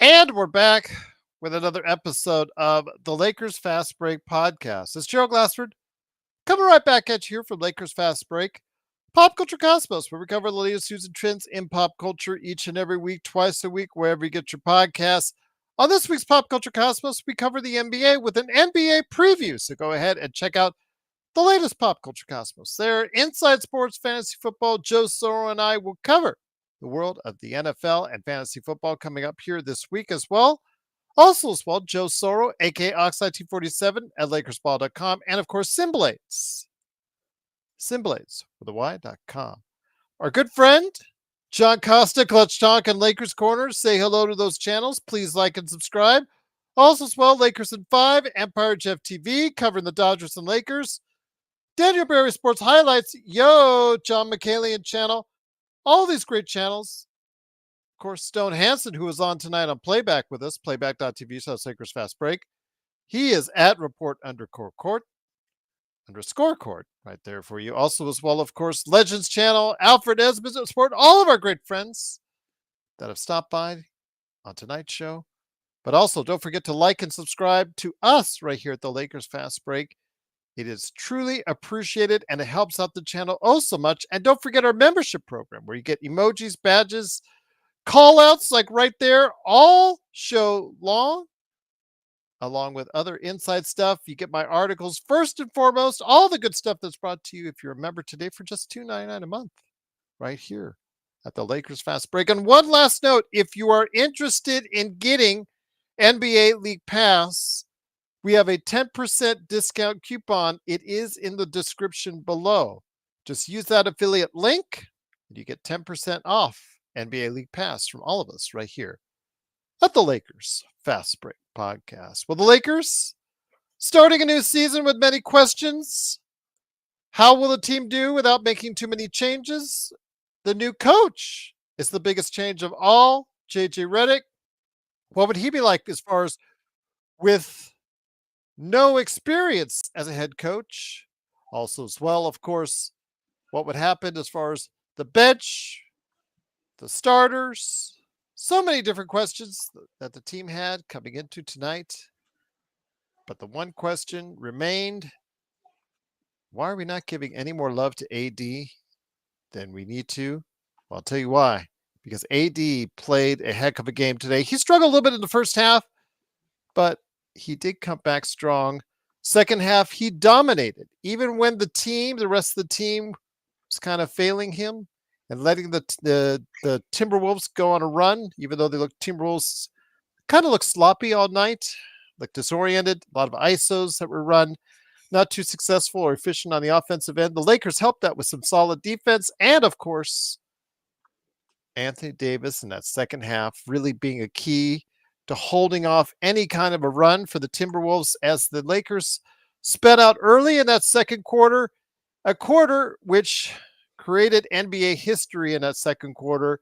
And we're back with another episode of the Lakers Fast Break podcast. It's Gerald Glassford coming right back at you here from Lakers Fast Break, Pop Culture Cosmos, where we cover the latest news and trends in pop culture each and every week, twice a week, wherever you get your podcasts. On this week's Pop Culture Cosmos, we cover the NBA with an NBA preview. So go ahead and check out the latest Pop Culture Cosmos. There, Inside Sports Fantasy Football, Joe Soro and I will cover the world of the NFL and fantasy football coming up here this week as well. Also as well, Joe Soro, aka Oxide247 at LakersBall.com, and of course, Simblades with a Y.com. Our good friend, John Costa, Clutch Talk and Lakers Corner. Say hello to those channels. Please like and subscribe. Also as well, Lakers in 5, Empire Jeff TV, covering the Dodgers and Lakers. Daniel Berry Sports Highlights, yo, John McCallion channel. All these great channels. Of course, Stone Hansen, who is on tonight on Playback with us, playback.tv/Lakers Fast Break. He is at report_court right there for you. Also, as well, of course, Legends channel, Alfred Esmond Sport, all of our great friends that have stopped by on tonight's show. But also, don't forget to like and subscribe to us right here at the Lakers Fast Break. It is truly appreciated and it helps out the channel oh so much. And don't forget our membership program where you get emojis, badges, call outs like right there all show long, along with other inside stuff. You get my articles first and foremost, all the good stuff that's brought to you if you're a member today for just $2.99 a month right here at the Lakers Fast Break. And one last note, if you are interested in getting NBA League Pass, we have a 10% discount coupon. It is in the description below. Just use that affiliate link and you get 10% off NBA League Pass from all of us right here at the Lakers Fast Break podcast. Well, the Lakers starting a new season with many questions. How will the team do without making too many changes? The new coach is the biggest change of all, JJ Redick. What would he be like as far as with no experience as a head coach? Also as well, of course, what would happen as far as the bench, the starters, so many different questions that the team had coming into tonight. But the one question remained, why are we not giving any more love to AD than we need to? Well, I'll tell you why. Because AD played a heck of a game today. He struggled a little bit in the first half, but he did come back strong. Second half, he dominated. Even when the rest of the team was kind of failing him and letting the Timberwolves go on a run, even though Timberwolves kind of looked sloppy all night, looked disoriented, a lot of ISOs that were run, not too successful or efficient on the offensive end. The Lakers helped that with some solid defense and, of course, Anthony Davis in that second half really being a key to holding off any kind of a run for the Timberwolves as the Lakers sped out early in that second quarter, a quarter which created NBA history in that second quarter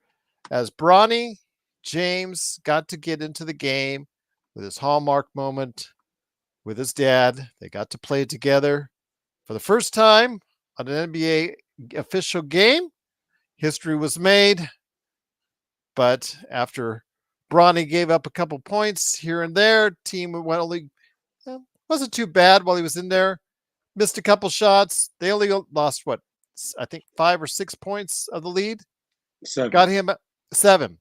as Bronny James got to get into the game with his hallmark moment with his dad. They got to play together for the first time on an NBA official game. History was made, but after Bronny gave up a couple points here and there, team wasn't too bad while he was in there. Missed a couple shots. They only lost, I think 5 or 6 points of the lead. 7. Got him 7.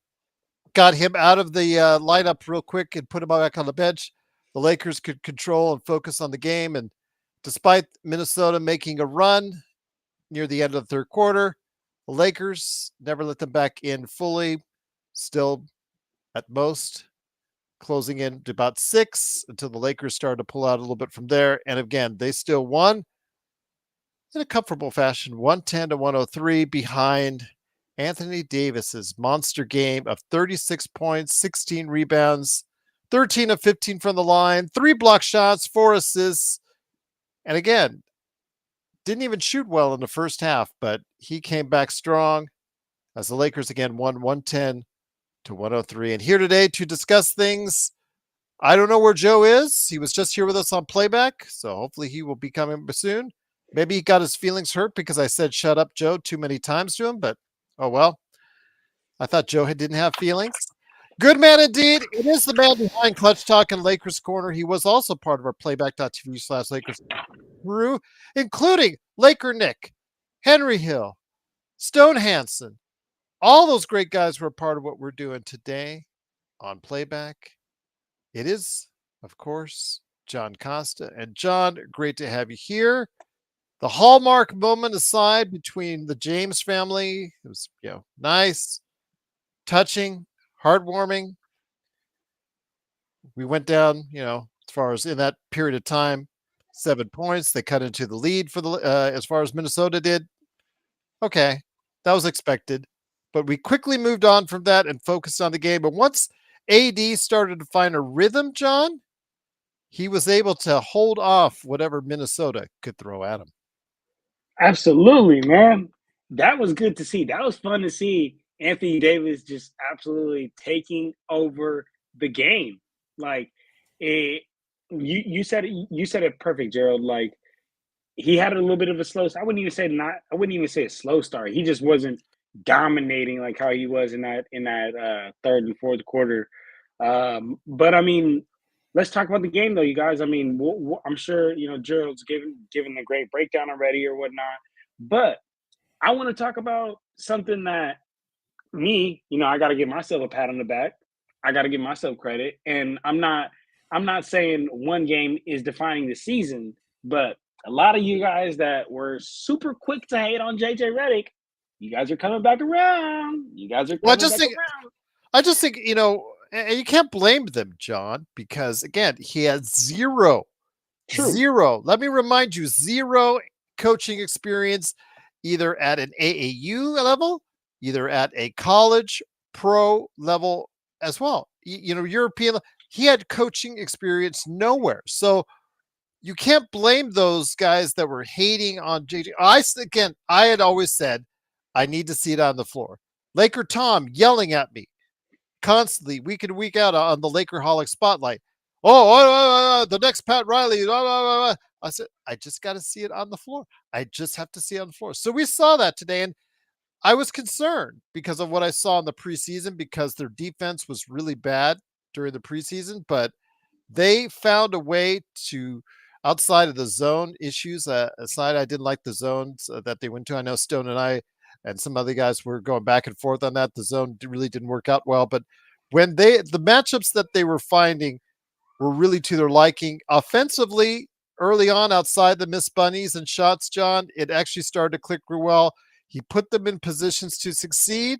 Got him out of the lineup real quick and put him back on the bench. The Lakers could control and focus on the game. And despite Minnesota making a run near the end of the third quarter, the Lakers never let them back in fully. Still, at most, closing in to about 6 until the Lakers started to pull out a little bit from there. And again, they still won in a comfortable fashion, 110-103 behind Anthony Davis's monster game of 36 points, 16 rebounds, 13 of 15 from the line, 3 block shots, 4 assists. And again, didn't even shoot well in the first half, but he came back strong as the Lakers again won 110-103. And here today to discuss things, I don't know where Joe is. He was just here with us on Playback, so hopefully he will be coming soon. Maybe he got his feelings hurt because I said shut up, Joe, too many times to him, but oh well. I thought Joe didn't have feelings. Good man indeed. It is the man behind Clutch Talk and Lakers Corner. He was also part of our playback.tv/Lakers crew, including Laker Nick, Henry Hill, Stone Hansen. All those great guys were a part of what we're doing today on Playback. It is, of course, John Costa. And John, great to have you here. The hallmark moment aside between the James family, it was, nice, touching, heartwarming. We went down, as far as in that period of time, 7 points. They cut into the lead for the as far as Minnesota did. Okay, that was expected, but we quickly moved on from that and focused on the game. But once AD started to find a rhythm, John, he was able to hold off whatever Minnesota could throw at him. Absolutely, man. That was good to see. That was fun to see Anthony Davis just absolutely taking over the game. Like you said it perfect, Gerald. Like he had a little bit of a slow. I I wouldn't even say a slow start. He just wasn't dominating like how he was in that third and fourth quarter. But I mean, let's talk about the game though, you guys. I mean, I'm sure Gerald's given a great breakdown already or whatnot. But I want to talk about something that I got to give myself a pat on the back. I got to give myself credit, and I'm not saying one game is defining the season, but a lot of you guys that were super quick to hate on JJ Redick, you guys are coming back around. You guys are Well, coming back around. I just think, and you can't blame them, John, because again, he had True. zero. Let me remind you, zero coaching experience, either at an AAU level, either at a college pro level as well. European. He had coaching experience nowhere, so you can't blame those guys that were hating on JJ. I had always said I need to see it on the floor. Laker Tom yelling at me constantly, week in, week out on the Lakerholic spotlight. The next Pat Riley. I said, I just got to see it on the floor. I just have to see it on the floor. So we saw that today, and I was concerned because of what I saw in the preseason, because their defense was really bad during the preseason, but they found a way to, outside of the zone issues, aside, I didn't like the zones that they went to. I know Stone and I and some other guys were going back and forth on that. The zone really didn't work out well, but the matchups that they were finding were really to their liking. Offensively, early on, outside the missed bunnies and shots, John, it actually started to click real well. He put them in positions to succeed,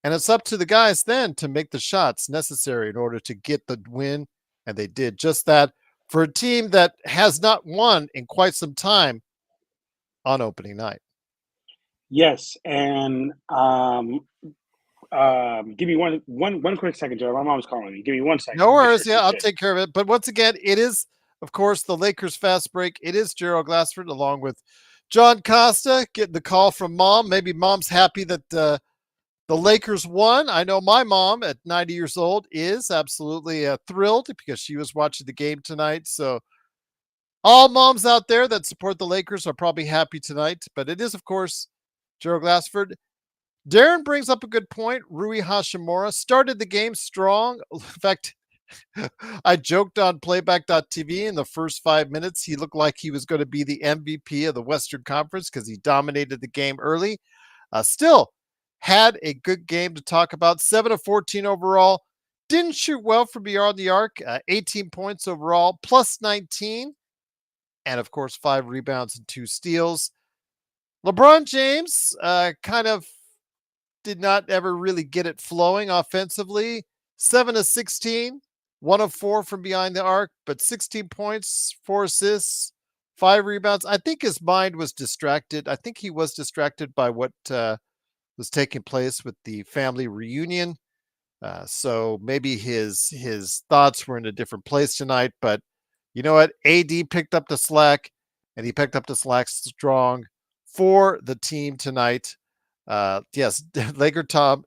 and it's up to the guys then to make the shots necessary in order to get the win, and they did just that for a team that has not won in quite some time on opening night. Yes, and give me one quick second, Gerald. My mom's calling me. Give me 1 second. No Make sure worries. Yeah, she's I'll good. take care of it. But once again, it is, of course, the Lakers fast break. It is Gerald Glassford along with John Costa getting the call from mom. Maybe mom's happy that the Lakers won. I know my mom at 90 years old is absolutely thrilled because she was watching the game tonight. So all moms out there that support the Lakers are probably happy tonight. But it is, of course, Gerald Glassford. Darren brings up a good point. Rui Hashimura started the game strong. In fact, I joked on playback.tv in the first 5 minutes. He looked like he was going to be the MVP of the Western Conference because he dominated the game early. Still had a good game to talk about. 7 of 14 overall. Didn't shoot well from beyond the arc. 18 points overall, plus 19. And of course, 5 rebounds and 2 steals. LeBron James kind of did not ever really get it flowing offensively. 7 of 16, 1 of 4 from behind the arc, but 16 points, 4 assists, 5 rebounds. I think his mind was distracted. I think he was distracted by what was taking place with the family reunion. So maybe his thoughts were in a different place tonight. But you know what? AD picked up the slack, and he picked up the slack strong for the team tonight. Yes, Laker Tom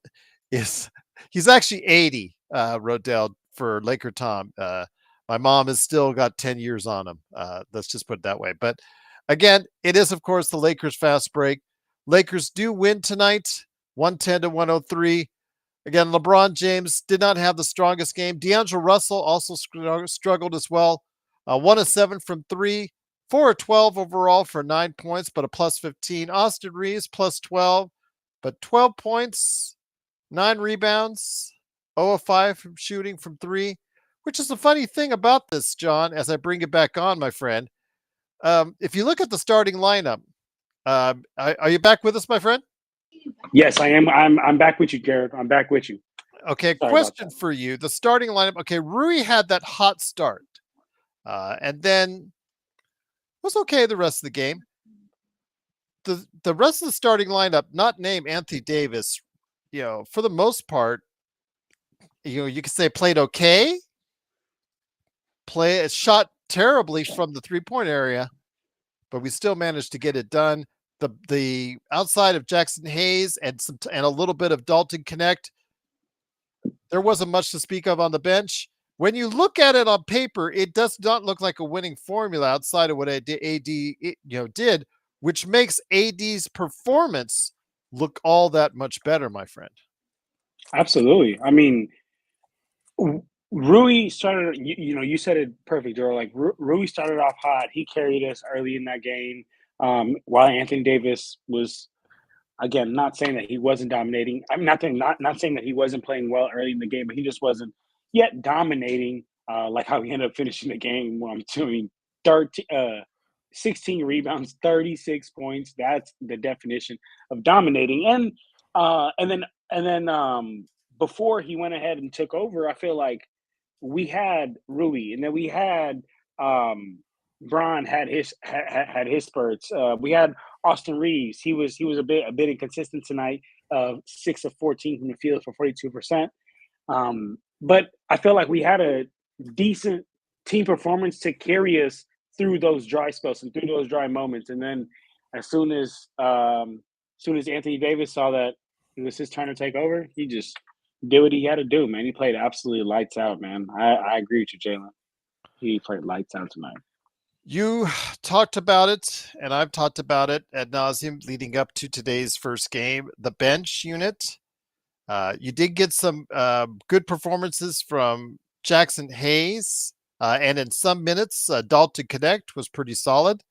he's actually 80, Rodell, for Laker Tom. My mom has still got 10 years on him. Let's just put it that way. But again, it is, of course, the Lakers fast break. Lakers do win tonight, 110 to 103. Again, LeBron James did not have the strongest game. D'Angelo Russell also struggled as well. 1 of 7 from 3, 4 of 12 overall for 9 points, but a plus 15. Austin Reeves plus 12, but 12 points, 9 rebounds, 0 of 5 from shooting from 3, which is the funny thing about this, John, as I bring it back on, my friend. If you look at the starting lineup, are you back with us, my friend? Yes, I am. I'm back with you, Jared. I'm back with you. Okay, Sorry about question that. for you. The starting lineup. Okay, Rui had that hot start, and then was okay the rest of the game. The rest of the starting lineup, not named Anthony Davis, for the most part, you could say played okay. Shot terribly from the 3-point area, but we still managed to get it done. The outside of Jackson Hayes and a little bit of Dalton Connect, there wasn't much to speak of on the bench. When you look at it on paper, it does not look like a winning formula outside of what AD did, which makes AD's performance look all that much better, my friend. Absolutely. I mean, Rui started. You said it perfect, Joe. Like Rui started off hot. He carried us early in that game. While Anthony Davis was, again, not saying that he wasn't dominating. I'm not saying that he wasn't playing well early in the game, but he just wasn't yet dominating. Like how he ended up finishing the game. I'm doing 16 rebounds, 36 points. That's the definition of dominating. And then before he went ahead and took over, I feel like we had Rui, and then we had Bron had his spurts. We had Austin Reeves. He was a bit inconsistent tonight. 6 of 14 from the field for 42%. But I feel like we had a decent team performance to carry us through those dry spells and through those dry moments. And then as soon as Anthony Davis saw that it was his turn to take over, he just did what he had to do, man. He played absolutely lights out, man. I agree with you, Jalen. He played lights out tonight. You talked about it, and I've talked about it ad nauseum leading up to today's first game. The bench unit. You did get some good performances from Jackson Hayes, and in some minutes, Dalton Connect was pretty solid.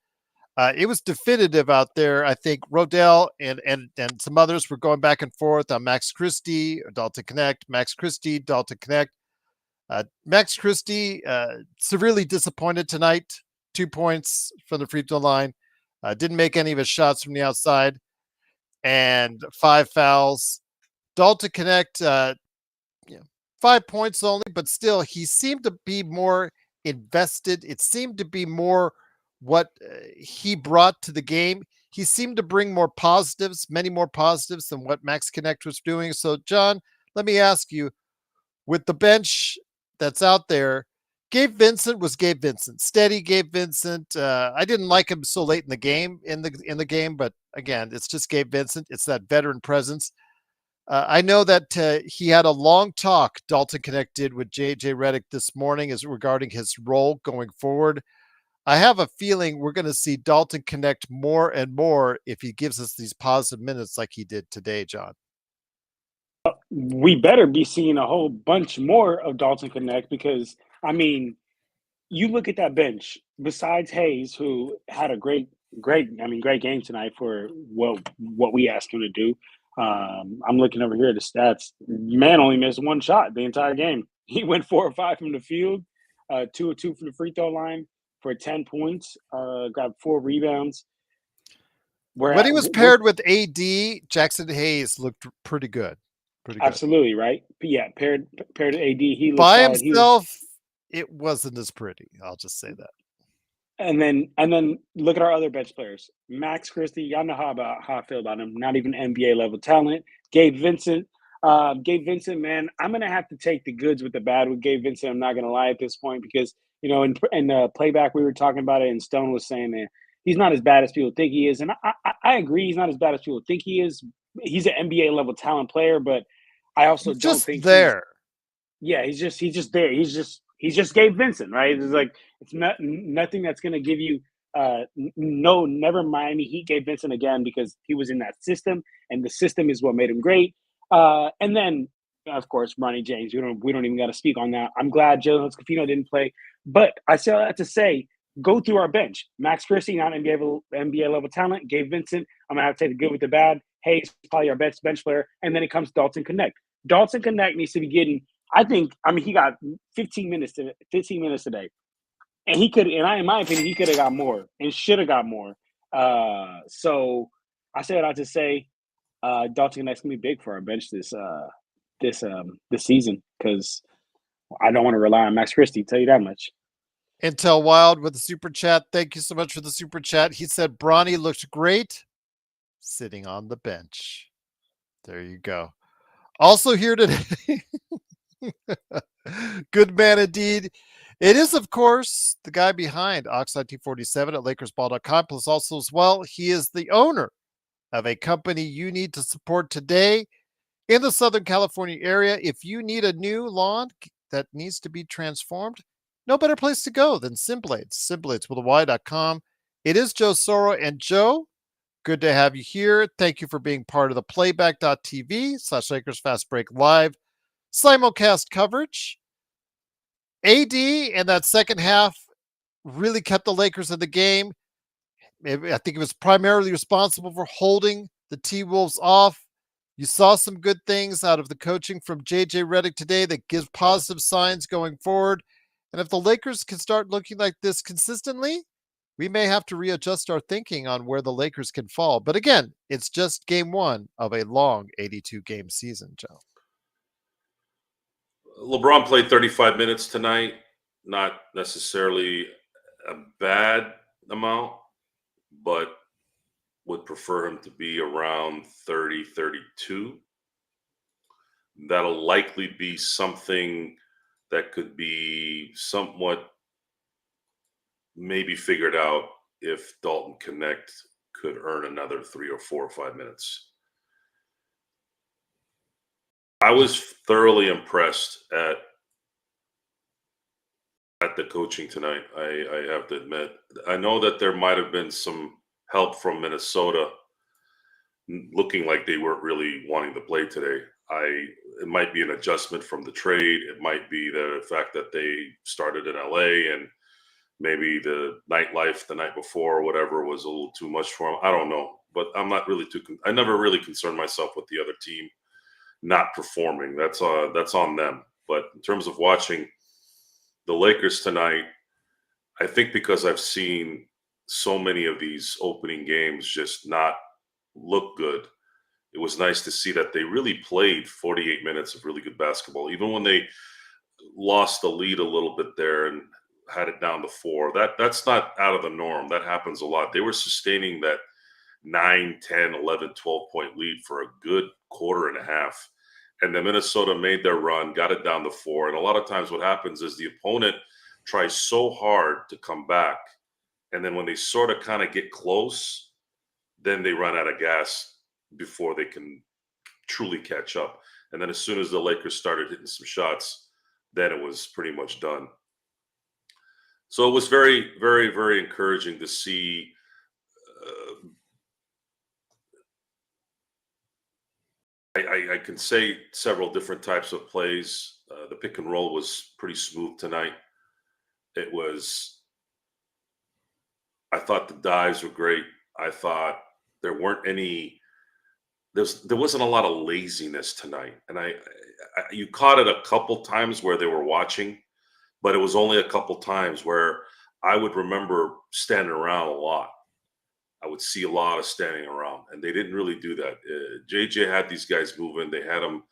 It was definitive out there. I think Rodell and some others were going back and forth on Max Christie, Dalton Connect, Max Christie, Dalton Connect. Max Christie severely disappointed tonight. 2 points from the free throw line. Didn't make any of his shots from the outside, and 5 fouls. Dalton Connect, 5 points only, but still, he seemed to be more invested. It seemed to be more what he brought to the game. He seemed to bring more positives, many more positives than what Max Connect was doing. So, John, let me ask you, with the bench that's out there, Gabe Vincent was Gabe Vincent, steady Gabe Vincent. I didn't like him so late in the game, game, but again, it's just Gabe Vincent. It's that veteran presence. I know that he had a long talk, Dalton Connect did with JJ Redick this morning as regarding his role going forward. I have a feeling we're going to see Dalton Connect more and more if he gives us these positive minutes like he did today, John. We better be seeing a whole bunch more of Dalton Connect because, I mean, you look at that bench, besides Hayes, who had a great game tonight for what we asked him to do. I'm looking over here at the stats. Man only missed one shot the entire game. He went 4 or 5 from the field, 2 or 2 from the free throw line for 10 points, got 4 rebounds. When he was paired with AD, Jackson Hayes looked pretty good. Absolutely, right? But yeah, paired to AD, he looked By solid. himself, it wasn't as pretty. I'll just say that. And then look at our other bench players. Max Christie, y'all know how I feel about him. Not even NBA level talent. Gabe Vincent. Man, I'm gonna have to take the goods with the bad with Gabe Vincent. I'm not gonna lie at this point because in the playback we were talking about it, and Stone was saying that he's not as bad as people think he is, and I agree he's not as bad as people think he is. He's an NBA level talent player, but I also He's don't just think there. he's just there. He's just Gabe Vincent, right? It's like it's nothing that's gonna give you no, never Miami Heat Gabe Vincent again because he was in that system and the system is what made him great. And then of course, Bronny James. We don't even got to speak on that. I'm glad Jalen Scafino didn't play, but I say all that to say, go through our bench. Max Christie, not NBA level talent. Gabe Vincent, I'm gonna have to take the good with the bad. Hayes, probably our best bench player, and then it comes Dalton Connect. Dalton Connect needs to be getting. I mean, he got 15 minutes today, and he could. And in my opinion, he could have got more and should have got more. So I say that to say, Dalton Connect's gonna be big for our bench this season because I don't want to rely on Max Christie. Tell you that much. Intel Wild with the super chat. Thank you so much for the super chat. He said Bronny looked great sitting on the bench. There you go. Also here today, good man indeed. It is, of course, the guy behind Oxide T47 at LakersBall.com. Plus, also as well, he is the owner of a company you need to support today in the Southern California area. If you need a new lawn that needs to be transformed, no better place to go than Simblades. Simblades with a Y.com. It is Joe Soro. And Joe, good to have you here. Thank you for being part of the playback.tv/Lakers Fast Break Live simulcast coverage. AD in that second half really kept the Lakers in the game. I think he was primarily responsible for holding the T-Wolves off. You saw some good things out of the coaching from J.J. Redick today that gives positive signs going forward. And if the Lakers can start looking like this consistently, we may have to readjust our thinking on where the Lakers can fall. But again, it's just game one of a long 82-game season, Joe. LeBron played 35 minutes tonight. Not necessarily a bad amount, but would prefer him to be around 30, 32. That'll likely be something that could be somewhat maybe figured out if Dalton Connect could earn another 3 or 4 or 5 minutes. I was thoroughly impressed at the coaching tonight. I have to admit. I know that there might have been some help from Minnesota, looking like they weren't really wanting to play today. It might be an adjustment from the trade. It might be the fact that they started in LA and maybe the nightlife the night before or whatever was a little too much for them. I don't know, but I'm not really I never really concerned myself with the other team not performing. That's on them. But in terms of watching the Lakers tonight, I think because I've seen so many of these opening games just not look good, it was nice to see that they really played 48 minutes of really good basketball. Even when they lost the lead a little bit there and had it down to 4, that's not out of the norm. That happens a lot. They were sustaining that 9, 10, 11, 12-point lead for a good quarter and a half. And then Minnesota made their run, got it down to 4. And a lot of times what happens is the opponent tries so hard to come back. And then when they sort of kind of get close, then they run out of gas before they can truly catch up. And then as soon as the Lakers started hitting some shots, then it was pretty much done. So it was very, very, very encouraging to see I can say several different types of plays. The pick and roll was pretty smooth tonight. I thought the dives were great. I thought there weren't any, there wasn't a lot of laziness tonight. And you caught it a couple times where they were watching, but it was only a couple times where I would remember standing around a lot. I would see a lot of standing around, and they didn't really do that. JJ had these guys moving. They had them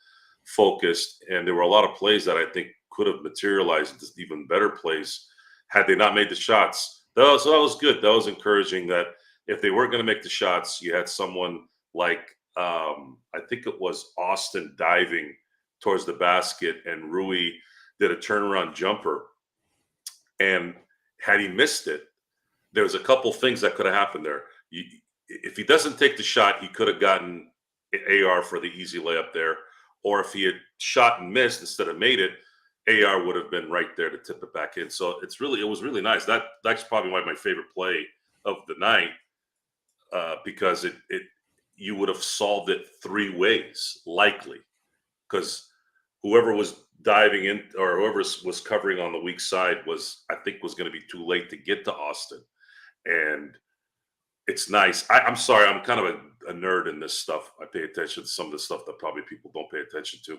focused, and there were a lot of plays that I think could have materialized into even better plays had they not made the shots. So that was good. That was encouraging that if they weren't going to make the shots, you had someone like, I think it was Austin diving towards the basket, and Rui did a turnaround jumper. And had he missed it, there was a couple things that could have happened there. If he doesn't take the shot, he could have gotten an AR for the easy layup there. Or if he had shot and missed instead of made it, AR would have been right there to tip it back in. So it was really nice. That's probably my favorite play of the night because you would have solved it 3 ways likely, because whoever was diving in or whoever was covering on the weak side was going to be too late to get to Austin. And it's nice. I'm sorry, I'm kind of a nerd in this stuff. I pay attention to some of the stuff that probably people don't pay attention to,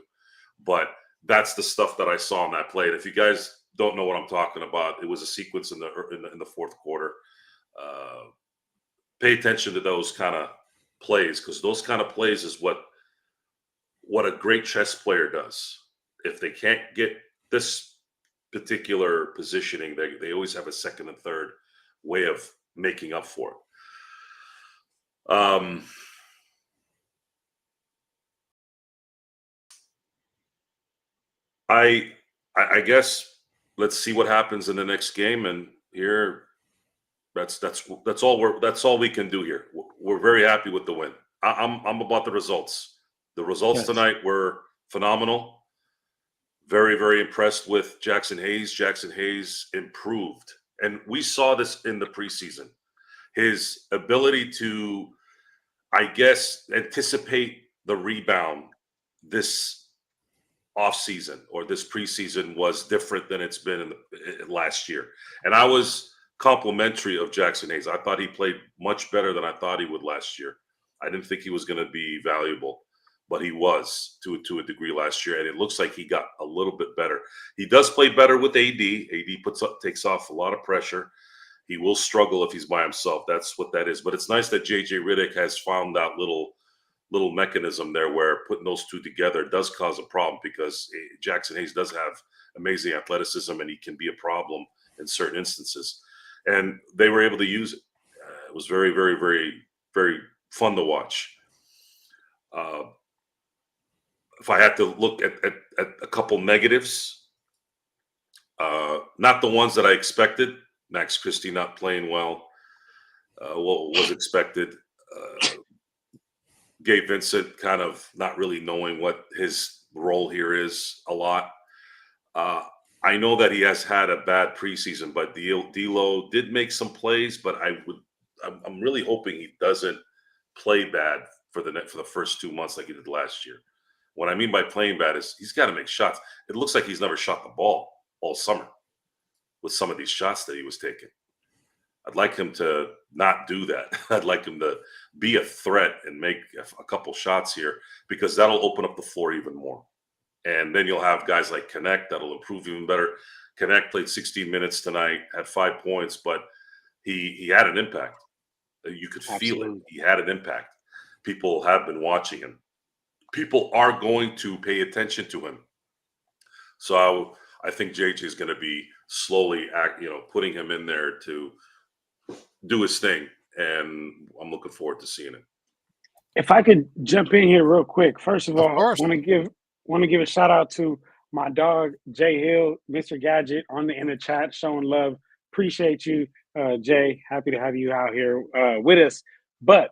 but that's the stuff that I saw on that play. And if you guys don't know what I'm talking about, it was a sequence in the fourth quarter. Pay attention to those kind of plays, because those kind of plays is what a great chess player does. If they can't get this particular positioning, they always have a second and third way of making up for it. I guess let's see what happens in the next game, and here that's all we can do here. We're very happy with the win. I'm about the results. The results tonight were phenomenal. Very, very impressed with Jackson Hayes. Jackson Hayes improved, and we saw this in the preseason. His ability to, I guess, anticipate the rebound this offseason or this preseason was different than it's been in last year. And I was complimentary of Jackson Hayes. I thought he played much better than I thought he would last year. I didn't think he was going to be valuable, but he was to a degree last year. And it looks like he got a little bit better. He does play better with AD. AD takes off a lot of pressure. He will struggle if he's by himself. That's what that is. But it's nice that JJ Redick has found that little mechanism there where putting those two together does cause a problem, because Jackson Hayes does have amazing athleticism and he can be a problem in certain instances. And they were able to use it. It was very, very, very, very fun to watch. If I had to look at a couple negatives, not the ones that I expected. Max Christie not playing well, what was expected. Gabe Vincent kind of not really knowing what his role here is a lot. I know that he has had a bad preseason, but D'Lo did make some plays, but I'm really hoping he doesn't play bad for the first 2 months like he did last year. What I mean by playing bad is he's got to make shots. It looks like he's never shot the ball all summer with some of these shots that he was taking. I'd like him to not do that. I'd like him to be a threat and make a couple shots here, because that'll open up the floor even more. And then you'll have guys like Connect that'll improve even better. Connect played 16 minutes tonight, had 5 points, but he had an impact. You could feel it. He had an impact. People have been watching him. People are going to pay attention to him. So I think JJ is going to be slowly putting him in there to do his thing, and I'm looking forward to seeing it. If I could jump in here real quick, first of all, I want to give a shout out to my dog Jay Hill, Mr. Gadget, in the chat, showing love. Appreciate you, Jay. Happy to have you out here with us. But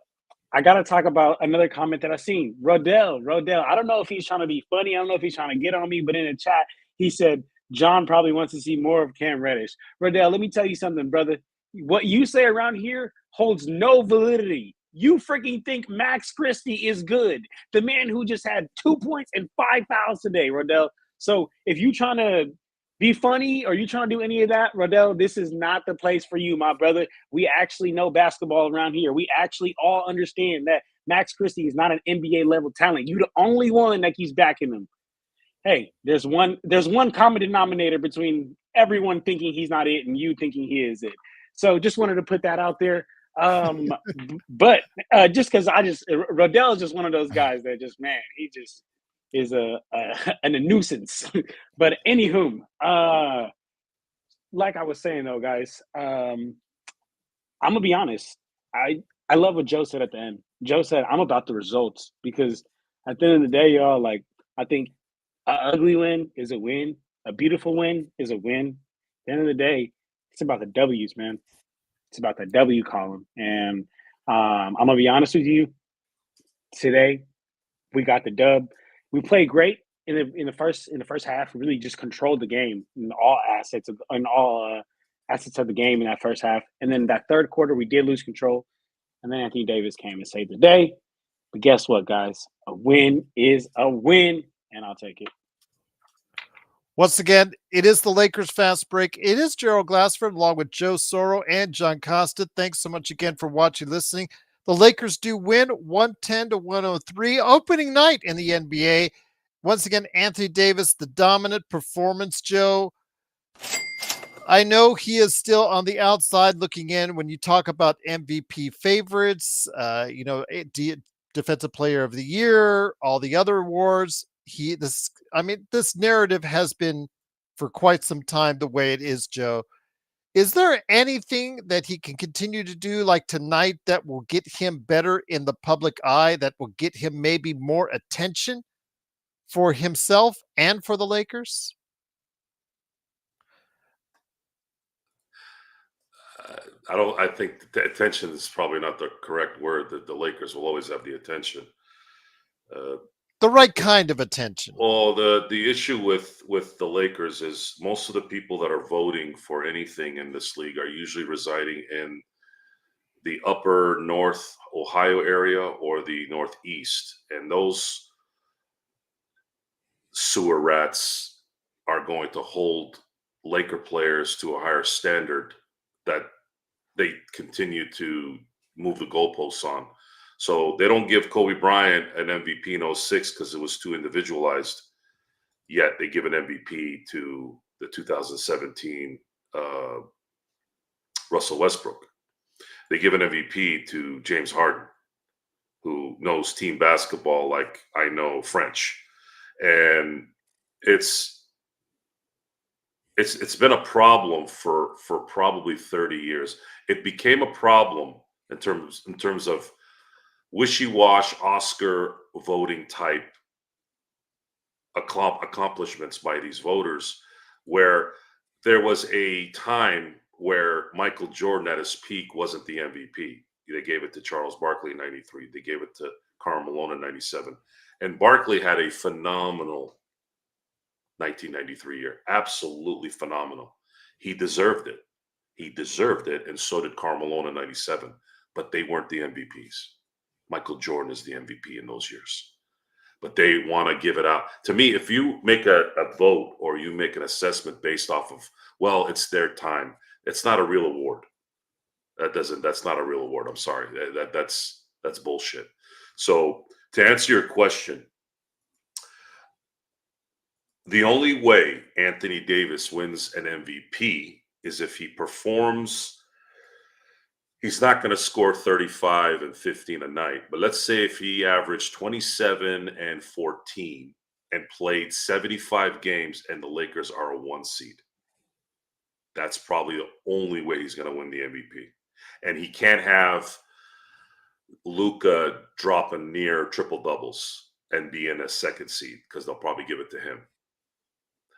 I got to talk about another comment that I seen. Rodell. I don't know if he's trying to be funny. I don't know if he's trying to get on me, but in the chat, he said, John probably wants to see more of Cam Reddish. Rodell, let me tell you something, brother. What you say around here holds no validity. You freaking think Max Christie is good. The man who just had 2 points and 5 fouls today, Rodell. So if you trying to be funny or you trying to do any of that, Rodell, this is not the place for you, my brother. We actually know basketball around here. We actually all understand that Max Christie is not an NBA level talent. You're the only one that keeps backing him. Hey, there's one common denominator between everyone thinking he's not it and you thinking he is it. So just wanted to put that out there. But just because Rodell is just one of those guys that just, man, he just is a nuisance. But anywho, like I was saying though, guys, I'm gonna be honest. I love what Joe said at the end. Joe said, I'm about the results, because at the end of the day, y'all, like, I think an ugly win is a win. A beautiful win is a win. At the end of the day, it's about the W's, man. It's about the W column. And I'm going to be honest with you. Today, we got the dub. We played great in the first half. We really just controlled the game in all assets of the game in that first half. And then that third quarter, we did lose control. And then Anthony Davis came and saved the day. But guess what, guys? A win is a win, and I'll take it. Once again, it is the Lakers Fast Break. It is Gerald Glassford along with Joe Soro and John Costa. Thanks so much again for watching, listening. The Lakers do win 110-103, opening night in the NBA. Once again, Anthony Davis, the dominant performance, Joe. I know he is still on the outside looking in when you talk about MVP favorites, Defensive Player of the Year, all the other awards. This narrative has been for quite some time the way it is, Joe. Is there anything that he can continue to do like tonight that will get him better in the public eye, that will get him maybe more attention for himself and for the Lakers? I think the attention is probably not the correct word. That the Lakers will always have the attention. The right kind of attention. Well, the issue with the Lakers is most of the people that are voting for anything in this league are usually residing in the upper North Ohio area or the Northeast, and those sewer rats are going to hold Laker players to a higher standard that they continue to move the goalposts on. So they don't give Kobe Bryant an MVP in 06 because it was too individualized. Yet they give an MVP to the 2017 Russell Westbrook. They give an MVP to James Harden, who knows team basketball like I know French. And it's been a problem for probably 30 years. It became a problem in terms of wishy-wash Oscar voting type accomplishments by these voters, where there was a time where Michael Jordan at his peak wasn't the MVP. They gave it to Charles Barkley in 93. They gave it to Karl Malone in 97. And Barkley had a phenomenal 1993 year. Absolutely phenomenal. He deserved it. And so did Karl Malone in 97. But they weren't the MVPs. Michael Jordan is the MVP in those years. But they want to give it out. To me, if you make a vote or you make an assessment based off of, well, it's their time, it's not a real award. That's not a real award. I'm sorry. That's bullshit. So to answer your question, the only way Anthony Davis wins an MVP is if he performs. He's not going to score 35 and 15 a night, but let's say if he averaged 27 and 14 and played 75 games and the Lakers are a 1 seed. That's probably the only way he's going to win the MVP. And he can't have Luka dropping near triple doubles and be in a 2nd seed because they'll probably give it to him.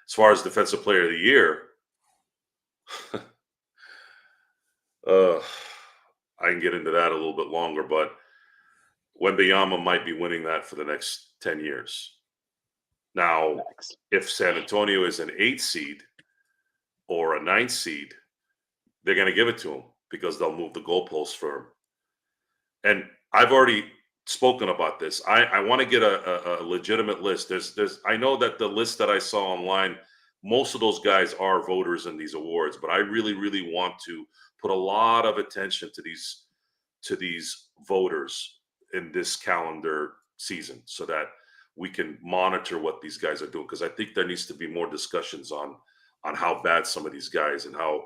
As far as Defensive Player of the Year, I can get into that a little bit longer, but Wembanyama might be winning that for the next 10 years. Now, if San Antonio is an 8 seed or a 9 seed, they're going to give it to him because they'll move the goalposts for him. And I've already spoken about this. I want to get a legitimate list. I know that the list that I saw online, most of those guys are voters in these awards, but I really, really want to put a lot of attention to these voters in this calendar season so that we can monitor what these guys are doing. Because I think there needs to be more discussions on how bad some of these guys and how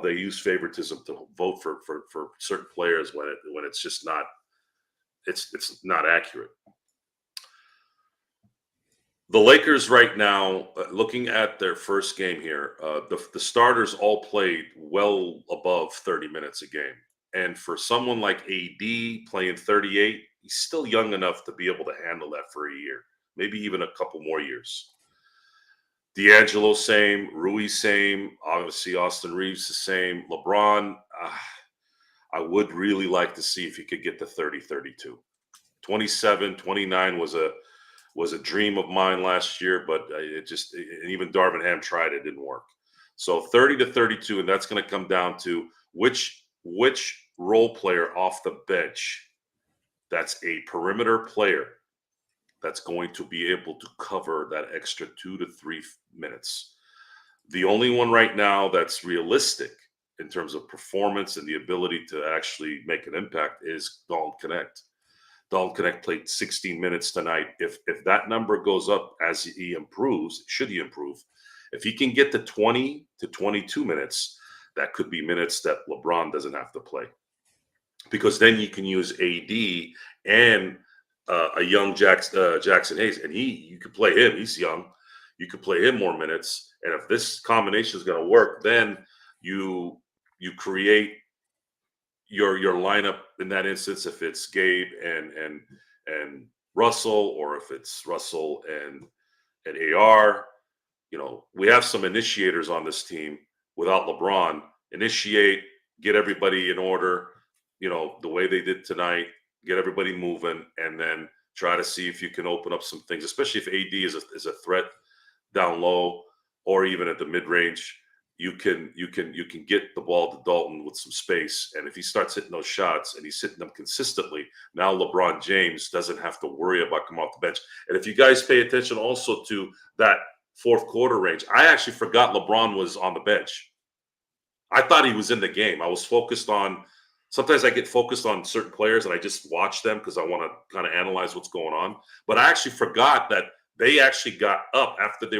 they use favoritism to vote for certain players when it's just not not accurate. The Lakers right now, looking at their first game here, the starters all played well above 30 minutes a game. And for someone like AD playing 38, he's still young enough to be able to handle that for a year, maybe even a couple more years. D'Angelo, same. Rui, same. Obviously, Austin Reeves, the same. LeBron, I would really like to see if he could get to 30, 32. 27, 29 was a dream of mine last year, but and even Darvin Ham tried it, didn't work. So 30 to 32, and that's going to come down to which role player off the bench that's a perimeter player that's going to be able to cover that extra 2 to 3 minutes. The only one right now that's realistic in terms of performance and the ability to actually make an impact is Dalton Connect. Dalton Connect played 16 minutes tonight. If that number goes up as he improves, should he improve, if he can get to 20 to 22 minutes, that could be minutes that LeBron doesn't have to play. Because then you can use AD and a young Jackson Hayes, and you could play him. He's young. You could play him more minutes, and if this combination is going to work, then you create your lineup in that instance. If it's Gabe and Russell, or if it's Russell and AR, we have some initiators on this team. Without LeBron, initiate, get everybody in order. The way they did tonight, get everybody moving, and then try to see if you can open up some things, especially if AD is a threat down low or even at the mid range. You can get the ball to Dalton with some space, and if he starts hitting those shots and he's hitting them consistently, now LeBron James doesn't have to worry about coming off the bench. And if you guys pay attention also to that fourth quarter range, I actually forgot LeBron was on the bench. I thought he was in the game. I was focused on. Sometimes I get focused on certain players and I just watch them because I want to kind of analyze what's going on. But I actually forgot that they actually got up after they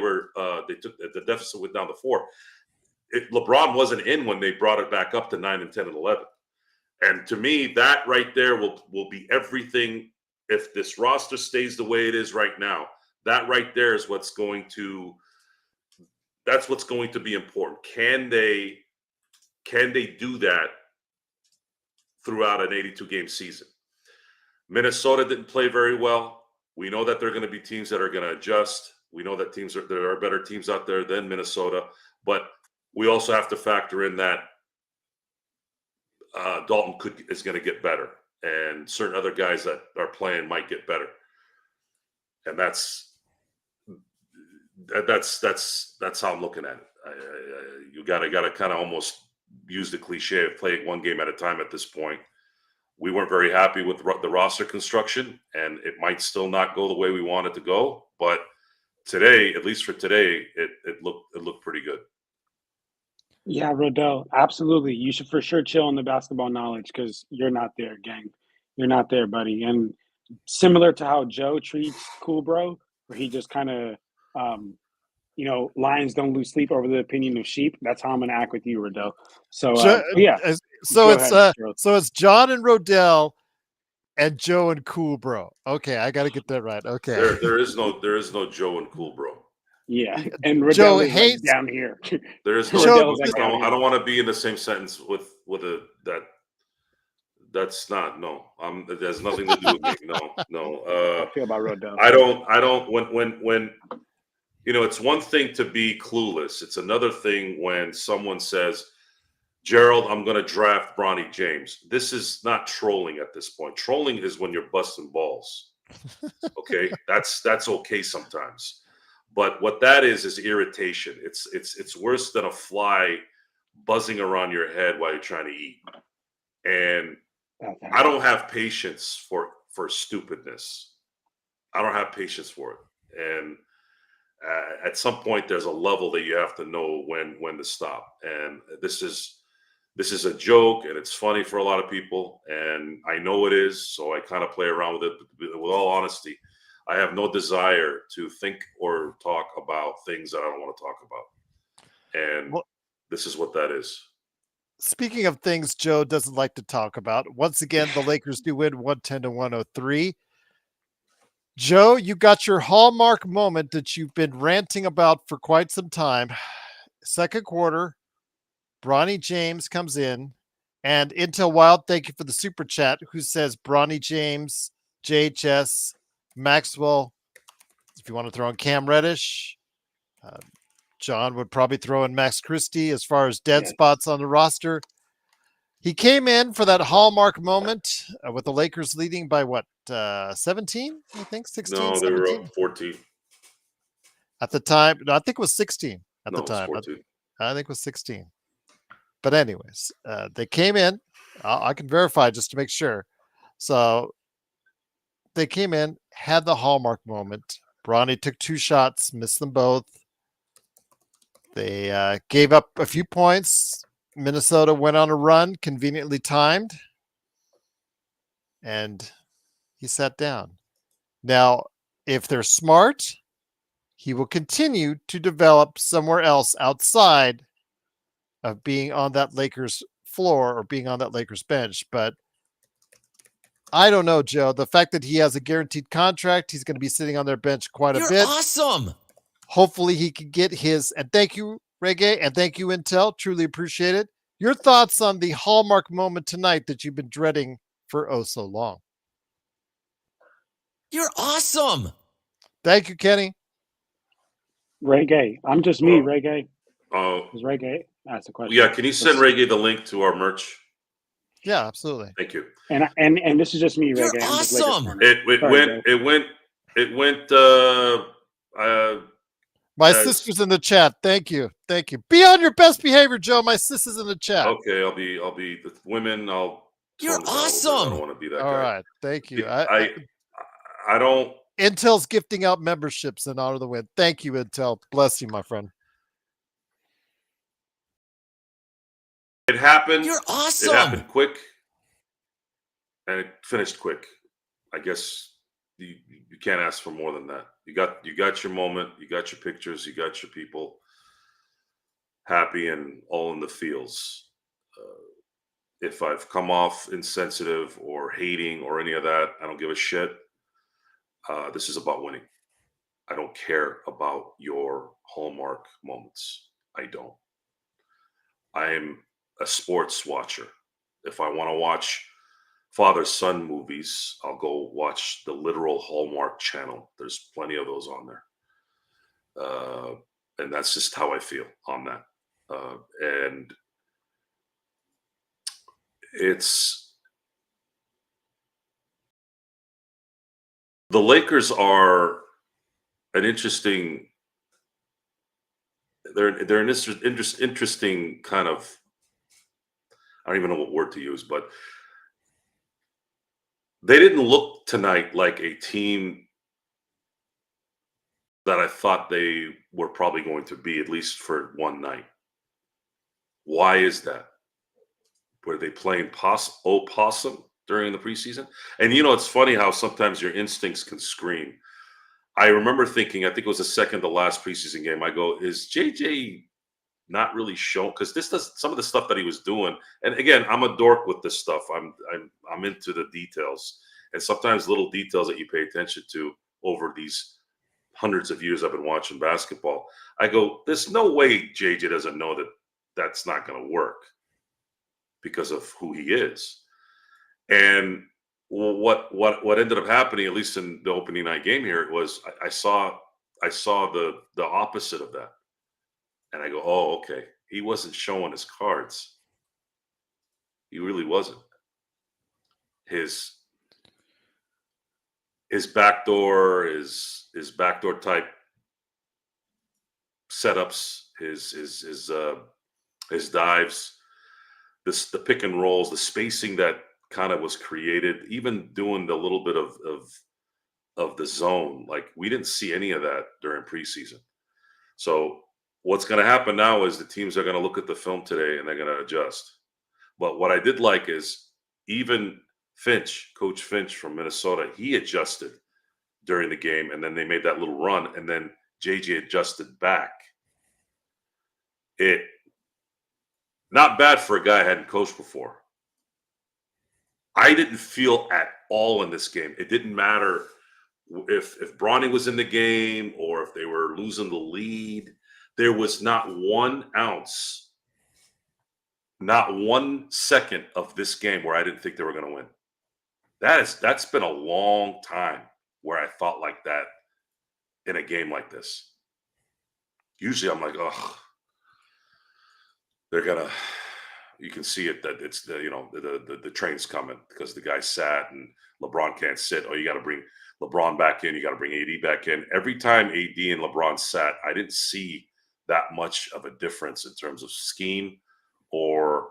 took the deficit went down to 4. LeBron wasn't in when they brought it back up to 9 and 10 and 11. And to me, that right there will be everything. If this roster stays the way it is right now, that right there is what's going to be important. Can they do that throughout an 82-game season? Minnesota didn't play very well. We know that there are going to be teams that are going to adjust. We know that there are better teams out there than Minnesota, but we also have to factor in that Dalton is going to get better, and certain other guys that are playing might get better, and that's how I'm looking at it. You got to kind of almost use the cliche of playing one game at a time at this point. We weren't very happy with the roster construction, and it might still not go the way we want it to go. But today, at least for today, it looked pretty good. Yeah, Rodell, absolutely. You should for sure chill on the basketball knowledge because you're not there, gang. You're not there, buddy. And similar to how Joe treats Cool Bro, where he just kind of, lions don't lose sleep over the opinion of sheep. That's how I'm going to act with you, Rodell. So, yeah. So Go it's ahead, Gerald. so it's John and Rodell and Joe and Cool Bro. Okay, I got to get that right. Okay. There is no Joe and Cool Bro. Yeah, and Rodell Joe is hates like down here. There is no. Rodell's like down I here. don't want to be in the same sentence with that. That's not no. It has nothing to do with me. No. I feel about Rodell. I don't. When it's one thing to be clueless. It's another thing when someone says, "Gerald, I'm going to draft Bronny James." This is not trolling at this point. Trolling is when you're busting balls. Okay, that's okay sometimes. But what that is irritation. It's worse than a fly buzzing around your head while you're trying to eat. And I don't have patience for stupidness. I don't have patience for it. And at some point, there's a level that you have to know when to stop. And this is a joke, and it's funny for a lot of people, and I know it is. So I kind of play around with it. But with all honesty, I have no desire to think or talk about things that I don't want to talk about. And this is what that is. Speaking of things Joe doesn't like to talk about, once again, the Lakers do win 110 to 103. Joe, you got your hallmark moment that you've been ranting about for quite some time. Second quarter, Bronny James comes in, and Intel Wild, thank you for the super chat, who says Bronny James, JHS, Maxwell. If you want to throw in Cam Reddish, John would probably throw in Max Christie as far as dead spots on the roster. He came in for that hallmark moment with the Lakers leading by 17? I think 16. No, they 17? were up 14 at the time. No, I think it was 16 at the time. It was 14. I think it was 16. But anyways, they came in. I can verify just to make sure. So they came in. had the hallmark moment. Bronny took 2 shots, missed them both. They gave up a few points. Minnesota went on a run, conveniently timed, and he sat down. Now, if they're smart, he will continue to develop somewhere else outside of being on that Lakers floor or being on that Lakers bench. But I don't know, Joe. The fact that he has a guaranteed contract, he's going to be sitting on their bench quite a You're bit. awesome. Hopefully he can get his, and thank you, Reggae, and thank you, Intel. Truly appreciate it. Your thoughts on the hallmark moment tonight that you've been dreading for oh so long? You're awesome. Thank you, Kenny. Reggae. I'm just me, Reggae. Oh, Is Reggae? That's the question. yeah. Can you send Reggae the link to our merch? Yeah, absolutely. Thank you. And this is just me, You're Reggae. awesome. It went. My Yes. sister's in the chat. Thank you. Thank you. Be on your best behavior, Joe. My sister's in the chat. Okay, I'll be the women. You're tone it down a little bit. I awesome. don't want to be that All guy. right. Thank you. I don't. Intel's gifting out memberships in honor of the win. Thank you, Intel. Bless you, my friend. It happened. You're awesome. It happened quick, and it finished quick. I guess you can't ask for more than that. You got your moment. You got your pictures. You got your people happy and all in the feels. If I've come off insensitive or hating or any of that, I don't give a shit. This is about winning. I don't care about your hallmark moments. I don't. I am a sports watcher. If I want to watch father-son movies, I'll go watch the literal Hallmark channel. There's plenty of those on there. And that's just how I feel on that. And it's the Lakers are an interesting. They're an interesting kind of. I don't even know what word to use, but they didn't look tonight like a team that I thought they were probably going to be, at least for one night. Why is that? Were they playing opossum during the preseason? And it's funny how sometimes your instincts can scream. I remember thinking, I think it was the second to last preseason game, I go, is JJ not really shown? Because this does some of the stuff that he was doing. And again, I'm a dork with this stuff. I'm into the details. And sometimes little details that you pay attention to over these hundreds of years I've been watching basketball. I go, there's no way JJ doesn't know that that's not going to work because of who he is. And what ended up happening, at least in the opening night game here, was I saw the opposite of that. And I go, oh, okay. He wasn't showing his cards. He really wasn't. His backdoor, his backdoor type setups, his dives, the pick and rolls, the spacing that kind of was created, even doing the little bit of the zone. Like, we didn't see any of that during preseason. So what's going to happen now is the teams are going to look at the film today and they're going to adjust. But what I did like is even Coach Finch from Minnesota, he adjusted during the game, and then they made that little run, and then JJ adjusted back. It not bad for a guy I hadn't coached before. I didn't feel at all in this game. It didn't matter if Bronny was in the game or if they were losing the lead. There was not 1 ounce, not 1 second of this game where I didn't think they were going to win. That's been a long time where I thought like that in a game like this. Usually I'm like, oh, they're gonna. You can see it that it's the train's coming because the guy sat and LeBron can't sit. Oh, you got to bring LeBron back in. You got to bring AD back in. Every time AD and LeBron sat, I didn't see that much of a difference in terms of scheme, or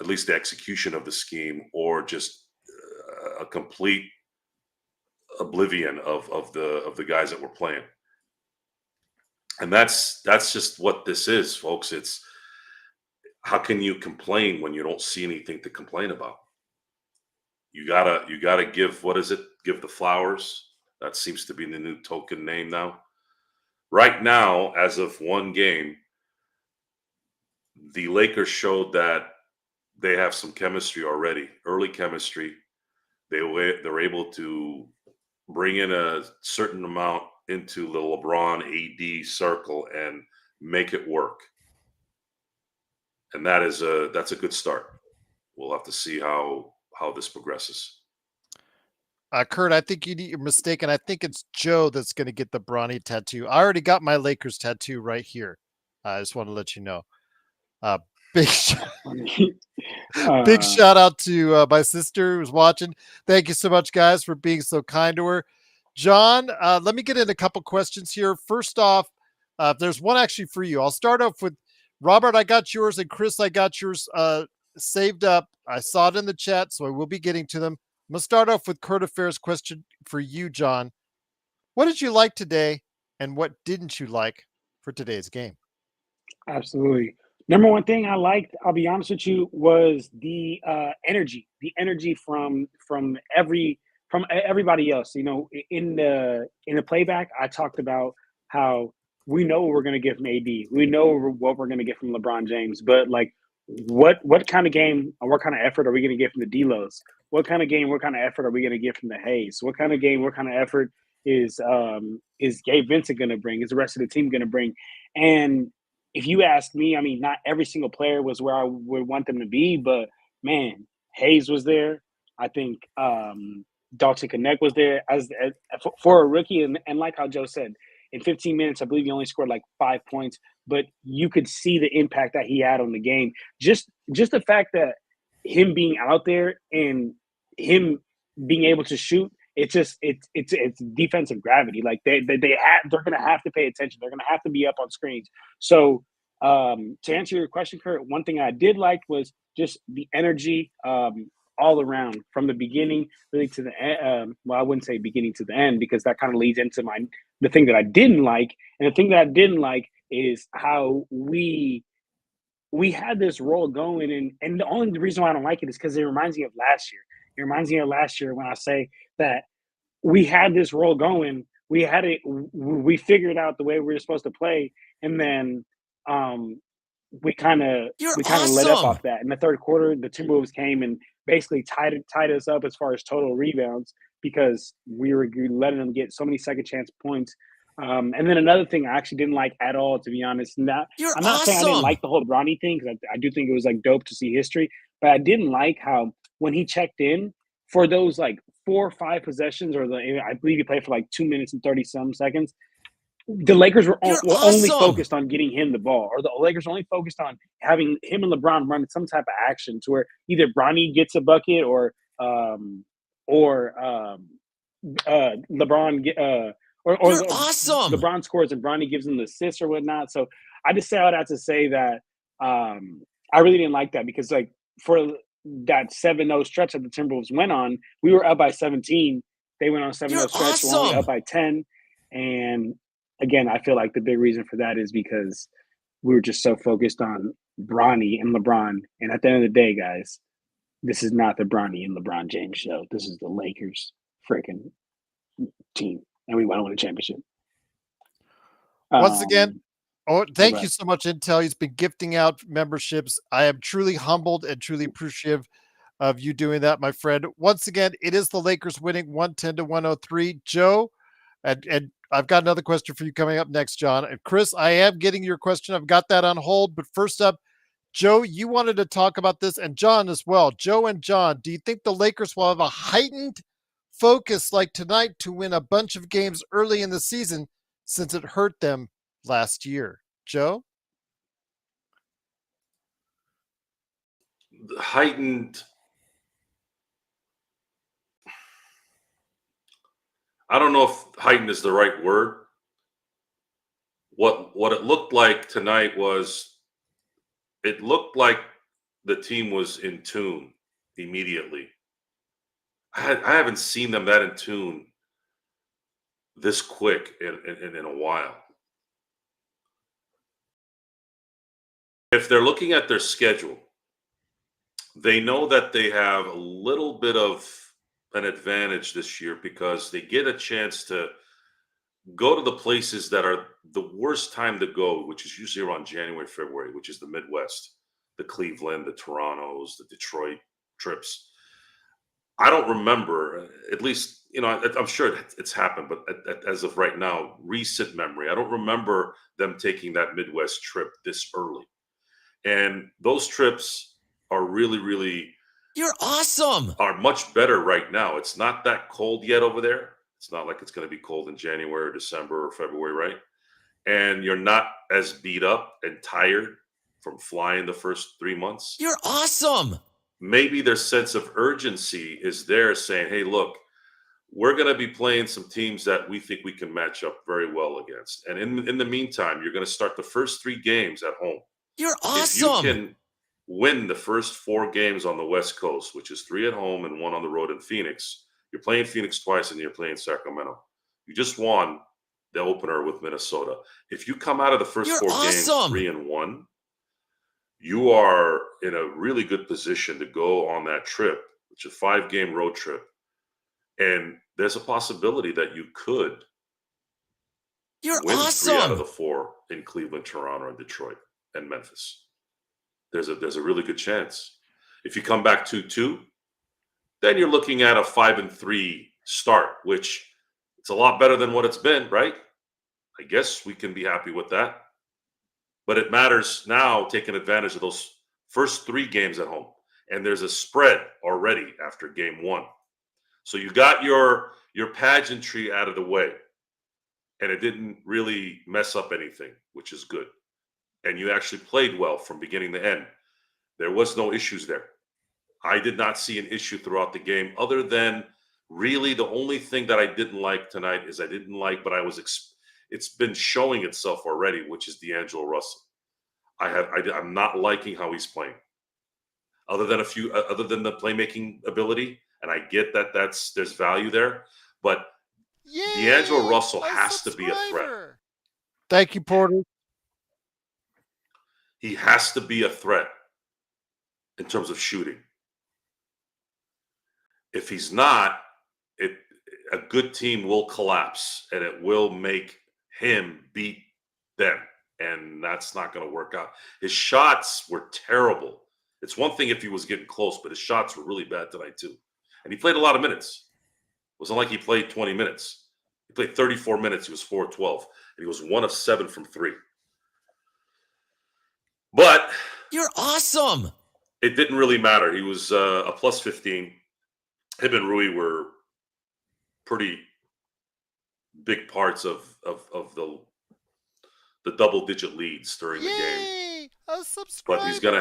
at least the execution of the scheme, or just a complete oblivion of the guys that we're playing. And that's just what this is, folks. It's how can you complain when you don't see anything to complain about? You gotta give, what is it? Give the flowers. That seems to be the new token name now. Right now, as of one game, the Lakers showed that they have some chemistry already, early chemistry. They're able to bring in a certain amount into the LeBron AD circle and make it work. And that's a good start. We'll have to see how this progresses. Kurt, I think you're mistaken. I think it's Joe that's going to get the Bronny tattoo. I already got my Lakers tattoo right here. I just want to let you know. Uh, big, big shout out to my sister who's watching. Thank you so much, guys, for being so kind to her. John, let me get in a couple questions here. First off, there's one actually for you. I'll start off with Robert. I got yours, and Chris, I got yours saved up. I saw it in the chat, so I will be getting to them. I'm going to start off with Kurt Affair's question for you, John. What did you like today, and what didn't you like for today's game? Absolutely. Number one thing I liked, I'll be honest with you, was the energy. The energy from everybody else. You know, in the playback, I talked about how we know what we're going to get from AD. We know what we're going to get from LeBron James. But like, what kind of game or what kind of effort are we going to get from the D-Los? What kind of game, what kind of effort are we going to get from the Hayes? What kind of game, what kind of effort is Gabe Vincent going to bring? Is the rest of the team going to bring? And if you ask me, I mean, not every single player was where I would want them to be, but man, Hayes was there. I think Dalton Connect was there as for a rookie, and like how Joe said, in 15 minutes, I believe he only scored like 5 points, but you could see the impact that he had on the game. Just the fact that him being out there and him being able to shoot, it's defensive gravity. Like they're gonna have to pay attention. They're gonna have to be up on screens. So to answer your question, Kurt, one thing I did like was just the energy all around from the beginning really to the end. Well, I wouldn't say beginning to the end because that kind of leads into the thing that I didn't like. And the thing that I didn't like is how we had this role going, and the only reason why I don't like it is because it reminds me of last year. It reminds me of last year when I say that we had this role going. We had it. We figured out the way we were supposed to play, and then we kind of let up off that. In the third quarter, the Timberwolves came and basically tied us up as far as total rebounds because we were letting them get so many second chance points. And then another thing I actually didn't like at all, to be honest. I'm not saying I didn't like the whole Bronny thing because I do think it was like dope to see history, but I didn't like how when he checked in for those like 4 or 5 possessions, or I believe he played for like 2 minutes and 30 some seconds. The Lakers were only focused on getting him the ball, or the Lakers were only focused on having him and LeBron run some type of action to where either Bronny gets a bucket or LeBron LeBron scores and Bronny gives him the assist or whatnot. So I just say all that to say that I really didn't like that because like for that 7-0 stretch that the Timberwolves went on, we were up by 17. They went on a 7-0 stretch, we're only up by 10. And again, I feel like the big reason for that is because we were just so focused on Bronny and LeBron. And at the end of the day, guys, this is not the Bronny and LeBron James show. This is the Lakers freaking team. And we want to win a championship. Once again, thank you so much, Intel. He's been gifting out memberships. I am truly humbled and truly appreciative of you doing that, my friend. Once again, it is the Lakers winning 110-103. Joe, and I've got another question for you coming up next, John. And Chris, I am getting your question. I've got that on hold. But first up, Joe, you wanted to talk about this, and John as well. Joe and John, do you think the Lakers will have a heightened focus like tonight to win a bunch of games early in the season since it hurt them last year? Joe? Heightened. I don't know if heightened is the right word. What it looked like tonight was it looked like the team was in tune immediately. I haven't seen them that in tune this quick in a while. If they're looking at their schedule, they know that they have a little bit of an advantage this year because they get a chance to go to the places that are the worst time to go, which is usually around January, February, which is the Midwest, the Cleveland, the Torontos, the Detroit trips. I don't remember, at least, I'm sure it's happened, but as of right now, recent memory, I don't remember them taking that Midwest trip this early. And those trips are really, really You're awesome. are much better right now. It's not that cold yet over there. It's not like it's going to be cold in January or December or February, right? And you're not as beat up and tired from flying the first 3 months. You're awesome. Maybe their sense of urgency is there saying, hey, look, we're going to be playing some teams that we think we can match up very well against. And in the meantime, you're going to start the first 3 games at home. You're If you awesome. can win the first 4 games on the West Coast, which is 3 at home and 1 on the road in Phoenix, you're playing Phoenix twice and you're playing Sacramento. You just won the opener with Minnesota. If you come out of the first You're 4 games awesome. 3-1, you are in a really good position to go on that trip, which is a 5-game road trip. And there's a possibility that you could You're win 3 out of the awesome. 4 in Cleveland, Toronto, and Detroit, and Memphis. There's a really good chance. If you come back 2-2, then you're looking at a 5-3 start, which it's a lot better than what it's been, right? I guess we can be happy with that. But it matters now taking advantage of those first 3 games at home. And there's a spread already after game 1. So you got your pageantry out of the way. And it didn't really mess up anything, which is good. And you actually played well from beginning to end. There was no issues there. I did not see an issue throughout the game other than really the only thing that I didn't like tonight is it's been showing itself already, which is D'Angelo Russell. I'm not liking how he's playing. Other than the playmaking ability, and I get that there's value there, but Yay! D'Angelo Russell A has to be a threat. subscriber. Thank you, Porter. He has to be a threat in terms of shooting. If he's not, a good team will collapse and it will make him beat them. And that's not going to work out. His shots were terrible. It's one thing if he was getting close, but his shots were really bad tonight too. And he played a lot of minutes. It wasn't like he played 20 minutes. He played 34 minutes. He was 4 of 12. And he was 1 of 7 from 3. But You're awesome. it didn't really matter. He was a plus 15. Him and Rui were pretty big parts of the double-digit leads during the game. Yay! A subscriber. But he's gonna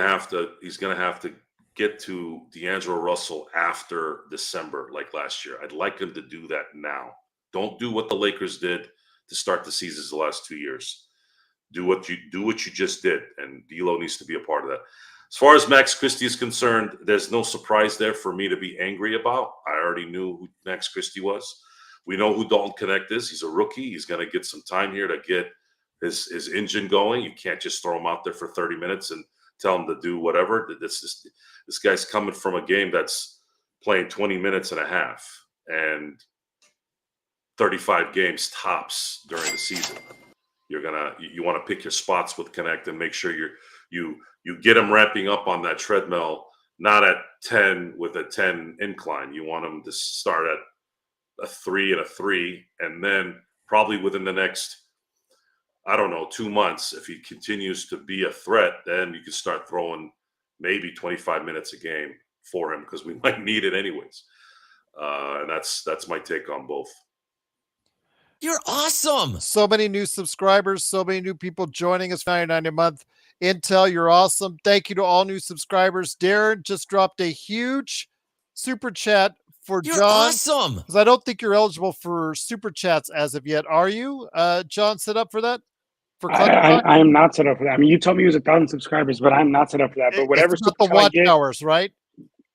have to get to D'Angelo Russell after December, like last year. I'd like him to do that now. Don't do what the Lakers did to start the seasons the last 2 years. Do what you just did, and D'Lo needs to be a part of that. As far as Max Christie is concerned, there's no surprise there for me to be angry about. I already knew who Max Christie was. We know who Dalton Connect is. He's a rookie. He's going to get some time here to get his engine going. You can't just throw him out there for 30 minutes and tell him to do whatever. This guy's coming from a game that's playing 20 minutes and a half and 35 games tops during the season. You want to pick your spots with Connect and make sure you get him ramping up on that treadmill, not at 10 with a 10 incline. You want him to start at a 3 and a 3, and then probably within the next, 2 months, if he continues to be a threat, then you can start throwing maybe 25 minutes a game for him because we might need it anyways. And that's my take on both. You're awesome. So many new subscribers, so many new people joining us, $99 a month. Intel, you're awesome. Thank you to all new subscribers. Darren just dropped a huge super chat for You're John. awesome. Because I don't think you're eligible for super chats as of yet. Are you? John, set up for that? I am not set up for that. I mean, you told me it was 1,000 subscribers, but I'm not set up for that. But whatever it's about super the chat I watch get, hours, right?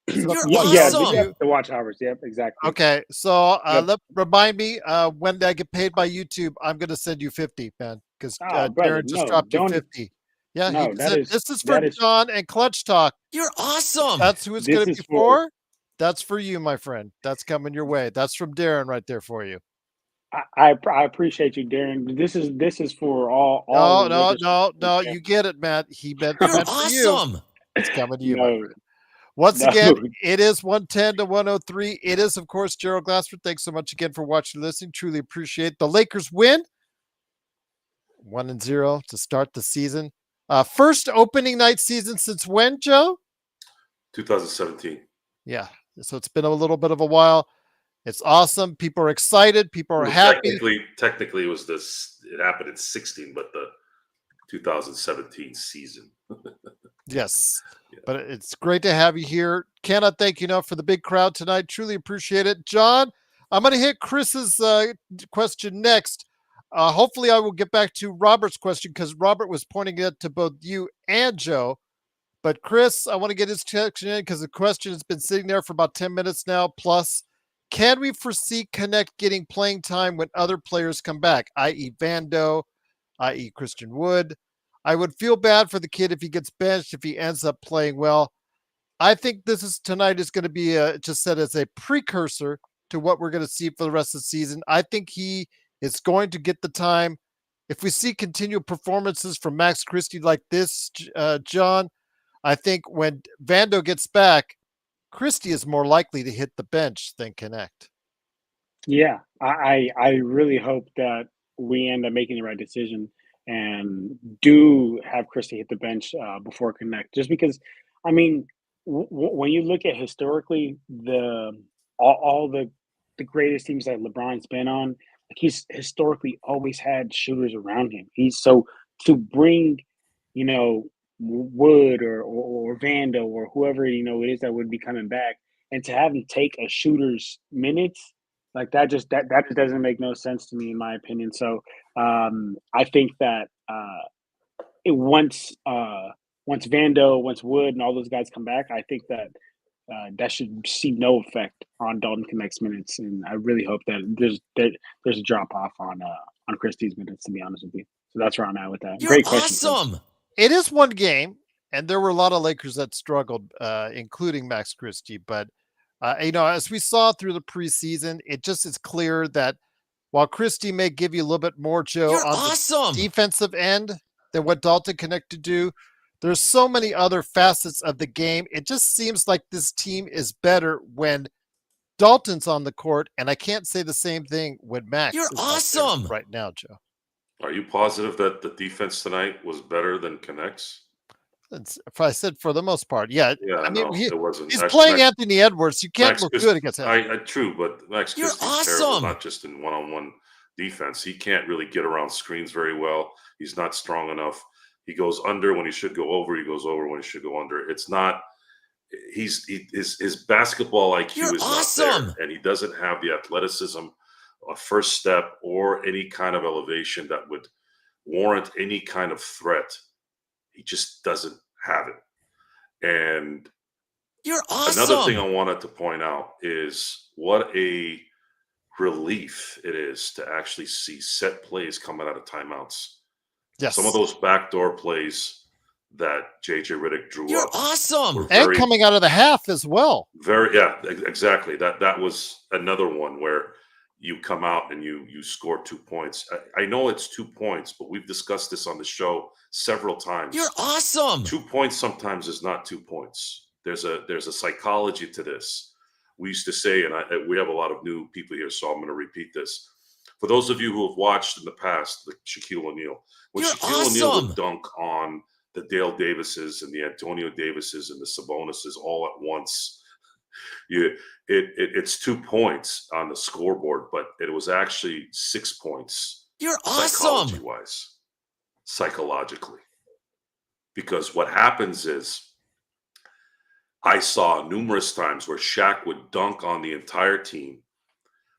Is it up You're to Yeah, awesome. the watch hours. Yep, exactly. Okay, so Yep. remind me when I get paid by YouTube, I'm going to send you 50, man, because Brother, Darren just no, dropped you don't. 50. Yeah, he No, said this is for that is John and Clutch Talk. You're awesome. That's who it's going this to is be for. for. That's for you, my friend. That's coming your way. That's from Darren right there for you. I appreciate you, Darren. This is for all No, the no, Lakers. no, no. You get it, Matt. He meant You're for you. awesome. It's coming to you, my No, friend. Once no. again, it is 110 to 103. It is, of course, Gerald Glassford. Thanks so much again for watching and listening. Truly appreciate the Lakers win 1-0 to start the season. First opening night season since when, Joe? 2017. Yeah. So it's been a little bit of a while. It's awesome. People are excited. People are Well, happy. technically, it was this. It happened in 16, but the 2017 season. Yes. Yeah. But it's great to have you here. Cannot thank you enough for the big crowd tonight. Truly appreciate it. John, I'm going to hit Chris's question next. Hopefully, I will get back to Robert's question because Robert was pointing it to both you and Joe. But Chris, I want to get his question in because the question has been sitting there for about 10 minutes now. Plus, can we foresee Connect getting playing time when other players come back, i.e. Vando, i.e. Christian Wood? I would feel bad for the kid if he gets benched, if he ends up playing well. I think tonight is going to be just set as a precursor to what we're going to see for the rest of the season. I think he is going to get the time. If we see continual performances from Max Christie like this, John, I think when Vando gets back, Christie is more likely to hit the bench than Connect. Yeah, I really hope that we end up making the right decision and do have Christie hit the bench before Connect. Just because, I mean, when you look at historically all the greatest teams that LeBron's been on, like he's historically always had shooters around him. He's so to bring, you know, Wood or Vando or whoever it is that would be coming back, and to have him take a shooter's minutes like that just doesn't make no sense to me in my opinion. So I think that once Vando, once Wood, and all those guys come back, I think that that should see no effect on Dalton Connect's minutes, and I really hope that there's a drop off on Christie's minutes. To be honest with you, so that's where I'm at with that. You're Great question, Chris. awesome. It is one game, and there were a lot of Lakers that struggled, including Max Christie. But as we saw through the preseason, it just is clear that while Christie may give you a little bit more, Joe, You're on awesome. the defensive end than what Dalton Connect to do, there's so many other facets of the game. It just seems like this team is better when Dalton's on the court, and I can't say the same thing when Max You're is out there awesome. right now, Joe. Are you positive that the defense tonight was better than Connect's? If I said for the most part, yeah. Yeah, I mean, no, it wasn't. he's Actually, playing Anthony Edwards. You can't Max look Christie, good against him. true, but Max You're Christie's terrible, awesome. not just in one-on-one defense. He can't really get around screens very well. He's not strong enough. He goes under when he should go over. He goes over when he should go under. It's not. His basketball IQ You're is awesome. not there, and he doesn't have the athleticism, a first step, or any kind of elevation that would warrant any kind of threat. He just doesn't have it. And You're awesome. another thing I wanted to point out is what a relief it is to actually see set plays coming out of timeouts. Yes. Some of those backdoor plays that JJ Redick drew You're up awesome. were And coming out of the half as well. Exactly. That was another one where you come out and you score 2 points. I know it's 2 points, but we've discussed this on the show several times. You're awesome. 2 points sometimes is not 2 points. There's a psychology to this. We used to say, and we have a lot of new people here, so I'm going to repeat this. For those of you who have watched in the past, like Shaquille O'Neal, when You're Shaquille O'Neal awesome. would dunk on the Dale Davises and the Antonio Davises and the Sabonises all at once, it's 2 points on the scoreboard, but it was actually 6 points. You're awesome. Psychology-wise, psychologically. Because what happens is, I saw numerous times where Shaq would dunk on the entire team.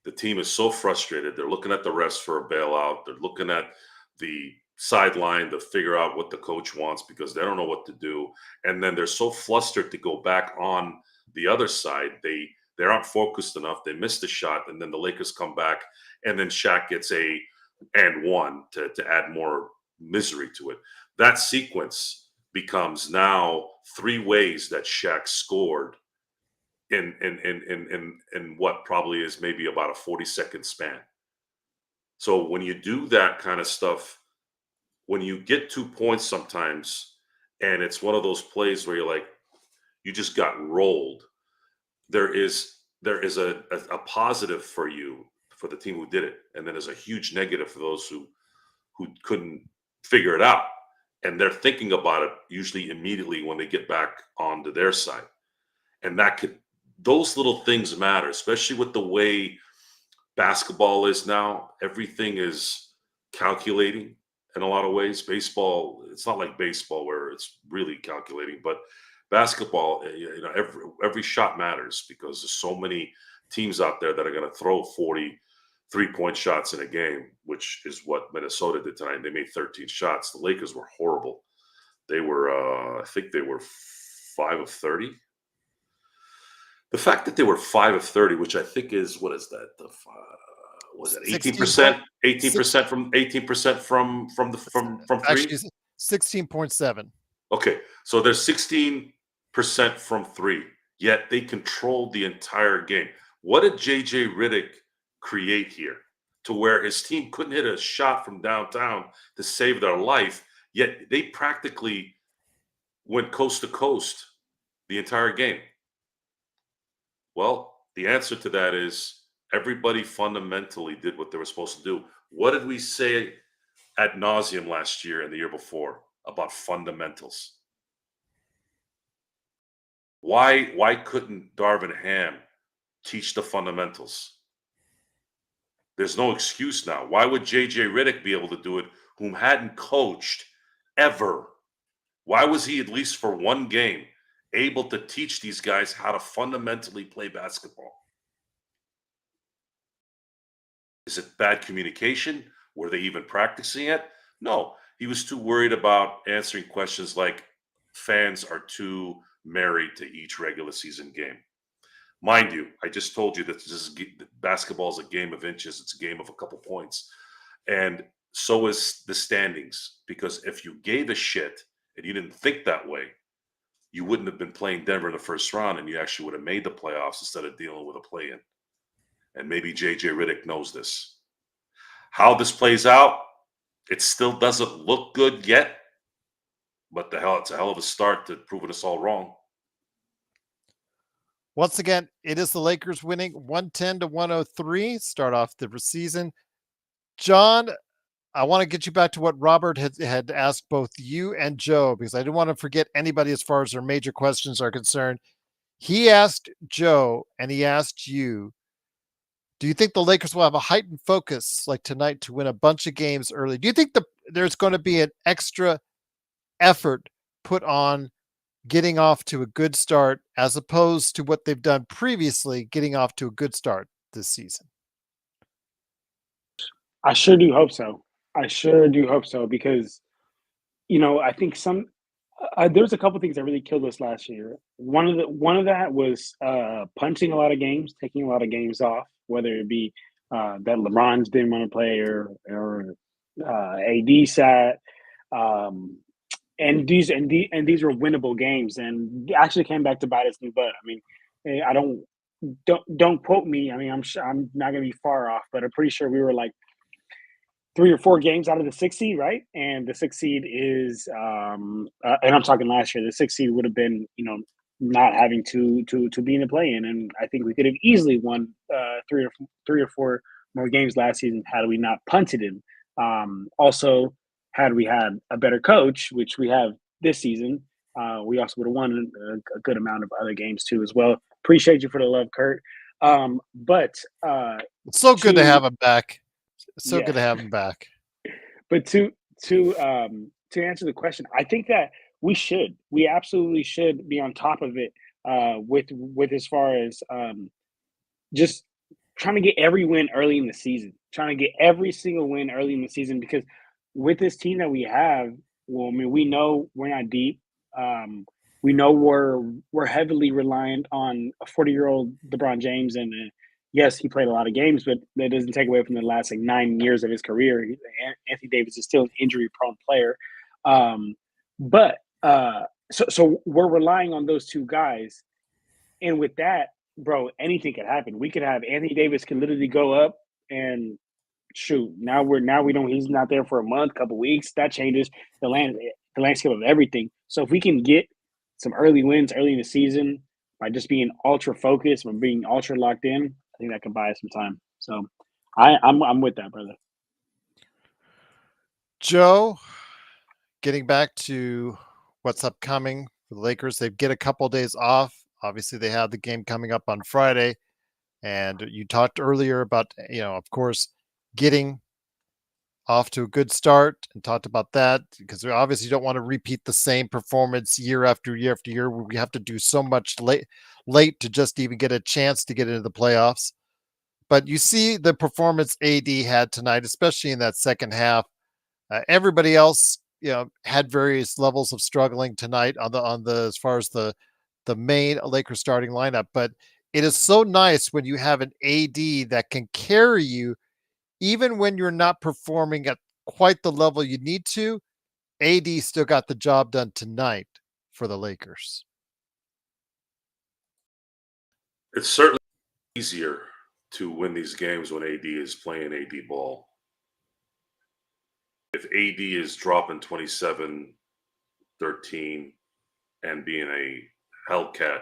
The team is so frustrated. They're looking at the refs for a bailout. They're looking at the sideline to figure out what the coach wants because they don't know what to do. And then they're so flustered to go back on the other side, they aren't focused enough. They missed the shot, and then the Lakers come back, and then Shaq gets a and one to add more misery to it. That sequence becomes now 3 ways that Shaq scored in what probably is maybe about a 40-second span. So when you do that kind of stuff, when you get 2 points sometimes, and it's one of those plays where you're like, you just got rolled. There is a positive for you, for the team who did it, and then there's a huge negative for those who couldn't figure it out, and they're thinking about it usually immediately when they get back onto their side, and those little things matter, especially with the way basketball is now. Everything is calculating in a lot of ways. Baseball, it's not like baseball where it's really calculating, but basketball, every shot matters because there's so many teams out there that are going to throw 40 3-point shots in a game, which is what Minnesota did tonight. They made 13 shots. The Lakers were horrible. They were, I think they were 5 of 30. The fact that they were 5 of 30, which I think is, what is that? Was it 18%? 18% from three. Actually, 16.7. Okay, so there's 16% from 3. Yet they controlled the entire game. What did JJ Redick create here, to where his team couldn't hit a shot from downtown to save their life? Yet they practically went coast to coast the entire game. Well, the answer to that is everybody fundamentally did what they were supposed to do. What did we say ad nauseum last year and the year before about fundamentals? Why couldn't Darvin Ham teach the fundamentals? There's no excuse now. Why would JJ Redick be able to do it, whom hadn't coached ever? Why was he, at least for one game, able to teach these guys how to fundamentally play basketball? Is it bad communication? Were they even practicing it? No, he was too worried about answering questions like fans are too married to each regular season game. Mind you, I just told you that basketball is a game of inches. It's a game of a couple points. And so is the standings. Because if you gave a shit and you didn't think that way, you wouldn't have been playing Denver in the first round, and you actually would have made the playoffs instead of dealing with a play-in. And maybe JJ Redick knows this. How this plays out, it still doesn't look good yet. But it's a hell of a start to proving us all wrong. Once again, it is the Lakers winning 110-103. Start off the season. John, I want to get you back to what Robert had asked both you and Joe, because I didn't want to forget anybody as far as their major questions are concerned. He asked Joe and he asked you, do you think the Lakers will have a heightened focus like tonight to win a bunch of games early? Do you think there's going to be an extra effort put on getting off to a good start as opposed to what they've done previously, getting off to a good start this season? I sure do hope so. Because, I think there's a couple things that really killed us last year. One of that was punching a lot of games, taking a lot of games off, whether it be that LeBron didn't want to play or AD sat. And these were winnable games, and actually came back to bite us in the butt. I mean, I don't quote me. I mean, I'm not going to be far off, but I'm pretty sure we were like 3 or 4 games out of the 6 seed, right? And the 6 seed is, and I'm talking last year. The 6 seed would have been, not having to be in the play-in, and I think we could have easily won 3 or 4 more games last season had we not punted him. Also, had we had a better coach, which we have this season, we also would have won a good amount of other games too as well. Appreciate you for the love, Kurt. But it's so good to have him back. So good to have him back. But to answer the question, I think that we absolutely should be on top of it with as far as just trying to get every win early in the season, trying to get every single win early in the season, because with this team that we have, well, I mean, we know we're not deep. we know we're heavily reliant on a 40-year-old LeBron James, and yes, he played a lot of games, but that doesn't take away from the last like 9 years of his career. Anthony Davis is still an injury-prone player, but so we're relying on those two guys, and with that, bro, anything could happen. We could have Anthony Davis can literally go up and shoot. Now we don't. He's not there for a month, couple weeks. That changes the landscape of everything. So if we can get some early wins early in the season by just being ultra focused and being ultra locked in, I think that can buy us some time. So I'm with that, brother. Joe, getting back to what's upcoming for the Lakers, they get a couple of days off. Obviously, they have the game coming up on Friday. And you talked earlier about, of course, getting off to a good start and talked about that because we obviously don't want to repeat the same performance year after year after year. We have to do so much late to just even get a chance to get into the playoffs. But you see the performance AD had tonight, especially in that second half. Everybody else, had various levels of struggling tonight on the as far as the main Lakers starting lineup. But it is so nice when you have an AD that can carry you even when you're not performing at quite the level you need to. AD still got the job done tonight for the Lakers. It's certainly easier to win these games when AD is playing AD ball. If AD is dropping 27, 13 and being a Hellcat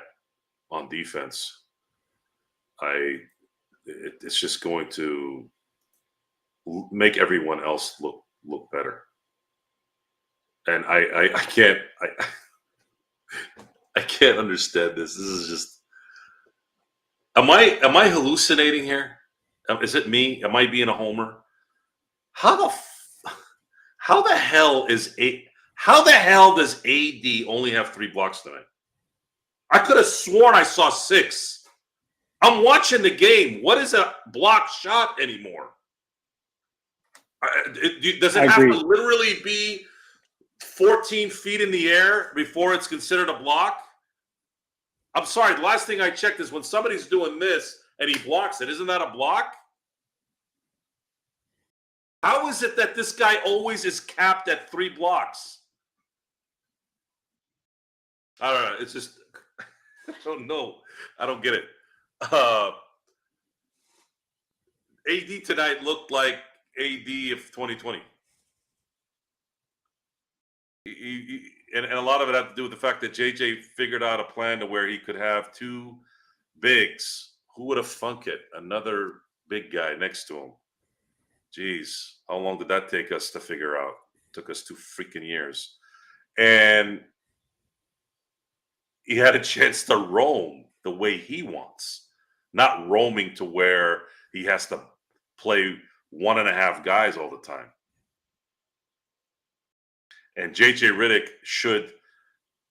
on defense, it's just going to make everyone else look better. And I can't understand this. This is just, am I hallucinating here? Is it me? Am I being a homer? How the hell does AD only have 3 blocks tonight? I could have sworn I saw 6. I'm watching the game. What is a block shot anymore? Does it have to literally be 14 feet in the air before it's considered a block? I'm sorry. The last thing I checked is when somebody's doing this and he blocks it. Isn't that a block? How is it that this guy always is capped at 3 blocks? I don't know. It's just, I don't know. I don't get it. AD tonight looked like AD of 2020. And a lot of it had to do with the fact that JJ figured out a plan to where he could have 2 bigs. Who would have thunk it? Another big guy next to him. Jeez, how long did that take us to figure out? It took us 2 freaking years. And he had a chance to roam the way he wants, not roaming to where he has to play 1.5 guys all the time. And JJ Redick, should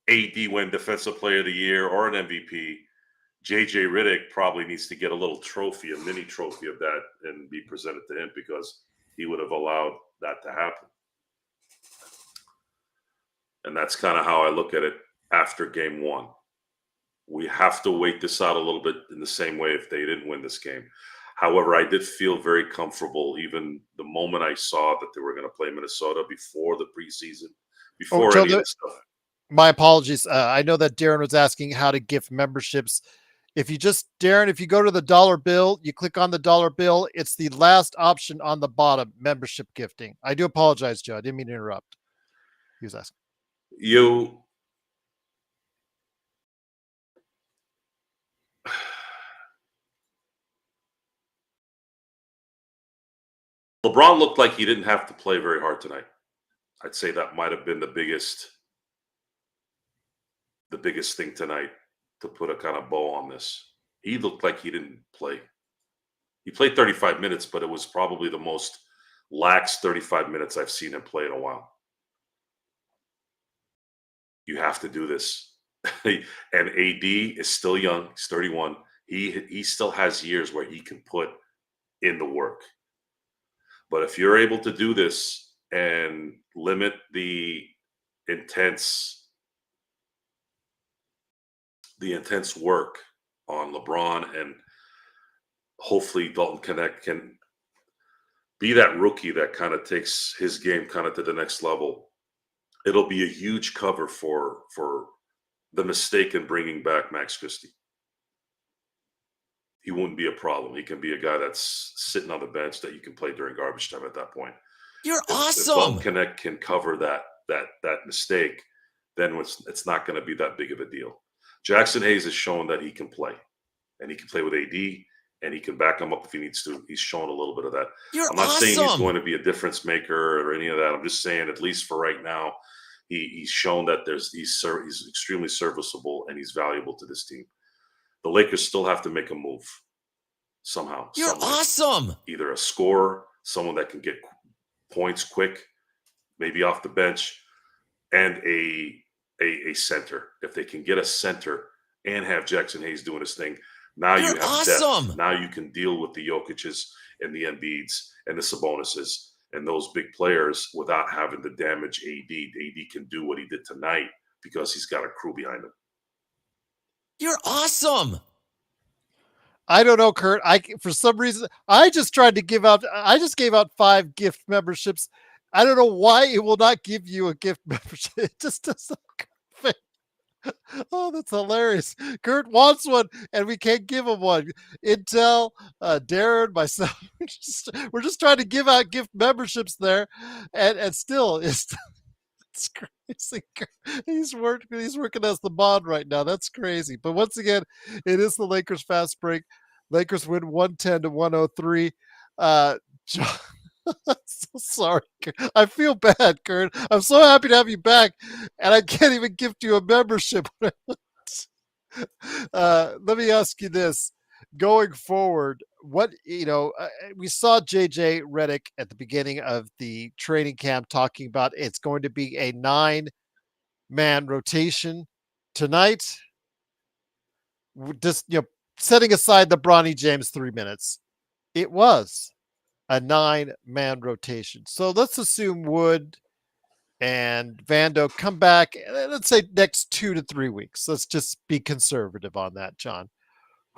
AD win Defensive Player of the Year or an MVP, JJ Redick probably needs to get a little trophy, a mini trophy of that, and be presented to him because he would have allowed that to happen. And that's kind of how I look at it after game 1. We have to wait this out a little bit in the same way if they didn't win this game. However, I did feel very comfortable even the moment I saw that they were going to play Minnesota before the preseason, before any of this stuff. My apologies. I know that Darren was asking how to gift memberships. Darren, if you go to the dollar bill, you click on the dollar bill. It's the last option on the bottom, membership gifting. I do apologize, Joe. I didn't mean to interrupt. He was asking. LeBron looked like he didn't have to play very hard tonight. I'd say that might have been the biggest thing tonight to put a kind of bow on this. He looked like he didn't play. He played 35 minutes, but it was probably the most lax 35 minutes I've seen him play in a while. You have to do this. And AD is still young. He's 31. He still has years where he can put in the work. But if you're able to do this and limit the intense the intense work on LeBron, and hopefully Dalton Connect can be that rookie that kind of takes his game kind of to the next level. It'll be a huge cover for the mistake in bringing back Max Christie. He wouldn't be a problem. He can be a guy that's sitting on the bench that you can play during garbage time at that point. You're If awesome. Dalton Connect can cover that mistake, then it's not going to be that big of a deal. Jackson Hayes has shown that he can play, and he can play with AD, and he can back him up if he needs to. He's shown a little bit of that. You're I'm not saying he's awesome. going to be a difference maker or any of that. I'm just saying, at least for right now, he's shown that he's extremely serviceable and he's valuable to this team. The Lakers still have to make a move somehow. You're some way. awesome. Either a scorer, someone that can get points quick, maybe off the bench, and a center. If they can get a center and have Jackson Hayes doing his thing, now you You're have awesome. depth. Now you can deal with the Jokic's and the Embiids and the Sabonis's and those big players without having to damage AD. AD can do what he did tonight because he's got a crew behind him. You're awesome. I don't know, Kurt. For some reason, I just gave out 5 gift memberships. I don't know why it will not give you a gift membership. It just doesn't. Oh, that's hilarious. Kurt wants one, and we can't give him one. Intel, Darren, myself, we're just trying to give out gift memberships there, and still, it's crazy. He's working as the mod right now. That's crazy. But once again, it is the Lakers fast break. Lakers win 110-103. John, I'm so sorry, Kurt. I feel bad, Kurt. I'm so happy to have you back, and I can't even gift you a membership. Let me ask you this. Going forward, we saw JJ Redick at the beginning of the training camp talking about it's going to be a 9-man rotation tonight. Just, setting aside the Bronny James 3 minutes, it was a 9-man rotation. So let's assume Wood and Vando come back, let's say next 2 to 3 weeks. Let's just be conservative on that, John.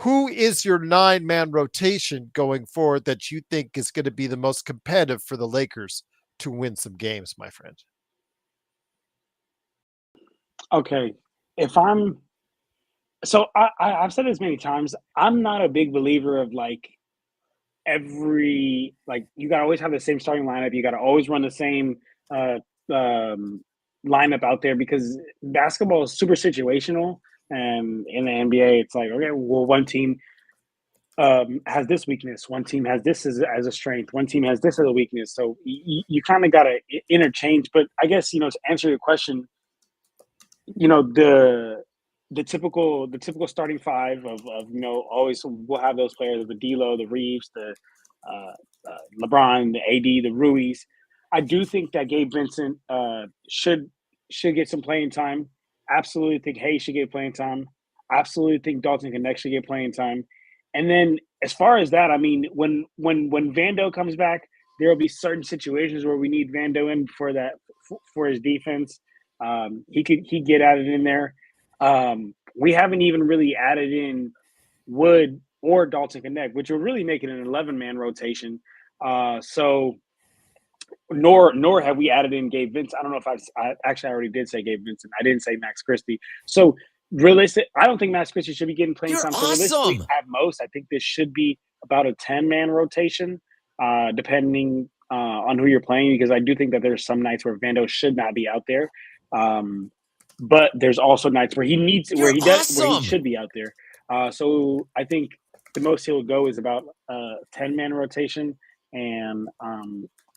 Who is your 9-man rotation going forward that you think is going to be the most competitive for the Lakers to win some games, my friend? Okay. I've said this many times. I'm not a big believer of you got to always have the same starting lineup. You got to always run the same lineup out there because basketball is super situational. And in the NBA, it's like, okay, well, one team has this weakness. One team has this as a strength. One team has this as a weakness. So you kind of got to interchange. But I guess, to answer your question, the typical starting 5 of always we'll have those players, the D'Lo, the Reeves, the LeBron, the AD, the Ruiz. I do think that Gabe Vincent should get some playing time. Absolutely think Hayes should get playing time. Absolutely think Dalton Connect should get playing time. And then as far as that, I mean, when Vando comes back, there will be certain situations where we need Vando in for his defense. He get added in there. We haven't even really added in Wood or Dalton Connect, which will really make it an 11-man rotation. Nor have we added in Gabe Vincent. I don't know if I already did say Gabe Vincent. I didn't say Max Christie. So realistic, I don't think Max Christie should be getting playing You're time. So awesome. realistically, at most, I think this should be about a 10-man rotation, depending on who you're playing, because I do think that there's some nights where Vando should not be out there. But there's also nights where he should be out there. So I think the most he'll go is about a 10-man rotation. And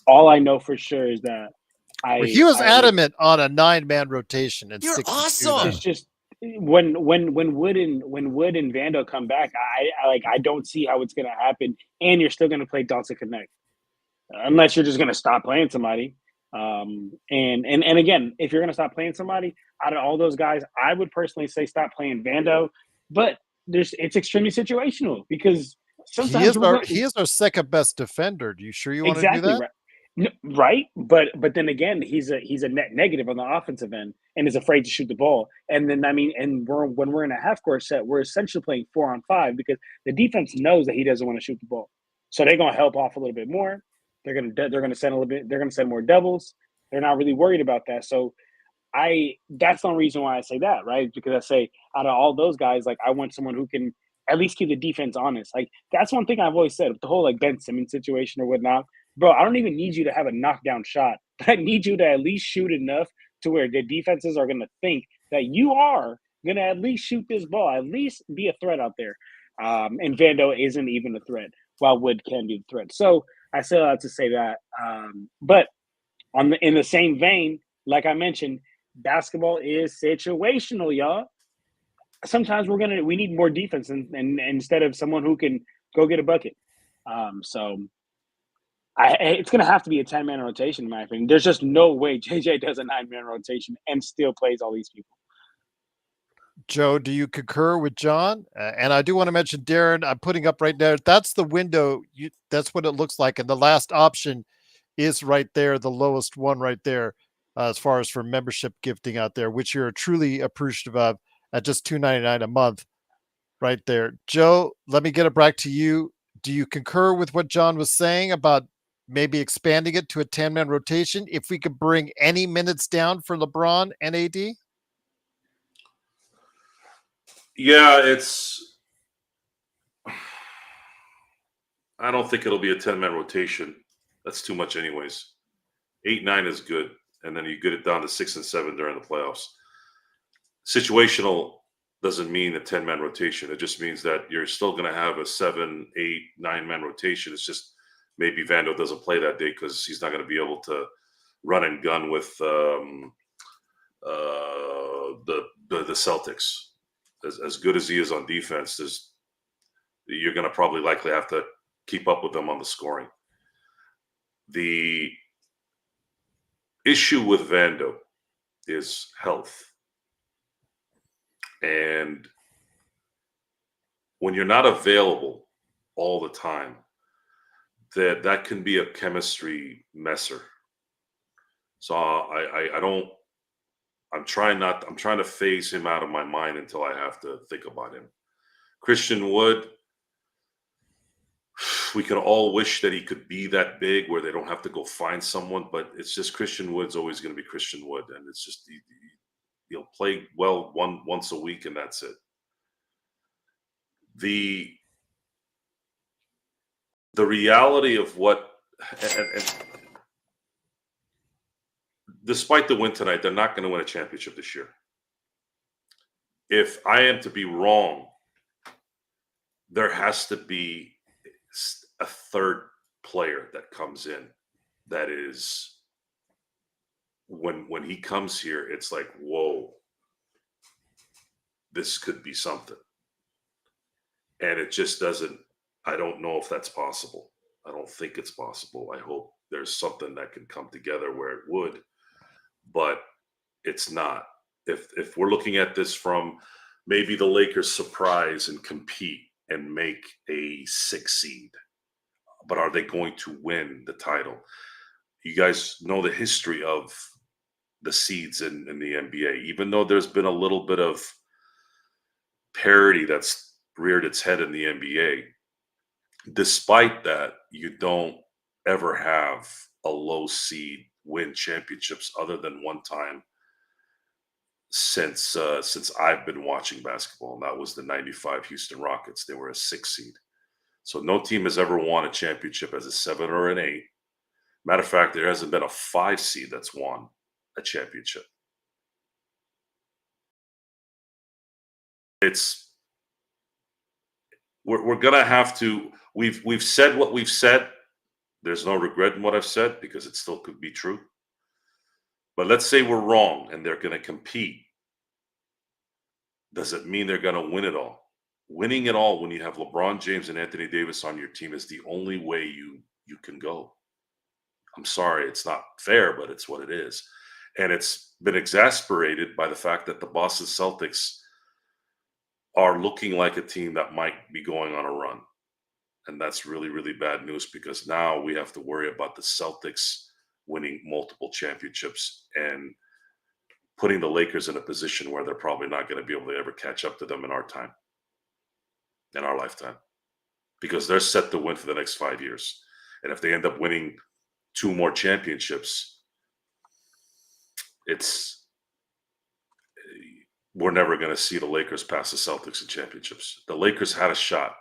all I know for sure is that he was adamant on a 9-man rotation. And you're awesome. It's just when Wood and Vando come back, I don't see how it's gonna happen. And you're still gonna play Dalton Connect unless you're just gonna stop playing somebody. And again, if you're gonna stop playing somebody, out of all those guys, I would personally say stop playing Vando. But it's extremely situational because sometimes he is our second best defender. Do you sure you want exactly to do that? right. Right, but then again, he's a net negative on the offensive end and is afraid to shoot the ball. And then I mean, and when we're in a half court set, we're essentially playing 4-on-5 because the defense knows that he doesn't want to shoot the ball, so they're gonna help off a little bit more. They're gonna send a little bit. They're gonna send more doubles. They're not really worried about that. So that's the only reason why I say that, right? Because I say out of all those guys, like I want someone who can at least keep the defense honest. Like that's one thing I've always said with the whole like Ben Simmons situation or whatnot. Bro, I don't even need you to have a knockdown shot, but I need you to at least shoot enough to where the defenses are gonna think that you are gonna at least shoot this ball, at least be a threat out there. And Vando isn't even a threat, while Wood can be the threat. So I still have to say that. But in the same vein, like I mentioned, basketball is situational, y'all. Sometimes we need more defense and instead of someone who can go get a bucket. So it's gonna have to be a 10-man rotation, in my opinion. There's just no way JJ does a 9-man rotation and still plays all these people. Joe, do you concur with John? And I do want to mention Darren. I'm putting up right there. That's the window. That's what it looks like, and the last option is right there, the lowest one right there, as far as for membership gifting out there, which you're truly appreciative of at just $2.99 a month, right there. Joe, let me get it back to you. Do you concur with what John was saying about maybe expanding it to a 10-man rotation if we could bring any minutes down for LeBron and AD? Yeah, I don't think it'll be a 10-man rotation. That's too much anyways. 8, 9 is good. And then you get it down to 6 and 7 during the playoffs. Situational doesn't mean a 10-man rotation. It just means that you're still going to have a 7, 8, 9-man rotation. It's just maybe Vando doesn't play that day because he's not going to be able to run and gun with the Celtics. As good as he is on defense, you're going to probably likely have to keep up with them on the scoring. The issue with Vando is health. And when you're not available all the time, that can be a chemistry messer. So I'm trying to phase him out of my mind until I have to think about him. Christian Wood, we can all wish that he could be that big where they don't have to go find someone, but it's just Christian Wood's always going to be Christian Wood. And it's just, he'll play well once a week and that's it. The reality of what, and despite the win tonight, they're not going to win a championship this year. If I am to be wrong, there has to be a third player that comes in that is, when he comes here, it's like, whoa, this could be something. And it just doesn't, I don't know if that's possible. I don't think it's possible. I hope there's something that can come together where it would, but it's not. If we're looking at this from maybe the Lakers surprise and compete and make a 6 seed, but are they going to win the title? You guys know the history of the seeds in the NBA, even though there's been a little bit of parity that's reared its head in the NBA. Despite that, you don't ever have a low seed win championships other than one time since I've been watching basketball, and that was the 95 Houston Rockets. They were a 6 seed. So no team has ever won a championship as a 7 or an 8. Matter of fact, there hasn't been a 5 seed that's won a championship. We're gonna have to. We've said what we've said. There's no regret in what I've said because it still could be true. But let's say we're wrong and they're going to compete. Does it mean they're going to win it all? Winning it all when you have LeBron James and Anthony Davis on your team is the only way you can go. I'm sorry, it's not fair, but it's what it is. And it's been exasperated by the fact that the Boston Celtics are looking like a team that might be going on a run. And that's really, really bad news because now we have to worry about the Celtics winning multiple championships and putting the Lakers in a position where they're probably not going to be able to ever catch up to them in our lifetime, because they're set to win for the next 5 years. And if they end up winning 2 more championships, we're never going to see the Lakers pass the Celtics in championships. The Lakers had a shot.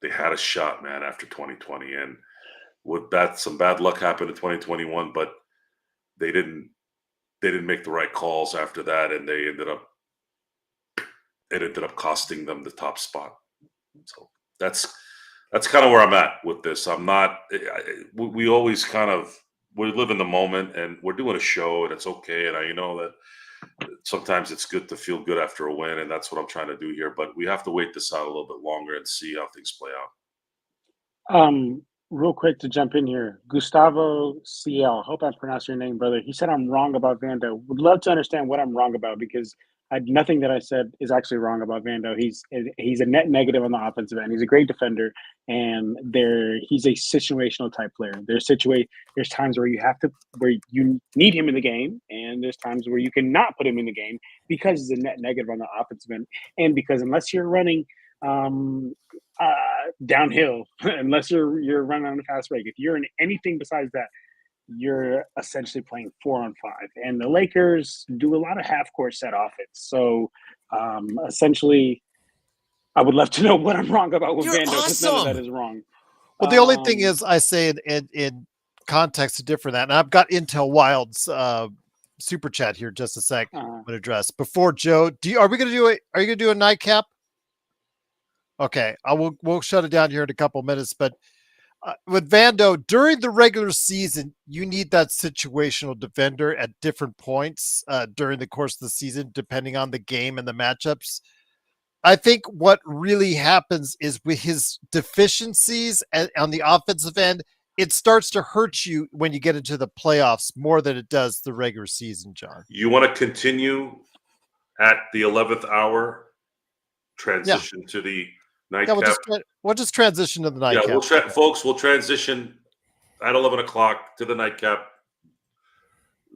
They had a shot, man, after 2020. And with that, some bad luck happened in 2021, but they didn't make the right calls after that, and it ended up costing them the top spot. So that's kind of where I'm at with this. I'm not. We always we live in the moment, and we're doing a show, and it's okay. And I know that sometimes it's good to feel good after a win, and that's what I'm trying to do here. But we have to wait this out a little bit longer and see how things play out. Real quick to jump in here, Gustavo CL. Hope I pronounced your name, brother. He said I'm wrong about Vando. Would love to understand what I'm wrong about, because nothing that I said is actually wrong about Vando. He's a net negative on the offensive end. He's a great defender, and he's a situational type player. There's times where you need him in the game, and there's times where you cannot put him in the game because he's a net negative on the offensive end, and because unless you're running downhill, unless you're running on a fast break, if you're in anything besides that, you're essentially playing 4-on-5. And the Lakers do a lot of half-court set offense. So essentially, I would love to know what I'm wrong about with You're Vando, because none of awesome. that is wrong. Well, the only thing is, I say in context to different that, and I've got Intel Wild's super chat here just a sec. I'm gonna address before Joe. Are you gonna do a nightcap? Okay, we'll shut it down here in a couple minutes. But with Vando, during the regular season, you need that situational defender at different points during the course of the season, depending on the game and the matchups. I think what really happens is with his deficiencies on the offensive end, it starts to hurt you when you get into the playoffs more than it does the regular season, John. You want to continue at the 11th hour, transition to the nightcap? Yeah, we'll just transition to the nightcap. Yeah, we'll transition at 11 o'clock to the nightcap.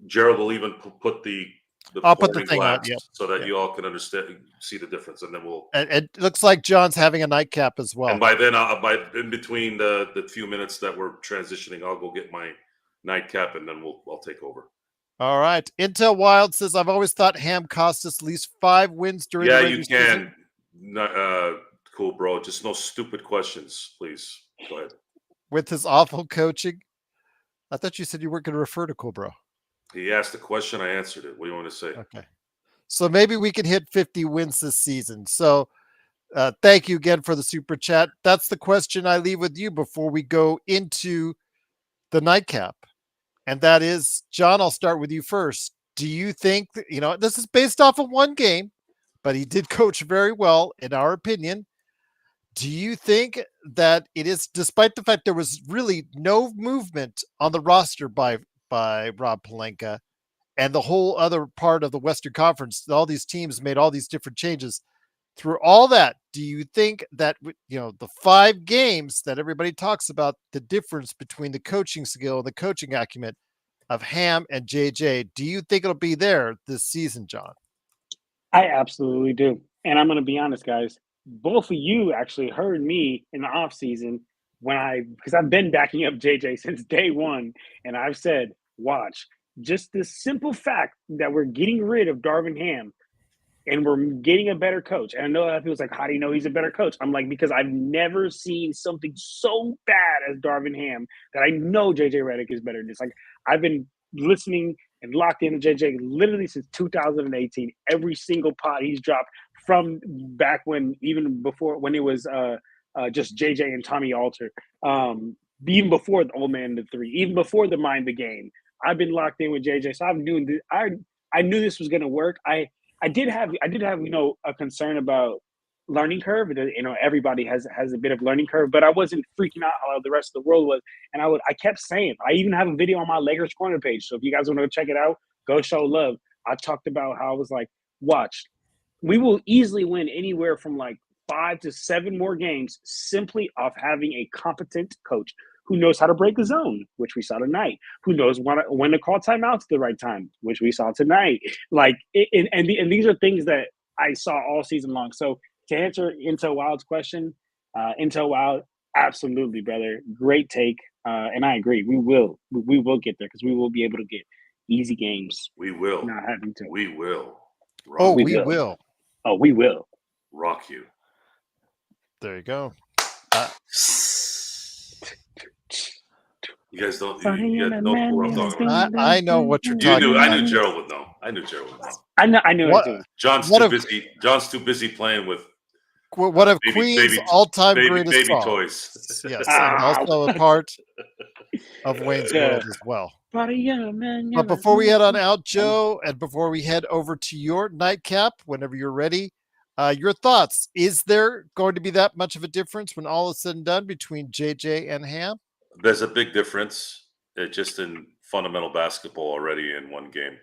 Gerald will even put I'll put the thing on, so that you all can see the difference, and then And it looks like John's having a nightcap as well. And by then, in between the few minutes that we're transitioning, I'll go get my nightcap, and then I'll take over. All right. Intel Wild says, I've always thought Ham cost us at least 5 wins during the regular season. Yeah, you can. Cool, bro. Just no stupid questions, please. Go ahead. With his awful coaching? I thought you said you weren't going to refer to Cool Bro. He asked the question, I answered it. What do you want to say? Okay. So maybe we can hit 50 wins this season. So thank you again for the super chat. That's the question I leave with you before we go into the nightcap. And that is, John, I'll start with you first. Do you think, this is based off of one game, but he did coach very well, in our opinion. Do you think that it is, despite the fact there was really no movement on the roster by Rob Pelinka and the whole other part of the Western Conference, all these teams made all these different changes. Through all that, do you think that, the 5 games that everybody talks about, the difference between the coaching skill and the coaching acumen of Ham and JJ, do you think it'll be there this season, John? I absolutely do. And I'm going to be honest, guys. Both of you actually heard me in the offseason because I've been backing up JJ since day one. And I've said, watch, just the simple fact that we're getting rid of Darvin Ham and we're getting a better coach. And I know that people's like, how do you know he's a better coach? I'm like, because I've never seen something so bad as Darvin Ham that I know JJ Redick is better than this. Like, I've been listening and locked into JJ literally since 2018. Every single pod he's dropped from back when, even before when it was just JJ and Tommy Alter, even before the Old Man the 3, even before the Mind the Game. I've been locked in with JJ, so I'm doing this. I knew this was going to work. I did have a concern about learning curve. Everybody has a bit of learning curve, but I wasn't freaking out how the rest of the world was. And I kept saying, I even have a video on my Lakers Corner page. So if you guys want to check it out, go show love. I talked about how I was like, watch, we will easily win anywhere from like 5 to 7 more games simply off having a competent coach who knows how to break a zone, which we saw tonight, who knows when to call timeouts at the right time, which we saw tonight. Like, and these are things that I saw all season long. So to answer Intel Wild's question, Intel Wild, absolutely, brother, great take, and I agree. We will get there because we will be able to get easy games. We will. Not having to. We will. Oh, We we will. will. Oh, we will. Rock you. There you go. You guys don't. You guys know what I'm talking about. I know what you're You talking knew. about. I knew Gerald would know. I knew Gerald would know. I knew What- it too. John's What too if- busy. John's too busy playing with One of Queen's all-time greatest baby songs. toys. Yes, and also a part of Wayne's Yeah. World as well. But But before we head on out, Joe, and before we head over to your nightcap, whenever you're ready, your thoughts. Is there going to be that much of a difference when all is said and done between JJ and Ham? There's a big difference just in fundamental basketball already in one game.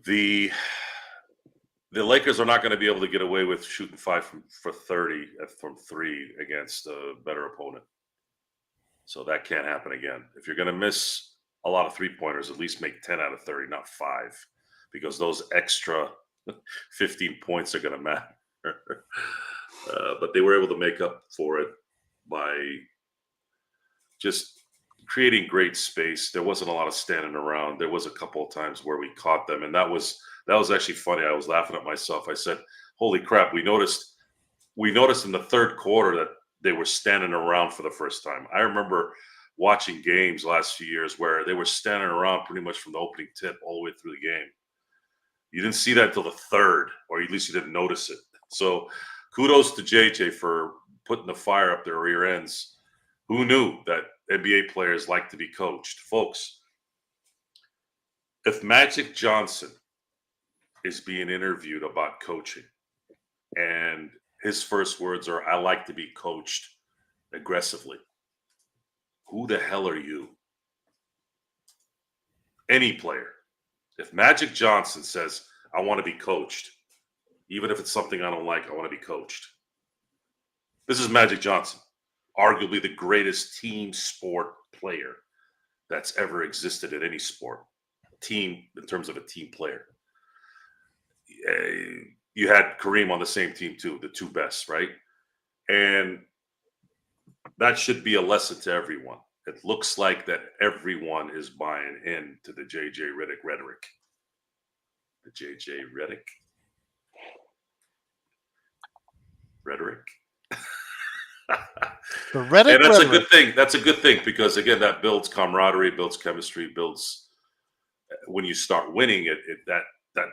The Lakers are not going to be able to get away with shooting 5 for 30 from 3 against a better opponent. So that can't happen again. If you're going to miss a lot of three-pointers, at least make 10 out of 30, not 5, because those extra 15 points are going to matter. But they were able to make up for it by just creating great space. There wasn't a lot of standing around. There was a couple of times where we caught them, and that was actually funny. I was laughing at myself. I said, "Holy crap!" We noticed in the third quarter that they were standing around for the first time. I remember watching games the last few years where they were standing around pretty much from the opening tip all the way through the game. You didn't see that until the third, or at least you didn't notice it. So kudos to JJ for putting the fire up their rear ends. Who knew that NBA players like to be coached? Folks, if Magic Johnson is being interviewed about coaching and his first words are, "I like to be coached aggressively," who the hell are you? Any player. If Magic Johnson says, "I want to be coached," even if it's something I don't like, I want to be coached. This is Magic Johnson, arguably the greatest team sport player that's ever existed in any sport. Team, in terms of a team player. You had Kareem on the same team too, the two best, right? And that should be a lesson to everyone. It looks like that everyone is buying into the JJ Redick rhetoric. The JJ Redick rhetoric. The Redick And that's rhetoric. a good thing. That's a good thing because again, that builds camaraderie, builds chemistry, builds. When you start winning, that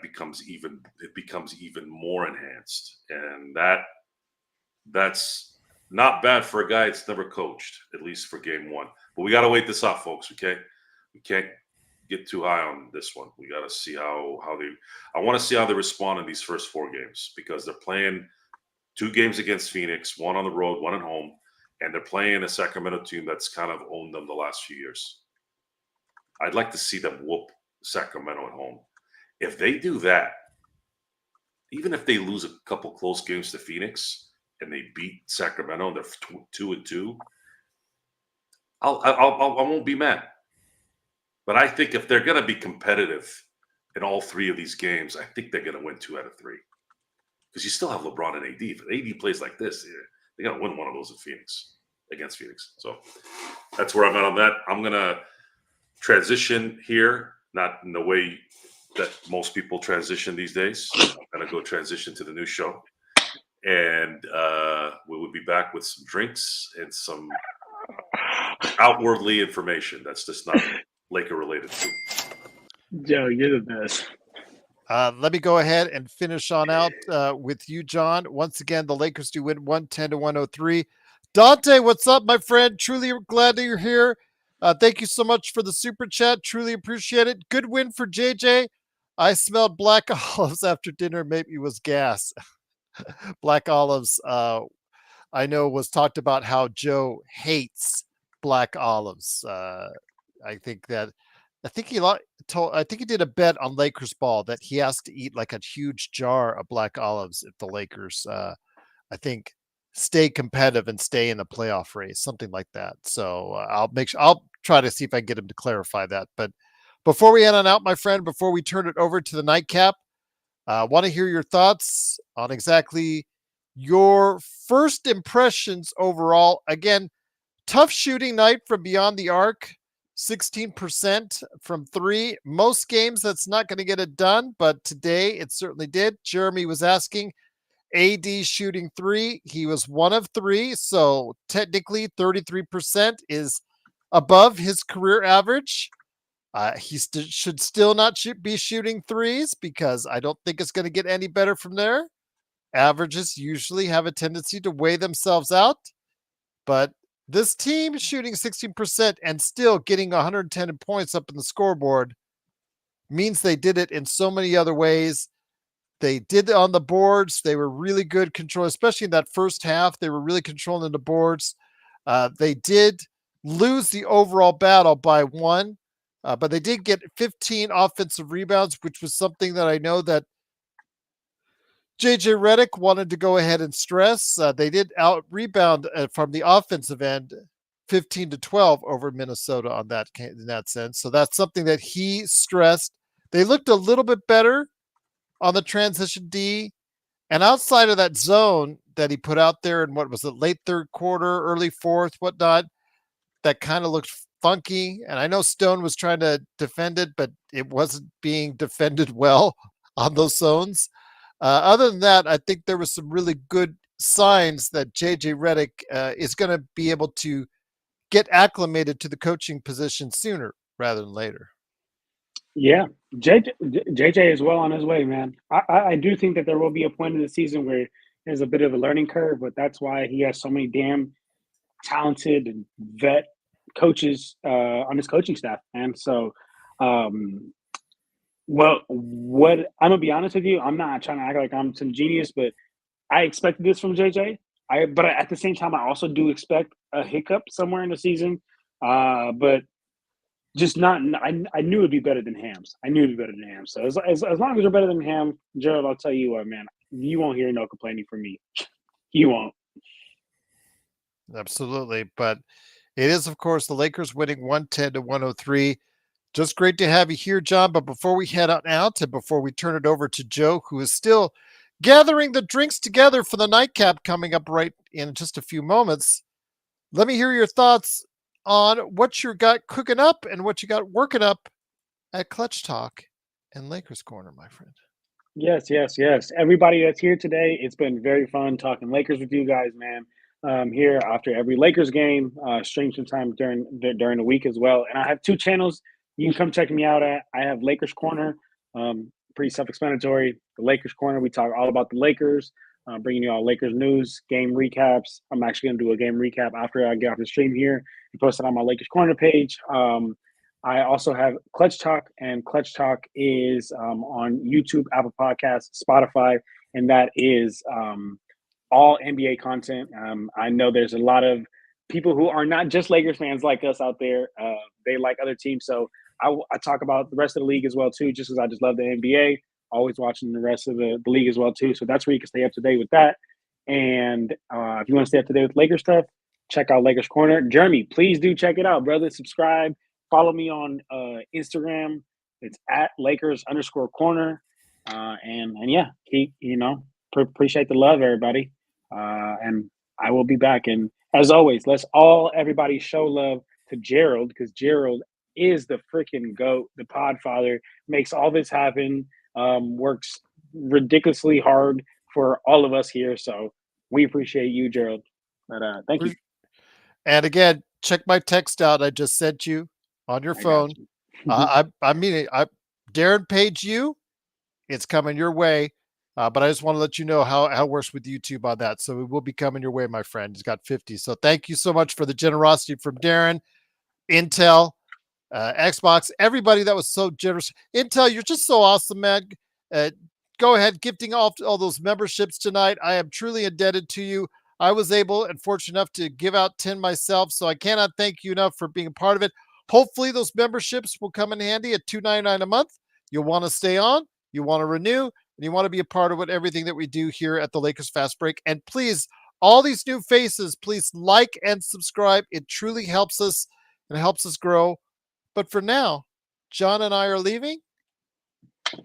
becomes even more enhanced, and that's not bad for a guy that's never coached, at least for game one. But we got to wait this out, folks. We can't get too high on this one. We got to see how they. I want to see how they respond in these first 4 games because they're playing 2 games against Phoenix, 1 on the road, 1 at home, and they're playing a Sacramento team that's kind of owned them the last few years. I'd like to see them whoop Sacramento at home. If they do that, even if they lose a couple close games to Phoenix and they beat Sacramento and they're 2-2, I won't be mad. But I think if they're going to be competitive in all 3 of these games, I think they're going to win 2 out of 3 because you still have LeBron and AD. If AD plays like this, they got to win one of those against Phoenix. So that's where I'm at on that. I'm going to transition here, not in the way that most people transition these days. I'm going to go transition to the new show. And we will be back with some drinks and some outwardly information that's just not Laker related too. Joe, you're the best. Let me go ahead and finish on out with you, John. Once again, the Lakers do win 110-103. Dante, what's up, my friend? Truly glad that you're here. Thank you so much for the super chat. Truly appreciate it. Good win for JJ. I smelled black olives after dinner. Maybe it was gas. Black olives, I know, was talked about how Joe hates black olives. I think he did a bet on Lakers ball that he has to eat like a huge jar of black olives if the Lakers, I think stay competitive and stay in the playoff race, something like that. So I'll try to see if I can get him to clarify that. But before we head on out, my friend, before we turn it over to the nightcap, I want to hear your thoughts on exactly your first impressions overall. Again, tough shooting night from beyond the arc, 16% from three. Most games that's not going to get it done, but today it certainly did. Jeremy was asking, AD shooting three. He was one of three. So technically 33% is above his career average. He should still not be shooting threes because I don't think it's going to get any better from there. Averages usually have a tendency to weigh themselves out, but this team shooting 16% and still getting 110 points up in the scoreboard means they did it in so many other ways. They did it on the boards. They were really good control, especially in that first half. They were really controlling the boards. They did lose the overall battle by one, but they did get 15 offensive rebounds, which was something that I know that JJ Redick wanted to go ahead and stress. They did out rebound from the offensive end 15-12 over Minnesota on that in that sense. So that's something that he stressed. They looked a little bit better on the transition D, and outside of that zone that he put out there in what was it, late third quarter, early fourth, whatnot, that kind of looked funky. And I know Stone was trying to defend it, but it wasn't being defended well on those zones. Other than that, I think there was some really good signs that JJ Redick is going to be able to get acclimated to the coaching position sooner rather than later. Yeah, JJ is well on his way, man. I do think that there will be a point in the season where there's a bit of a learning curve, but that's why he has so many damn talented and vet coaches on his coaching staff, man. So, what I'm gonna be honest with you, I'm not trying to act like I'm some genius, but I expected this from JJ. But at the same time, I also do expect a hiccup somewhere in the season. But just not. I knew it'd be better than Hams. I knew it'd be better than Hams. So as long as you're better than Ham, Gerald, I'll tell you what, man, you won't hear no complaining from me. You won't. Absolutely. But it is, of course, the Lakers winning 110-103. Just great to have you here, John. But before we head on out and before we turn it over to Joe, who is still gathering the drinks together for the nightcap coming up right in just a few moments, let me hear your thoughts on what you got cooking up and what you got working up at Clutch Talk and Lakers Corner, my friend. Yes. Everybody that's here today, it's been very fun talking Lakers with you guys, man. Here after every Lakers game, stream sometime during the week as well. And I have two channels you can come check me out at. I have Lakers Corner, pretty self-explanatory. The Lakers Corner, we talk all about the Lakers, bringing you all Lakers news, game recaps. I'm actually going to do a game recap after I get off the stream here and post it on my Lakers Corner page. I also have Clutch Talk, and Clutch Talk is on YouTube, Apple Podcasts, Spotify, and that is all NBA content. I know there's a lot of people who are not just Lakers fans like us out there. They like other teams. So I talk about the rest of the league as well, too, just because I just love the NBA. Always watching the rest of the league as well, too. So that's where you can stay up to date with that. And if you want to stay up to date with Lakers stuff, check out Lakers Corner. Jeremy, please do check it out, brother. Subscribe. Follow me on Instagram. It's at Lakers_corner. And yeah, appreciate the love, everybody. And I will be back. And as always, everybody show love to Gerald, because Gerald is the freaking GOAT, the podfather, makes all this happen, works ridiculously hard for all of us here. So we appreciate you, Gerald. But thank you. And again, check my text out I just sent you on your phone. I mean, Darren paid you. It's coming your way. But I just want to let you know how it works with YouTube on that. So it will be coming your way, my friend. He's got 50. So thank you so much for the generosity from Darren, Intel, Xbox, everybody that was so generous. Intel, you're just so awesome, man. Go ahead, gifting all those memberships tonight. I am truly indebted to you. I was able and fortunate enough to give out 10 myself, so I cannot thank you enough for being a part of it. Hopefully those memberships will come in handy at $2.99 a month. You'll want to stay on, you want to renew, and you want to be a part of everything that we do here at the Lakers Fast Break. And please all these new faces. Please like and subscribe. It truly helps us and helps us grow. But for now, John and I are leaving.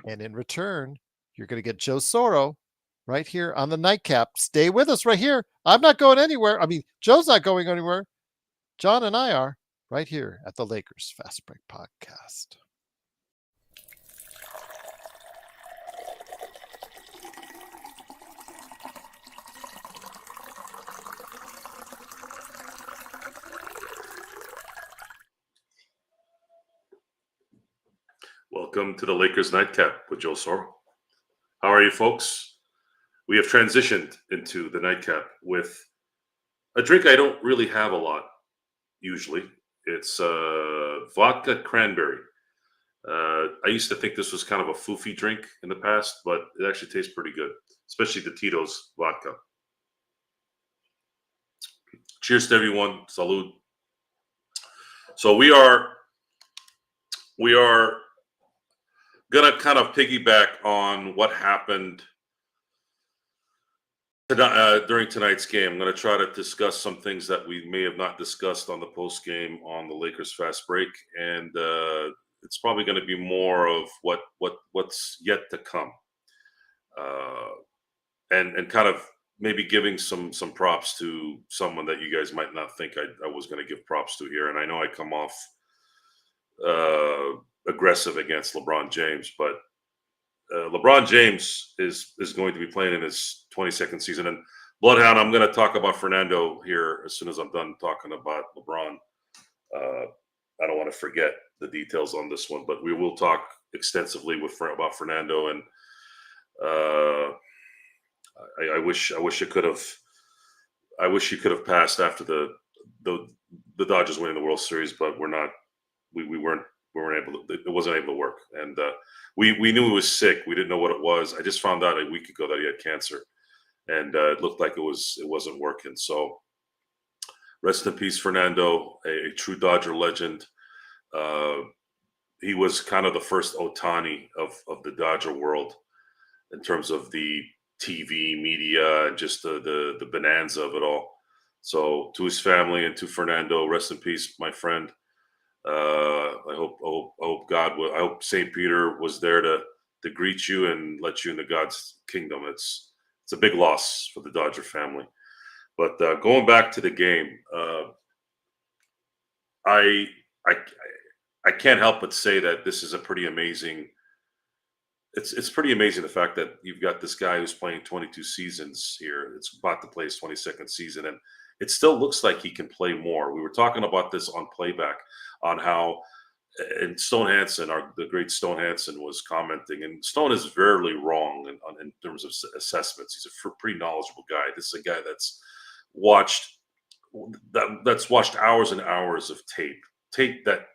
And in return, you're going to get Joe Soro right here on the Nightcap. Stay with us right here. I'm not going anywhere. I mean, Joe's not going anywhere. John and I are right here at the Lakers Fast Break Podcast. Welcome to the Lakers Nightcap with Joe Soro. How are you, folks? We have transitioned into the Nightcap with a drink I don't really have a lot, usually. It's vodka cranberry. I used to think this was kind of a foofy drink in the past, but it actually tastes pretty good, especially the Tito's vodka. Cheers to everyone. Salud. So we are gonna kind of piggyback on what happened during tonight's game. I'm going to try to discuss some things that we may have not discussed on the post game on the Lakers Fast Break, and it's probably going to be more of what's yet to come, and kind of maybe giving some props to someone that you guys might not think I was going to give props to here. And I know I come off aggressive against LeBron James, but LeBron James is going to be playing in his 22nd season. And Bloodhound, I'm going to talk about Fernando here as soon as I'm done talking about LeBron. I don't want to forget the details on this one, but we will talk extensively about Fernando. And I wish you could have passed after the Dodgers winning the World Series, but we're not. We weren't able to. It wasn't able to work, and we knew he was sick. We didn't know what it was. I just found out a week ago that he had cancer, and it looked like it wasn't working. So, rest in peace, Fernando, a true Dodger legend. He was kind of the first Ohtani of the Dodger world in terms of the TV media and just the bonanza of it all. So, to his family and to Fernando, rest in peace, my friend. I hope St. Peter was there to greet you and let you into God's kingdom. It's a big loss for the Dodger family. But going back to the game, I can't help but say that this is a pretty amazing. It's pretty amazing the fact that you've got this guy who's playing 22 seasons here. It's about to play his 22nd season, and it still looks like he can play more. We were talking about this on playback on how, and Stone Hansen, the great Stone Hansen, was commenting, and Stone is very wrong in terms of assessments. He's a pretty knowledgeable guy. This is a guy that's watched hours and hours of tape that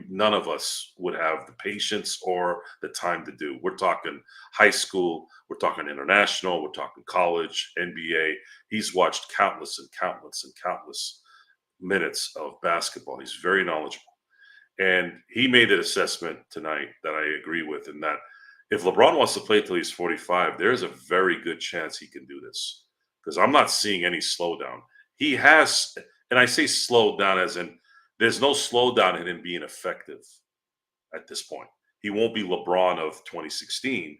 none of us would have the patience or the time to do. We're talking high school, we're talking international, we're talking college, NBA. He's watched countless and countless and countless minutes of basketball. He's very knowledgeable. And he made an assessment tonight that I agree with, in that if LeBron wants to play till he's 45, there's a very good chance he can do this, because I'm not seeing any slowdown. He has, and I say slow down as in there's no slowdown in him being effective at this point. He won't be LeBron of 2016,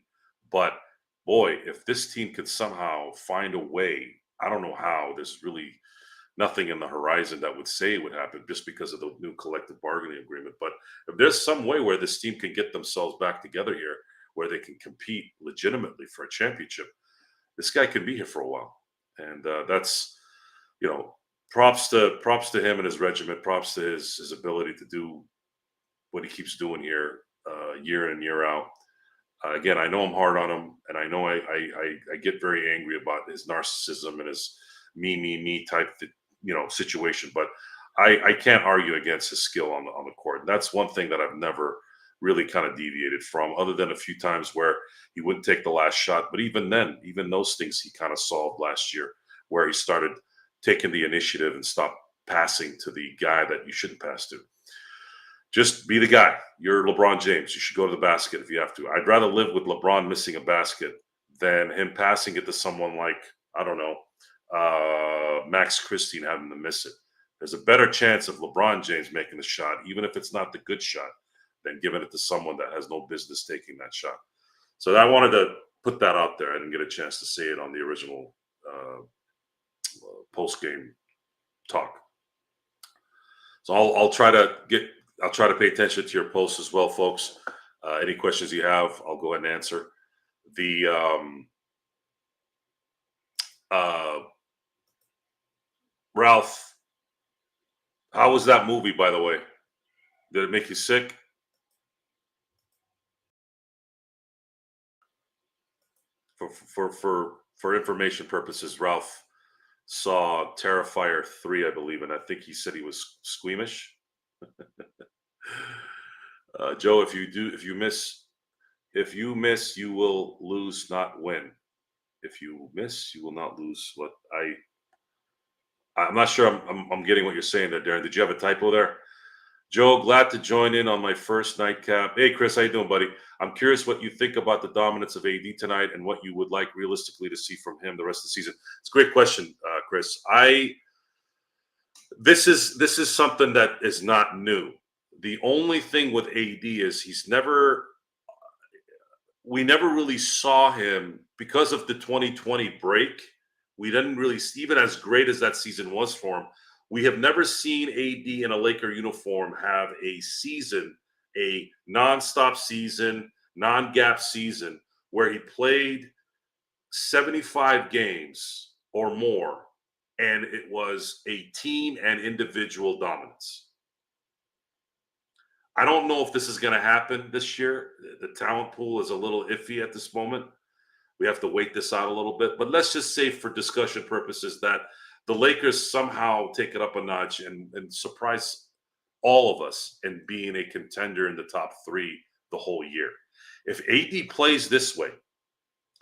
but boy, if this team could somehow find a way, I don't know how, there's really nothing in the horizon that would say it would happen just because of the new collective bargaining agreement. But if there's some way where this team can get themselves back together here, where they can compete legitimately for a championship, this guy can be here for a while. And that's, props to him and his regiment, props to his ability to do what he keeps doing here year in, year out. Again, I know I'm hard on him, and I know I get very angry about his narcissism and his me type situation, but I can't argue against his skill on the court. And that's one thing that I've never really kind of deviated from, other than a few times where he wouldn't take the last shot. But even then, even those things he kind of solved last year, where he started taking the initiative and stopped passing to the guy that you shouldn't pass to. Just be the guy. You're LeBron James. You should go to the basket if you have to. I'd rather live with LeBron missing a basket than him passing it to someone like, I don't know, Max Christie having to miss it. There's a better chance of LeBron James making the shot, even if it's not the good shot, than giving it to someone that has no business taking that shot. So I wanted to put that out there. I didn't get a chance to say it on the original post-game talk. So I'll try to pay attention to your posts as well, folks. Any questions you have, I'll go ahead and answer. The Ralph, how was that movie, by the way? Did it make you sick? For information purposes, Ralph saw Terrifier 3, I believe, and I think he said he was squeamish. Joe, if you miss, you will lose, not win. If you miss, you will not lose. What I'm not sure I'm getting what you're saying there, Darren. Did you have a typo there? Joe, glad to join in on my first nightcap. Hey, Chris, how you doing, buddy? I'm curious what you think about the dominance of AD tonight and what you would like realistically to see from him the rest of the season. It's a great question, Chris. This is something that is not new. The only thing with AD is we never really saw him because of the 2020 break. We didn't really, even as great as that season was for him, we have never seen AD in a Laker uniform have a season, a nonstop season, non-gap season, where he played 75 games or more, and it was a team and individual dominance. I don't know if this is going to happen this year. The talent pool is a little iffy at this moment. We have to wait this out a little bit. But let's just say for discussion purposes that the Lakers somehow take it up a notch and surprise all of us in being a contender in the top 3 the whole year. If AD plays this way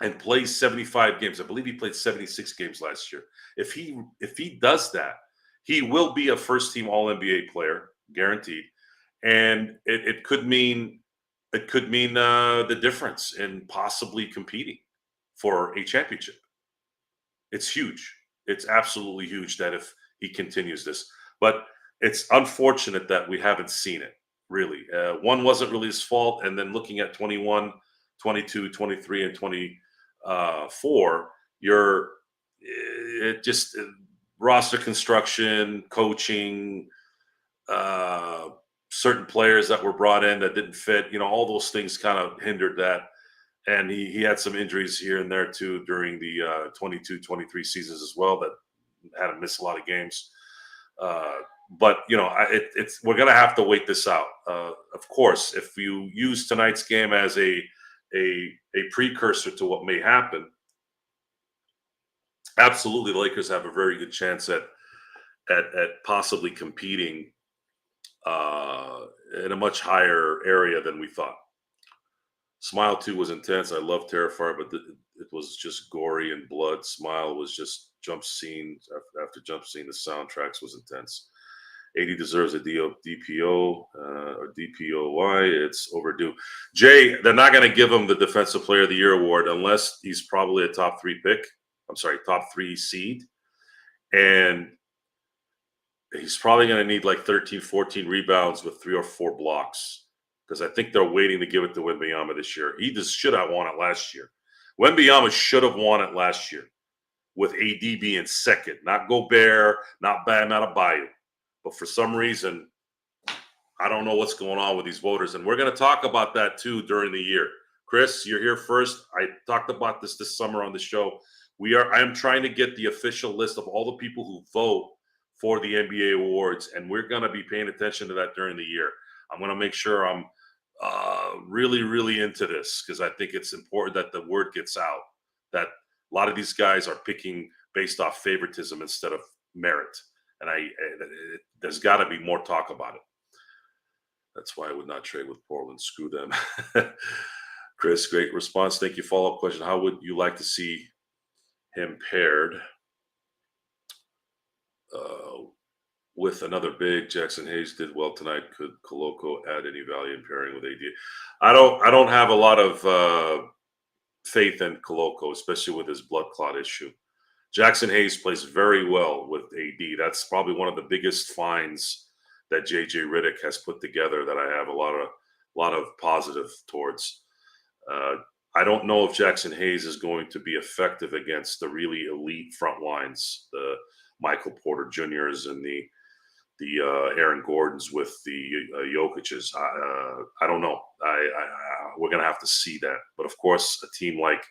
and plays 75 games, I believe he played 76 games last year. If he does that, he will be a first-team All-NBA player, guaranteed. And it could mean the difference in possibly competing for a championship. It's huge. It's absolutely huge that if he continues this. But it's unfortunate that we haven't seen it, really. One wasn't really his fault. And then looking at 21, 22, 23, and 24, roster construction, coaching, certain players that were brought in that didn't fit, all those things kind of hindered that. And he had some injuries here and there too during the 22-23 seasons as well that had him miss a lot of games. But we're going to have to wait this out. Of course, if you use tonight's game as a precursor to what may happen, absolutely, the Lakers have a very good chance at possibly competing in a much higher area than we thought. Smile 2 was intense. I love Terrifier, but it was just gory and blood. Smile was just jump scene after jump scene. The soundtracks was intense. AD deserves a DPO or DPOY. It's overdue. Jay, they're not going to give him the Defensive Player of the Year award unless he's probably a top 3 seed. And he's probably going to need like 13, 14 rebounds with 3 or 4 blocks. Because I think they're waiting to give it to Wembanyama this year. He just should have won it last year. Wembanyama should have won it last year with AD being second. Not Gobert, not Bam Adebayo. But for some reason, I don't know what's going on with these voters. And we're going to talk about that too during the year. Chris, you're here first. I talked about this summer on the show. I am trying to get the official list of all the people who vote for the NBA awards. And we're going to be paying attention to that during the year. I'm going to make sure I'm really, really into this because I think it's important that the word gets out that a lot of these guys are picking based off favoritism instead of merit. And there's got to be more talk about it. That's why I would not trade with Portland. Screw them. Chris, great response. Thank you. Follow-up question. How would you like to see him paired with another big? Jackson Hayes did well tonight. Could Koloko add any value in pairing with AD? I don't have a lot of faith in Koloko, especially with his blood clot issue. Jackson Hayes plays very well with AD. That's probably one of the biggest finds that JJ Redick has put together that I have a lot of positive towards. I don't know if Jackson Hayes is going to be effective against the really elite front lines, the Michael Porter Juniors and the Aaron Gordons with the Jokic's. I don't know. We're going to have to see that. But of course, a team like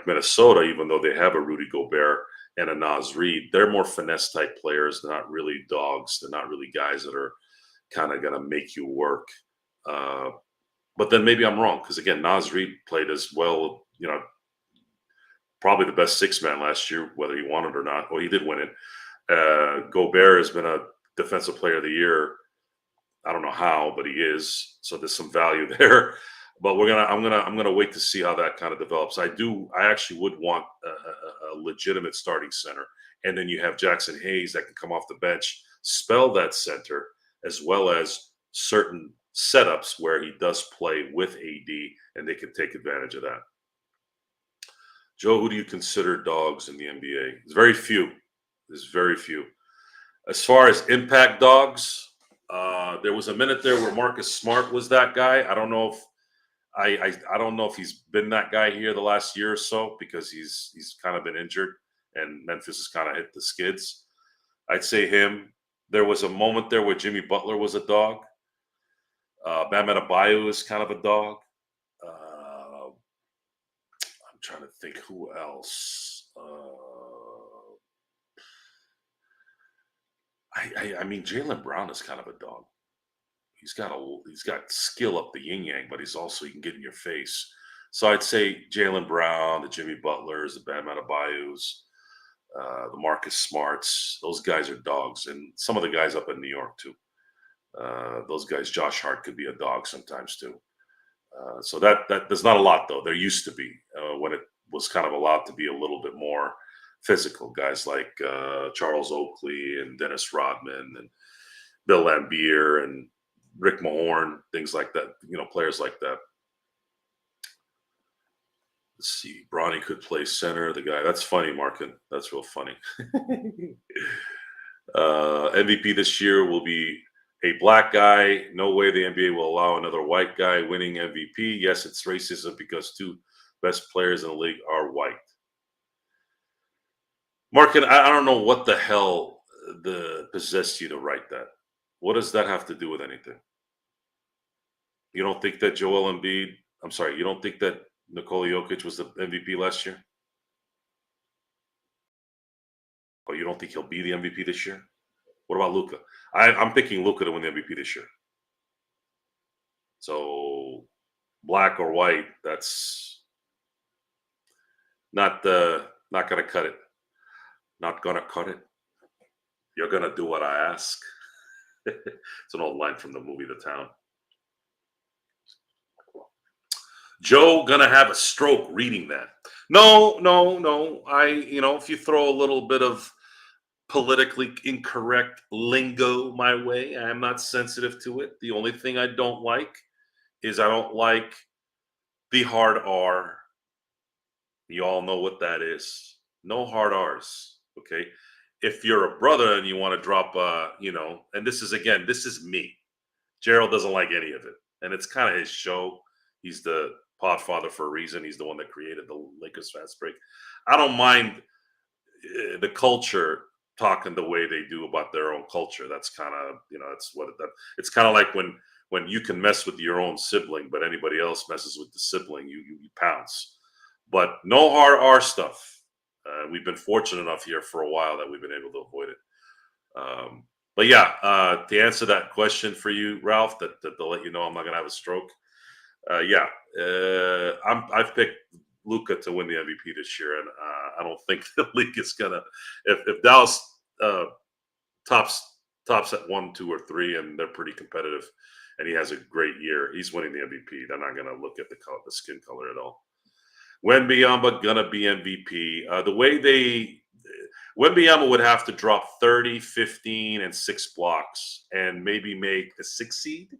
Minnesota, even though they have a Rudy Gobert and a Naz Reid, they're more finesse type players. They're not really dogs. They're not really guys that are kind of going to make you work. But then maybe I'm wrong because again, Naz Reid played as well. Probably the best six man last year, whether he won it or not. Well, he did win it. Gobert has been a defensive player of the year. I don't know how, but he is. So there's some value there. But I'm gonna wait to see how that kind of develops. I actually would want a legitimate starting center, and then you have Jackson Hayes that can come off the bench, spell that center, as well as certain setups where he does play with AD, and they can take advantage of that. Joe, who do you consider dogs in the NBA? There's very few. As far as impact dogs, there was a minute there where Marcus Smart was that guy. I don't know if he's been that guy here the last year or so because he's kind of been injured and Memphis has kind of hit the skids. I'd say him. There was a moment there where Jimmy Butler was a dog. Bam Adebayo is kind of a dog. I'm trying to think who else. I mean, Jaylen Brown is kind of a dog. He's got skill up the yin yang, but he can get in your face. So I'd say Jaylen Brown, the Jimmy Butlers, the Bam Adebayos, the Marcus Smarts. Those guys are dogs, and some of the guys up in New York too. Those guys, Josh Hart could be a dog sometimes too. So that there's not a lot though. There used to be when it was kind of allowed to be a little bit more physical. Guys like Charles Oakley and Dennis Rodman and Bill Laimbeer and Rick Mahorn, things like that. Players like that. Let's see. Bronny could play center. The guy. That's funny, Markin. That's real funny. MVP this year will be a black guy. No way the NBA will allow another white guy winning MVP. Yes, it's racism because two best players in the league are white. Markin, I don't know what the hell possessed you to write that. What does that have to do with anything? You don't think that you don't think that Nikola Jokic was the MVP last year? Or you don't think he'll be the MVP this year? What about Luka? I'm picking Luka to win the MVP this year. So black or white, that's not going to cut it. Not going to cut it. You're going to do what I ask. It's an old line from the movie The Town. Joe gonna have a stroke reading that. No. If you throw a little bit of politically incorrect lingo my way, I am not sensitive to it. The only thing I don't like is I don't like the hard R. You all know what that is. No hard R's. Okay. If you're a brother and you want to drop, and this is me. Gerald doesn't like any of it. And it's kind of his show. He's the podfather for a reason. He's the one that created the Lakers Fast Break. I don't mind the culture talking the way they do about their own culture. That's kind of, it's kind of like when you can mess with your own sibling, but anybody else messes with the sibling, you pounce. But no hard R stuff. We've been fortunate enough here for a while that we've been able to avoid it. But yeah, to answer that question for you, Ralph, that to let you know I'm not going to have a stroke. I've picked Luka to win the MVP this year, and I don't think the league is gonna. If Dallas tops at 1, 2, or 3, and they're pretty competitive, and he has a great year, he's winning the MVP. They're not gonna look at the skin color at all. Wembanyama gonna be MVP. The way Wembanyama would have to drop 30, 15, and 6 blocks, and maybe make the 6 seed.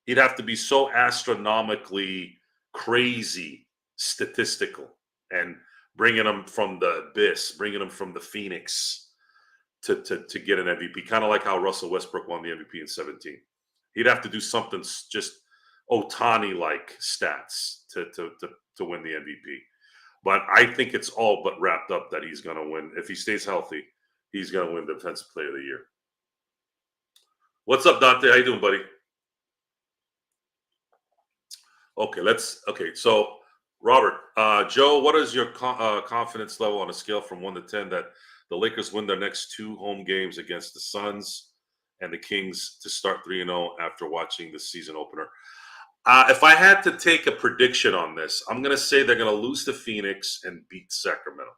He'd have to be so astronomically crazy statistical and bringing him from the abyss, bringing him from the Phoenix to get an MVP, kind of like how Russell Westbrook won the MVP in 17. He'd have to do something just Otani-like stats to win the MVP. But I think it's all but wrapped up that he's going to win. If he stays healthy, he's going to win the Defensive Player of the Year. What's up, Dante? How you doing, buddy? Okay, so Robert, Joe, what is your confidence level on a scale from 1 to 10 that the Lakers win their next 2 home games against the Suns and the Kings to start 3-0 after watching the season opener? If I had to take a prediction on this, I'm going to say they're going to lose to Phoenix and beat Sacramento.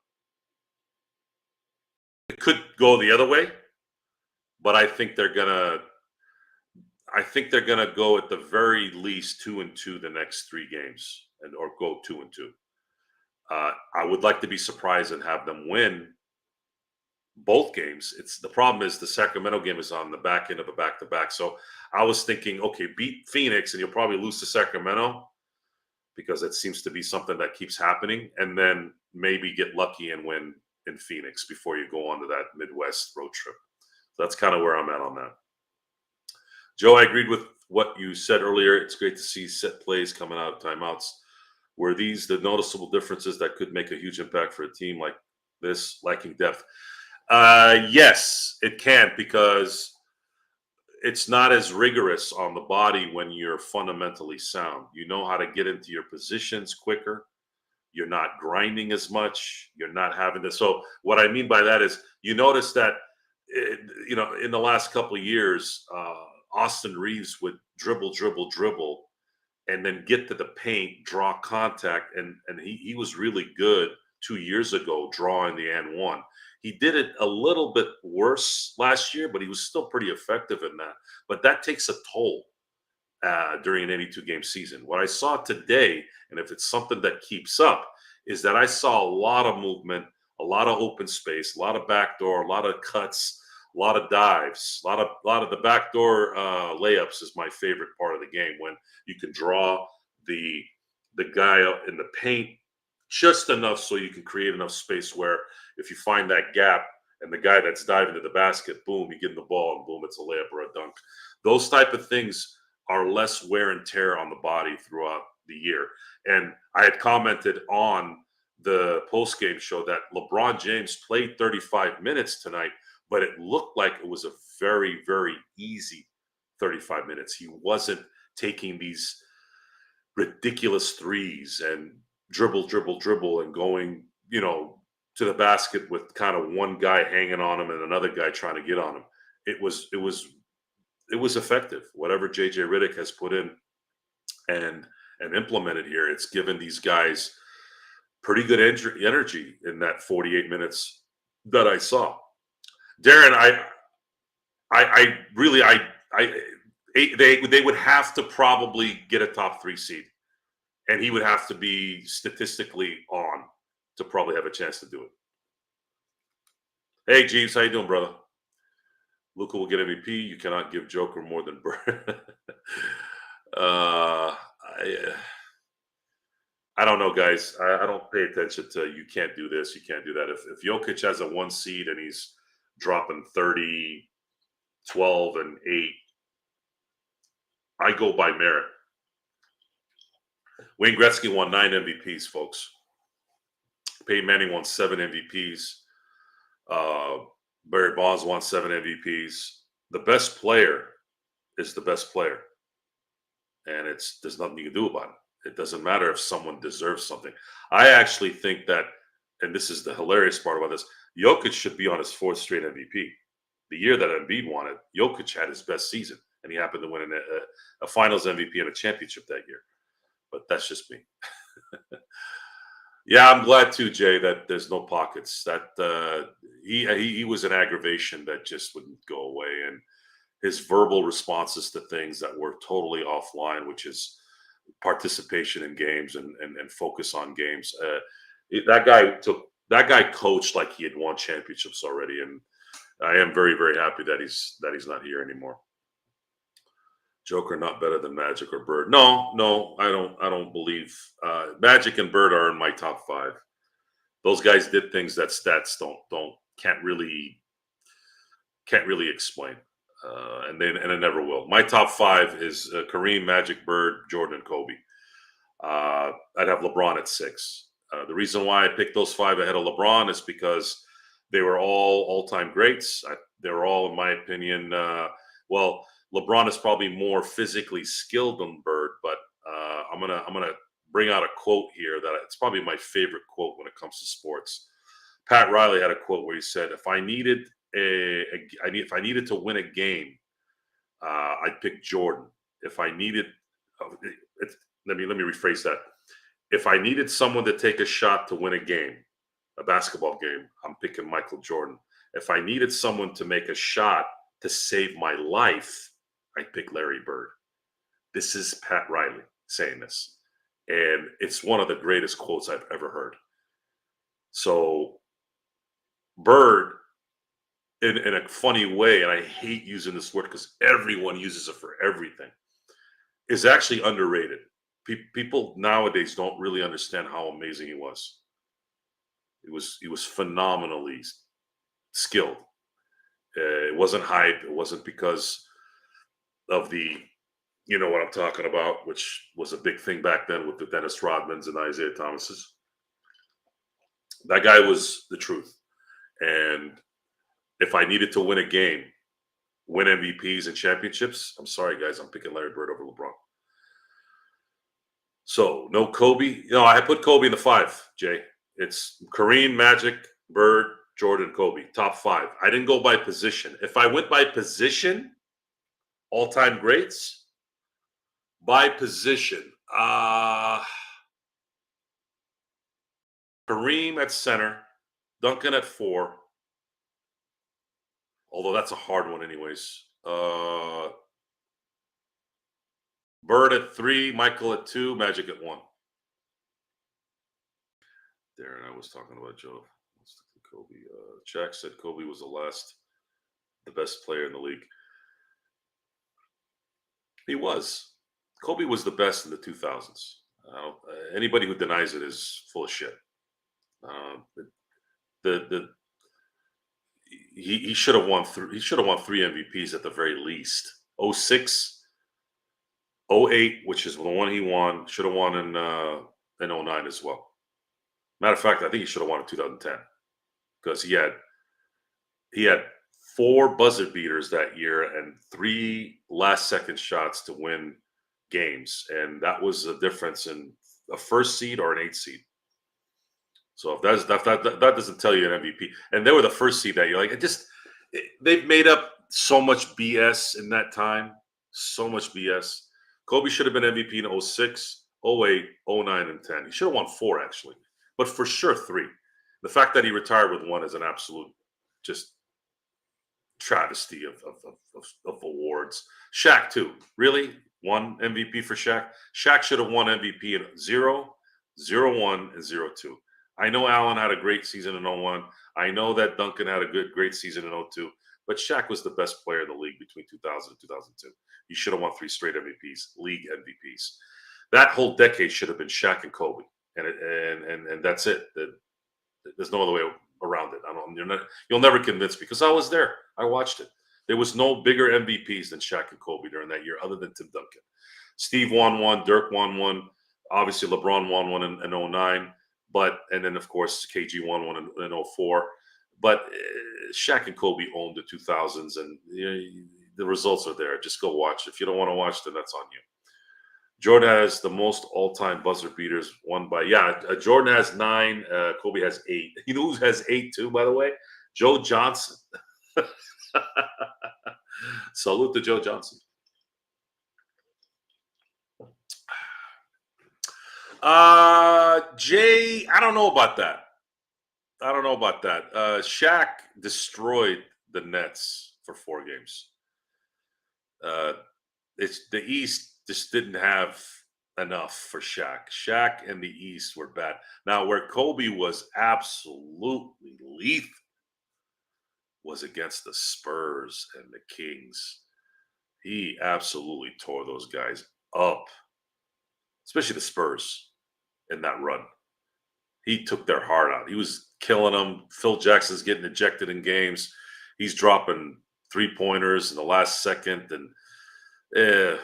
It could go the other way, but I think they're going to go at the very least 2-2 the next 3 games, or go 2-2. I would like to be surprised and have them win both games. The problem is the Sacramento game is on the back end of a back-to-back. So I was thinking, okay, beat Phoenix and you'll probably lose to Sacramento because it seems to be something that keeps happening, and then maybe get lucky and win in Phoenix before you go on to that Midwest road trip. So that's kind of where I'm at on that. Joe, I agreed with what you said earlier. It's great to see set plays coming out of timeouts. Were these the noticeable differences that could make a huge impact for a team like this, lacking depth? Yes, it can, because it's not as rigorous on the body when you're fundamentally sound. You know how to get into your positions quicker. You're not grinding as much. You're not having to. So what I mean by that is, you notice that, in the last couple of years, Austin Reeves would dribble, and then get to the paint, draw contact, and he was really good 2 years ago drawing the and one. He did it a little bit worse last year, but he was still pretty effective in that. But that takes a toll during an 82-game season. What I saw today, and if it's something that keeps up, is that I saw a lot of movement, a lot of open space, a lot of backdoor, a lot of cuts, a lot of dives, a lot of the backdoor layups is my favorite part of the game, when you can draw the guy out in the paint just enough so you can create enough space where if you find that gap and the guy that's diving to the basket, boom, you get in the ball and boom, it's a layup or a dunk. Those type of things are less wear and tear on the body throughout the year. And I had commented on the post-game show that LeBron James played 35 minutes tonight, but it looked like it was a very, very easy 35 minutes. He wasn't taking these ridiculous threes and dribble and going, to the basket with kind of one guy hanging on him and another guy trying to get on him. It was effective. Whatever JJ Redick has put in and implemented here, it's given these guys pretty good energy in that 48 minutes that I saw. Darren, they would have to probably get a top 3 seed, and he would have to be statistically on to probably have a chance to do it. Hey, Jeeves, how you doing, brother? Luka will get MVP. You cannot give Joker more than Bird. I don't know, guys. I don't pay attention to you can't do this, you can't do that. If Jokic has a 1 seed and he's dropping 30, 12, and 8, I go by merit. Wayne Gretzky won 9 MVPs, folks. Peyton Manning won 7 MVPs. Barry Bonds won 7 MVPs. The best player is the best player. And there's nothing you can do about it. It doesn't matter if someone deserves something. I actually think that, and this is the hilarious part about this, Jokic should be on his 4th straight MVP. The year that Embiid won it, Jokic had his best season, and he happened to win a Finals MVP and a championship that year. But that's just me. Yeah, I'm glad too, Jay, that there's no pockets. That he was an aggravation that just wouldn't go away, and his verbal responses to things that were totally offline, which is participation in games and focus on games. That guy coached like he had won championships already, and I am very, very happy that he's not here anymore. Joker not better than Magic or Bird? No, I don't believe Magic and Bird are in my top 5. Those guys did things that stats can't really explain, and it never will. My top 5 is Kareem, Magic, Bird, Jordan, and Kobe. I'd have LeBron at 6. The reason why I picked those 5 ahead of LeBron is because they were all-time greats. They were all, in my opinion, well, LeBron is probably more physically skilled than Bird, but I'm gonna bring out a quote here that it's probably my favorite quote when it comes to sports. Pat Riley had a quote where he said, "If I needed to win a game, I'd pick Jordan. If I needed, let me rephrase that. If I needed someone to take a shot to win a game, a basketball game, I'm picking Michael Jordan. If I needed someone to make a shot to save my life, I'd pick Larry Bird." This is Pat Riley saying this, and it's one of the greatest quotes I've ever heard. So Bird, in a funny way, and I hate using this word because everyone uses it for everything, is actually underrated. People nowadays don't really understand how amazing he was. He was phenomenally skilled. It wasn't hype. It wasn't because of the, you know what I'm talking about, which was a big thing back then with the Dennis Rodmans and Isaiah Thomases. That guy was the truth. And if I needed to win a game, win MVPs and championships, I'm sorry, guys, I'm picking Larry Bird over LeBron. So no Kobe. No, I put Kobe in the 5, Jay. It's Kareem, Magic, Bird, Jordan, Kobe. Top 5. I didn't go by position. If I went by position, all-time greats, by position, Kareem at center, Duncan at 4. Although that's a hard one anyways. Bird at 3, Michael at 2, Magic at 1. Darren, I was talking about Joe. Kobe. Shaq said Kobe was the best player in the league. He was. Kobe was the best in the 2000s. Anybody who denies it is full of shit. He should have won. He should have won 3 MVPs at the very least. 06, 08, which is the one he won. Should have won in 09 as well. Matter of fact, I think he should have won in 2010 because he had 4 buzzer beaters that year and 3 last-second shots to win games, and that was the difference in a 1st seed or an 8th seed. So if that doesn't tell you an MVP, and they were the 1st seed that year, like they've made up so much BS in that time, so much BS. Kobe should have been MVP in 06, 08, 09, and 10. He should have won 4 actually, but for sure 3. The fact that he retired with 1 is an absolute just travesty of awards. Shaq too, really 1 MVP for Shaq. Shaq should have won MVP in 0, 01, and 02. I know Allen had a great season in 01. I know that Duncan had a great season in 02. But Shaq was the best player in the league between 2000 and 2002. He should have won 3 straight MVPs, league MVPs. That whole decade should have been Shaq and Kobe, and that's it. There's no other way around it. You'll never convince me because I was there. I watched it. There was no bigger MVPs than Shaq and Kobe during that year, other than Tim Duncan. Steve won 1, Dirk won 1. Obviously, LeBron won 1 in 09. And then, of course, KG won 1 in 04. But Shaq and Kobe owned the 2000s, and the results are there. Just go watch. If you don't want to watch, then that's on you. Jordan has the most all-time buzzer beaters won by, Jordan has 9. Kobe has 8. You know who has 8 too, by the way? Joe Johnson. Salute to Joe Johnson. Jay, I don't know about that. Shaq destroyed the Nets for 4 games. It's the East just didn't have enough for Shaq. Shaq and the East were bad. Now, where Kobe was absolutely lethal was against the Spurs and the Kings. He absolutely tore those guys up, especially the Spurs in that run. he took their heart out. He was killing them. Phil Jackson's getting ejected in games. He's dropping 3-pointers in the last second. And,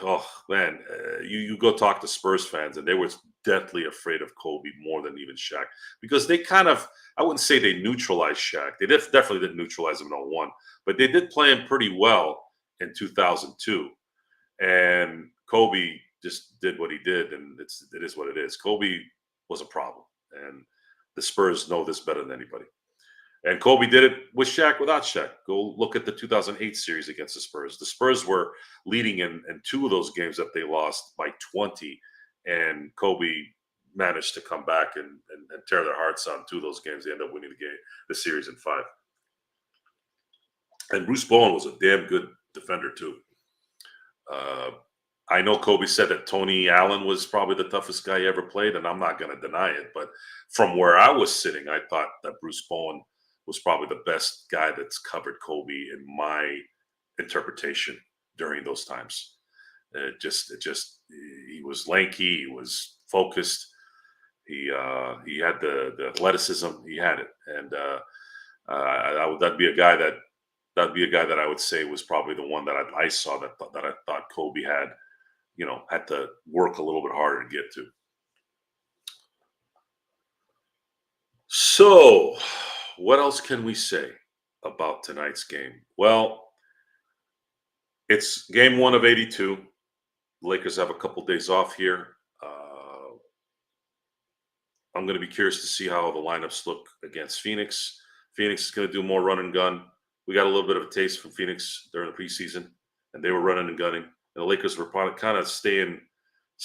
oh, man, you go talk to Spurs fans, and they were deathly afraid of Kobe more than even Shaq. Because they kind of, I wouldn't say they neutralized Shaq. They definitely didn't neutralize him in 01. But they did play him pretty well in 2002. And Kobe just did what he did, and it is what it is. Kobe was a problem, and the Spurs know this better than anybody. And Kobe did it with Shaq, without Shaq. Go look at the 2008 series against the Spurs. The Spurs were leading in 2 of those games that they lost by 20, and Kobe managed to come back and tear their hearts out in 2 of those games. They ended up winning the series in 5. And Bruce Bowen was a damn good defender too. I know Kobe said that Tony Allen was probably the toughest guy he ever played, and I'm not going to deny it. But from where I was sitting, I thought that Bruce Bowen was probably the best guy that's covered Kobe in my interpretation during those times. He was lanky, he was focused, he had the athleticism, he had it, and that'd be a guy that I would say was probably the one that I saw that I thought Kobe had to work a little bit harder to get to. So, what else can we say about tonight's game? Well, it's game 1 of 82. The Lakers have a couple days off here. I'm going to be curious to see how the lineups look against Phoenix. Phoenix is going to do more run and gun. We got a little bit of a taste from Phoenix during the preseason, and they were running and gunning. And the Lakers were probably kind of staying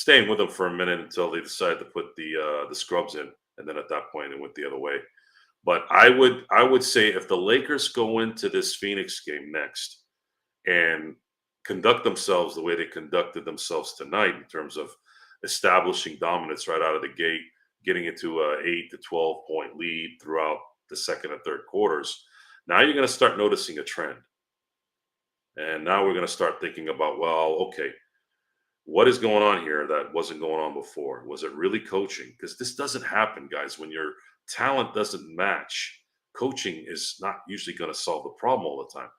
with them for a minute until they decided to put the scrubs in, and then at that point it went the other way. But I would say if the Lakers go into this Phoenix game next and conduct themselves the way they conducted themselves tonight in terms of establishing dominance right out of the gate, getting into a 8 to 12 point lead throughout the second and third quarters, now you're going to start noticing a trend. And now we're going to start thinking about, well, okay, what is going on here that wasn't going on before? Was it really coaching? Because this doesn't happen, guys. When your talent doesn't match, coaching is not usually going to solve the problem all the time.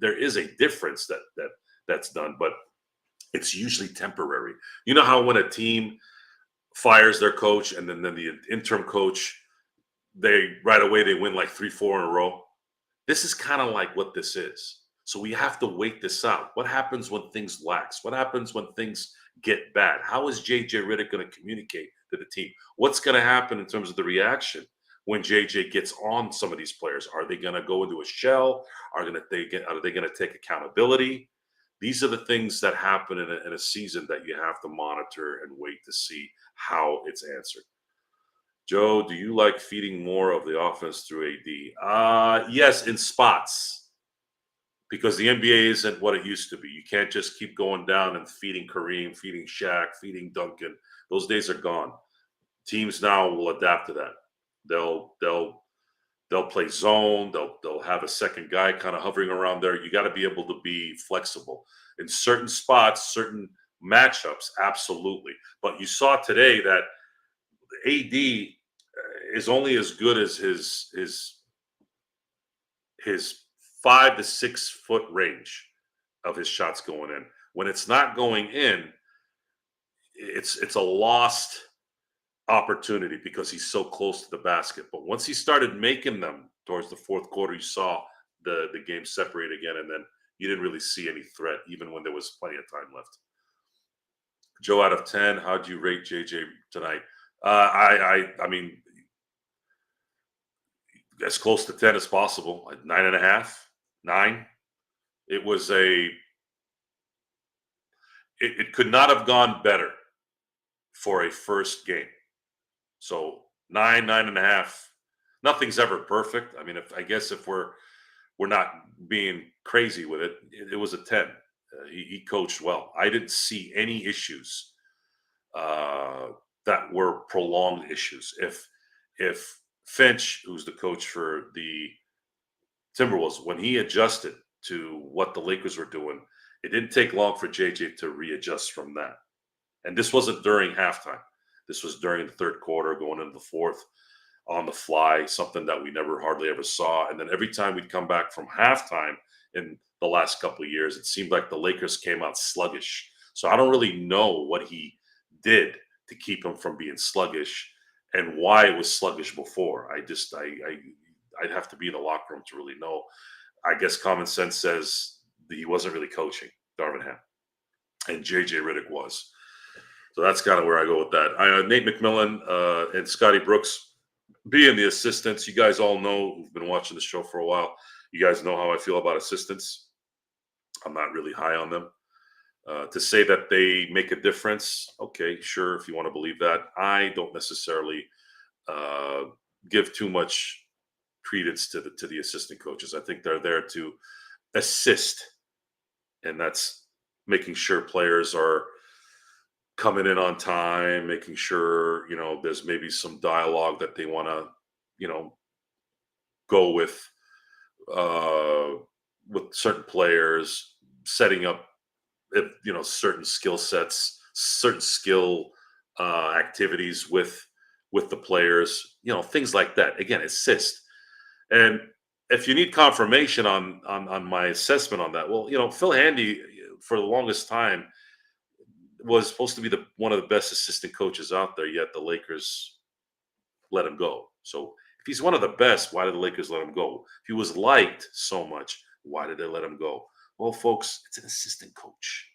There is a difference that's done, but it's usually temporary. You know how when a team fires their coach and then the interim coach, they right away they win like 3-4 in a row. This is kind of like what this is. So we have to wait this out. What happens when things lax? What happens when things get bad? How is JJ Redick going to communicate to the team? What's going to happen in terms of the reaction when JJ gets on some of these players? Are they going to go into a shell? Are they going to take accountability? These are the things that happen in a season that you have to monitor and wait to see how it's answered. Joe, do you like feeding more of the offense through AD? Yes, in spots. Because the NBA isn't what it used to be. You can't just keep going down and feeding Kareem, feeding Shaq, feeding Duncan. Those days are gone. Teams now will adapt to that. They'll play zone. They'll have a second guy kind of hovering around there. You got to be able to be flexible in certain spots, certain matchups. Absolutely. But you saw today that AD is only as good as his 5 to 6 foot range of his shots going in. When it's not going in, it's a lost opportunity because he's so close to the basket. But once he started making them towards the fourth quarter, you saw the game separate again, and then you didn't really see any threat, even when there was plenty of time left. Joe, out of 10, how'd you rate JJ tonight? I mean, as close to 10 as possible. 9.5, 9. It was it could not have gone better for a first game. So 9.5. Nothing's ever perfect. I mean, if we're not being crazy with it, it was a 10. He coached well. I didn't see any issues that were prolonged issues. If Finch, who's the coach for the Timberwolves, when he adjusted to what the Lakers were doing, it didn't take long for JJ to readjust from that. And this wasn't during halftime. This was during the third quarter, going into the fourth, on the fly, something that we never hardly ever saw. And then every time we'd come back from halftime in the last couple of years, it seemed like the Lakers came out sluggish. So I don't really know what he did to keep him from being sluggish and why it was sluggish before. I'd have to be in the locker room to really know. I guess common sense says that he wasn't really coaching Darvin Ham, and JJ Redick was. So that's kind of where I go with that. Nate McMillan and Scotty Brooks being the assistants. You guys all know, who've been watching the show for a while, you guys know how I feel about assistants. I'm not really high on them. To say that they make a difference, okay, sure, if you want to believe that. I don't necessarily give too much credence to the assistant coaches. I think they're there to assist, and that's making sure players are coming in on time, making sure, there's maybe some dialogue that they want to, go with certain players, setting up, certain skill sets, certain skill activities with the players, things like that. Again, assist. And if you need confirmation on my assessment on that, well, Phil Handy for the longest time was supposed to be one of the best assistant coaches out there, yet the Lakers let him go. So if he's one of the best, why did the Lakers let him go? If he was liked so much, why did they let him go? Well, folks, it's an assistant coach.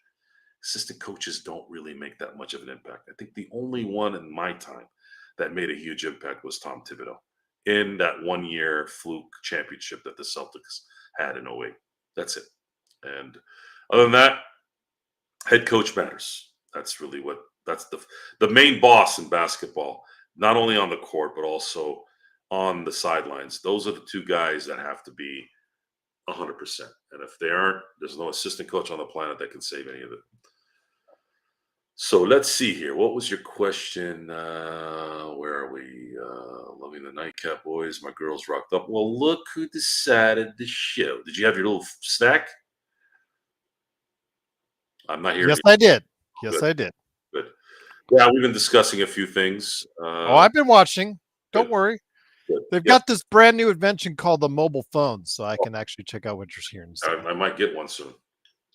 Assistant coaches don't really make that much of an impact. I think the only one in my time that made a huge impact was Tom Thibodeau in that 1-year fluke championship that the Celtics had in 08. That's it. And other than that, head coach matters. That's really that's the main boss in basketball, not only on the court, but also on the sidelines. Those are the two guys that have to be 100%. And if they aren't, there's no assistant coach on the planet that can save any of it. So let's see here. What was your question? Where are we? Loving the nightcap, boys. My girls rocked up. Well, look who decided the show. Did you have your little snack? I'm not here. Yes, I did. Yes, Good. I did. Good. Yeah, we've been discussing a few things. I've been watching. Don't worry. Good. They've got this brand new invention called the mobile phone, so I can actually check out what you're hearing. I might get one soon.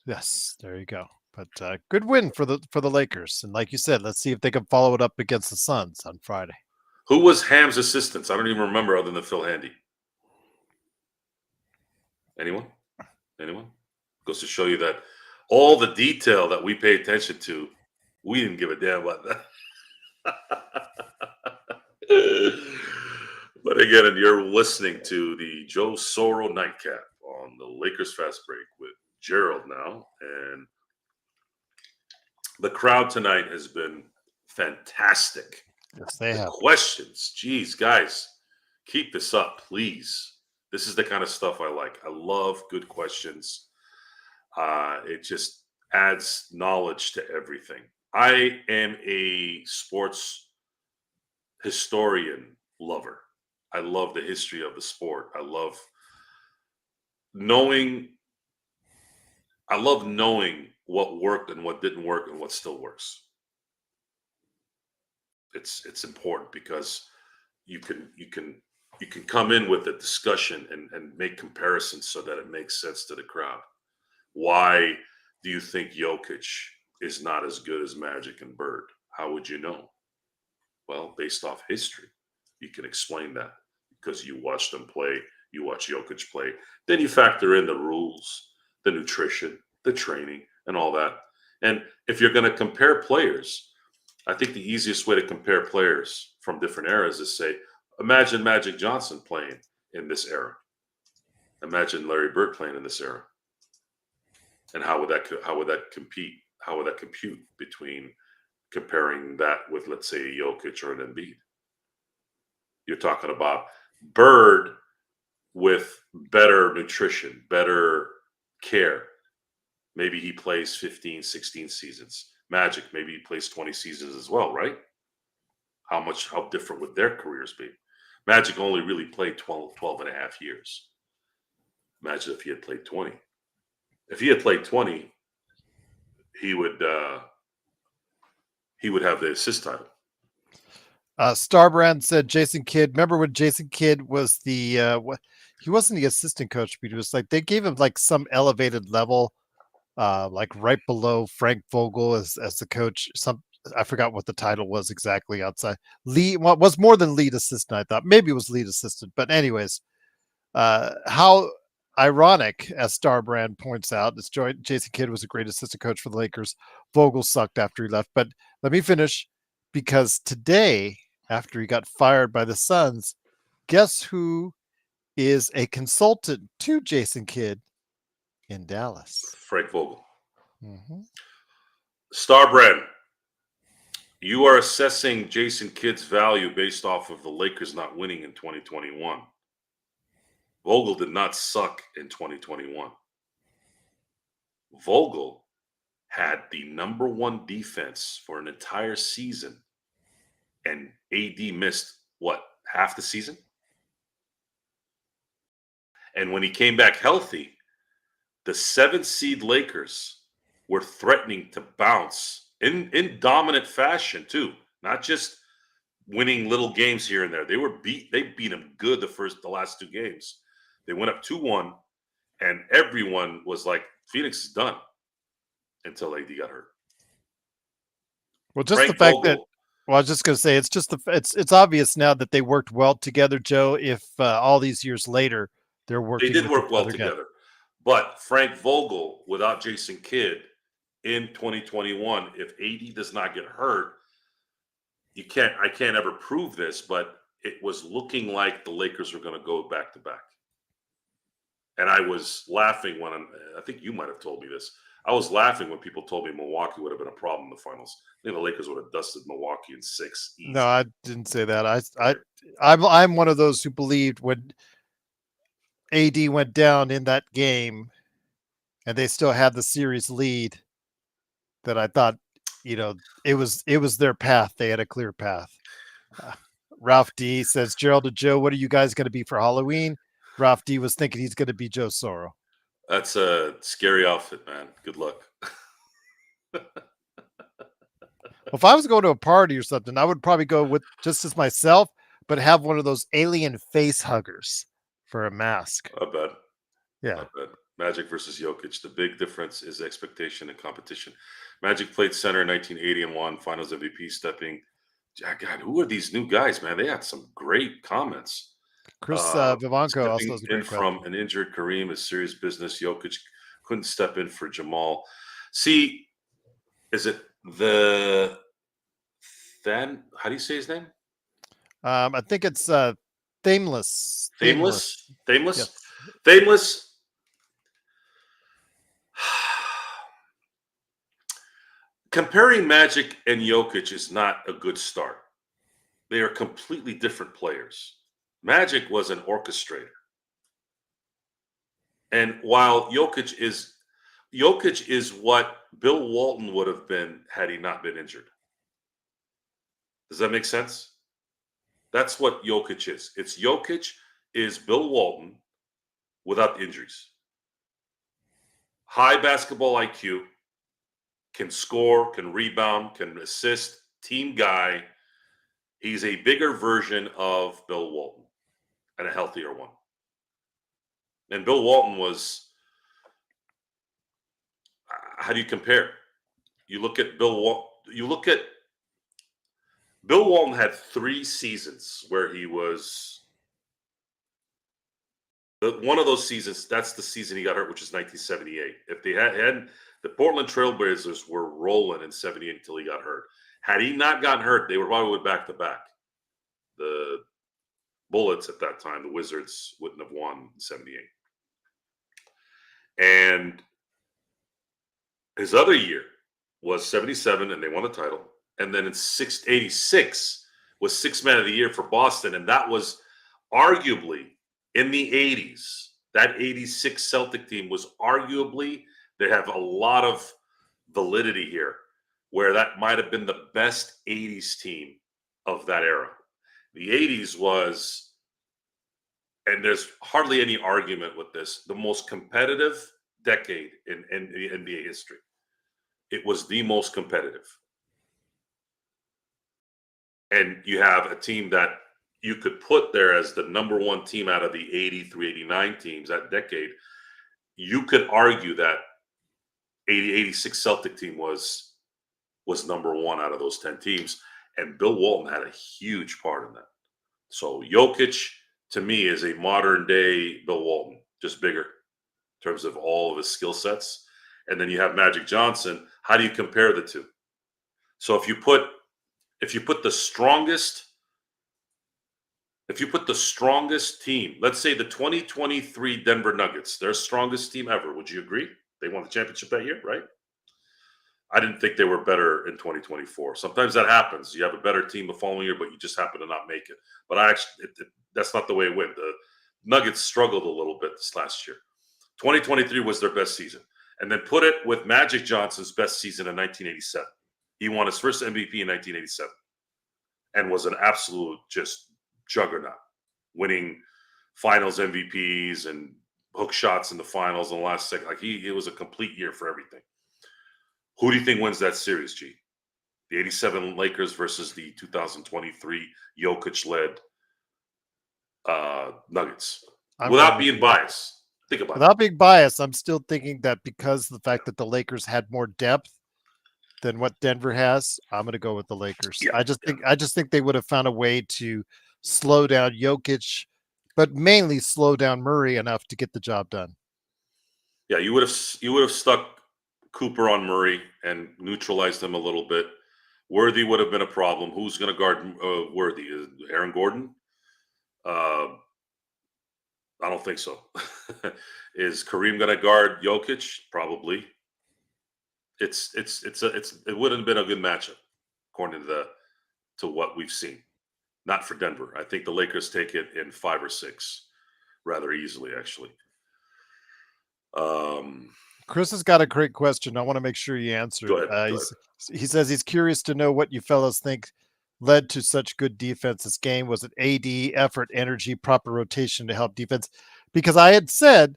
Yes, there you go. But good win for the Lakers, and like you said, let's see if they can follow it up against the Suns on Friday. Who was Ham's assistants? I don't even remember other than Phil Handy. Anyone? Goes to show you that all the detail that we pay attention to, we didn't give a damn about that. But again, and you're listening to the Joe Soro Nightcap on the Lakers Fast Break with Gerald now. And the crowd tonight has been fantastic. Yes, they have. Questions. Geez, guys, keep this up, please. This is the kind of stuff I like. I love good questions. It just adds knowledge to everything. I am a sports historian lover. I love the history of the sport. I love knowing what worked and what didn't work and what still works. It's important because you can come in with a discussion and make comparisons so that it makes sense to the crowd. Why do you think Jokic is not as good as Magic and Bird? How would you know? Well, based off history, you can explain that because you watch them play, you watch Jokic play. Then you factor in the rules, the nutrition, the training, and all that. And if you're going to compare players, I think the easiest way to compare players from different eras is say, imagine Magic Johnson playing in this era. Imagine Larry Bird playing in this era. And how would that compete? How would that compute between comparing that with, let's say, a Jokic or an Embiid? You're talking about Bird with better nutrition, better care. Maybe he plays 15, 16 seasons. Magic, maybe he plays 20 seasons as well, right? How different would their careers be? Magic only really played 12 and a half years. Imagine if he had played 20. If he had played 20, he would have the assist title. Starbrand said Jason Kidd. Remember when Jason Kidd was the he wasn't the assistant coach, but he was like they gave him like some elevated level, like right below Frank Vogel as the coach. I forgot what the title was exactly outside. Lead was more than lead assistant, I thought. Maybe it was lead assistant. But anyways, how ironic, as Starbrand points out, Jason Kidd was a great assistant coach for the Lakers. Vogel sucked after he left. But let me finish, because today, after he got fired by the Suns, guess who is a consultant to Jason Kidd in Dallas? Frank Vogel. Mm-hmm. Starbrand, you are assessing Jason Kidd's value based off of the Lakers not winning in 2021. Vogel did not suck in 2021. Vogel had the number one defense for an entire season, and AD missed, what, half the season? And when he came back healthy, the 7th seed Lakers were threatening to bounce in dominant fashion too, not just winning little games here and there. They beat them good the last 2 games. They went up 2-1, and everyone was like, Phoenix is done, until AD got hurt. Well, just the fact that, well, I was just going to say, it's obvious now that they worked well together, Joe. If all these years later they're working, they did work well together. But Frank Vogel, without Jason Kidd in 2021, if AD does not get hurt, I can't ever prove this, but it was looking like the Lakers were going to go back to back. And I was laughing I think you might have told me this. I was laughing when people told me Milwaukee would have been a problem in the finals. I think the Lakers would have dusted Milwaukee in 6. Easy. No, I didn't say that. I'm one of those who believed when AD went down in that game and they still had the series lead, that I thought, it was their path. They had a clear path. Ralph D says, Gerald and Joe, what are you guys going to be for Halloween? Ralph D was thinking he's going to be Joe Soro. That's a scary outfit, man. Good luck. Well, if I was going to a party or something, I would probably go with just as myself, but have one of those alien face huggers for a mask. I bet. Yeah. I bet. Magic versus Jokic. The big difference is expectation and competition. Magic played center in 1980 and won Finals MVP, stepping. God, who are these new guys, man? They had some great comments. Chris Vivanco also has a great in from an injured Kareem is serious business. Jokic couldn't step in for Jamal. See, is it the then? How do you say his name? I think it's Thameless. Thameless. Yes. Thameless. Comparing Magic and Jokic is not a good start. They are completely different players. Magic was an orchestrator. And while Jokic is what Bill Walton would have been had he not been injured. Does that make sense? That's what Jokic is. Jokic is Bill Walton without injuries. High basketball IQ, can score, can rebound, can assist, team guy. He's a bigger version of Bill Walton and a healthier one. And Bill Walton was, how do you compare? You look at Bill Walton had 3 seasons where he was, one of those seasons, that's the season he got hurt, which is 1978. If they hadn't, the Portland Trailblazers were rolling in 78 until he got hurt. Had he not gotten hurt, they were probably back-to-back. The Bullets at that time, the Wizards, wouldn't have won in 78. And his other year was 77, and they won the title. And then in 86 was Sixth Man of the Year for Boston, and that was arguably in the 80s. That 86 Celtic team was arguably, they have a lot of validity here, where that might have been the best 80s team of that era. The 80s was, and there's hardly any argument with this, the most competitive decade in NBA history. It was the most competitive. and you have a team that you could put there as the number one team out of the 80 through 89 teams that decade, you could argue that 86 Celtic team was number one out of those 10 teams. And Bill Walton had a huge part in that. So Jokic, to me, is a modern day Bill Walton, just bigger in terms of all of his skill sets. And then you have Magic Johnson. How do you compare the two? So if you put the strongest team, let's say the 2023 Denver Nuggets, their strongest team ever, would you agree? They won the championship that year, right? I didn't think they were better in 2024. Sometimes that happens. You have a better team the following year, but you just happen to not make it. But that's not the way it went. The Nuggets struggled a little bit this last year. 2023 was their best season. And then put it with Magic Johnson's best season in 1987. He won his first MVP in 1987 and was an absolute just juggernaut, winning finals MVPs and hook shots in the finals in the last second. Like it was a complete year for everything. Who do you think wins that series, G? The 87 Lakers versus the 2023 Jokic-led Nuggets. Without being biased. Think about it. Without being biased, I'm still thinking that because of the fact that the Lakers had more depth than what Denver has, I'm going to go with the Lakers. Yeah, I just think they would have found a way to slow down Jokic, but mainly slow down Murray enough to get the job done. Yeah, you would have stuck Cooper on Murray and neutralized him a little bit. Worthy would have been a problem. Who's going to guard Worthy? Is Aaron Gordon? I don't think so. Is Kareem going to guard Jokic? Probably. It wouldn't have been a good matchup according to what we've seen. Not for Denver. I think the Lakers take it in 5 or 6 rather easily, actually. Chris has got a great question. I want to make sure you answer Go it. ahead. He says he's curious to know what you fellas think led to such good defense this game. Was it AD, effort, energy, proper rotation to help defense? Because I had said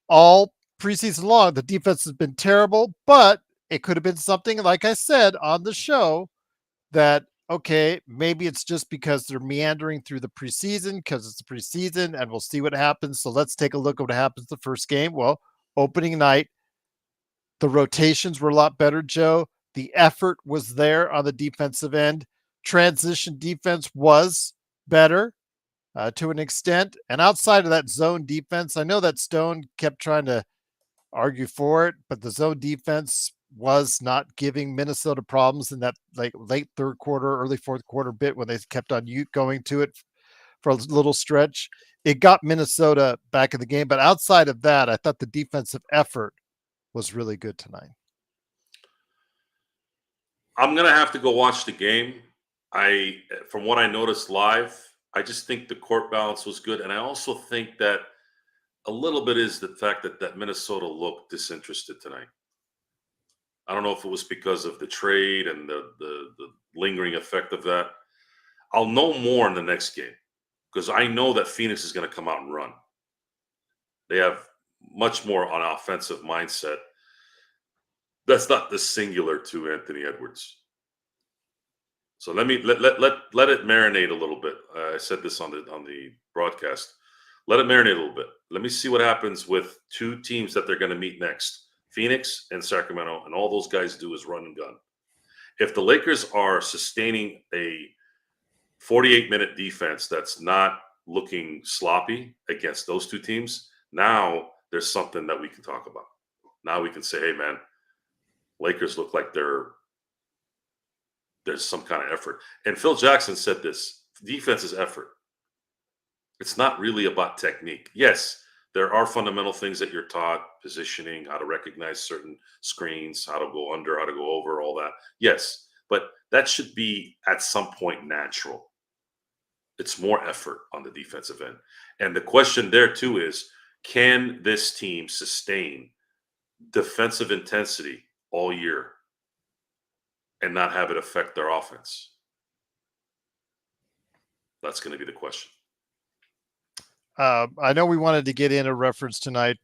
all preseason long, the defense has been terrible, but it could have been something, like I said on the show, that, okay, maybe it's just because they're meandering through the preseason because it's the preseason and we'll see what happens. So let's take a look at what happens the first game. Well, opening night, the rotations were a lot better, Joe. The effort was there on the defensive end. Transition defense was better to an extent. And outside of that zone defense, I know that Stone kept trying to argue for it, but the zone defense was not giving Minnesota problems in that like late third quarter, early fourth quarter bit when they kept on going to it for a little stretch. It got Minnesota back in the game. But outside of that, I thought the defensive effort was really good tonight. I'm going to have to go watch the game. From what I noticed live, I just think the court balance was good. And I also think that a little bit is the fact that Minnesota looked disinterested tonight. I don't know if it was because of the trade and the lingering effect of that. I'll know more in the next game because I know that Phoenix is going to come out and run. They have much more on offensive mindset. That's not the singular to Anthony Edwards. So let it marinate a little bit. I said this on the broadcast. Let it marinate a little bit. Let me see what happens with 2 teams that they're going to meet next, Phoenix and Sacramento, and all those guys do is run and gun. If the Lakers are sustaining a 48-minute defense that's not looking sloppy against those 2 teams, now there's something that we can talk about. Now we can say, hey, man, Lakers look like there's some kind of effort. And Phil Jackson said this, defense is effort. It's not really about technique. Yes, there are fundamental things that you're taught, positioning, how to recognize certain screens, how to go under, how to go over, all that. Yes, but that should be at some point natural. It's more effort on the defensive end. And the question there too is, can this team sustain defensive intensity all year and not have it affect their offense? That's going to be the question. I know we wanted to get in a reference tonight.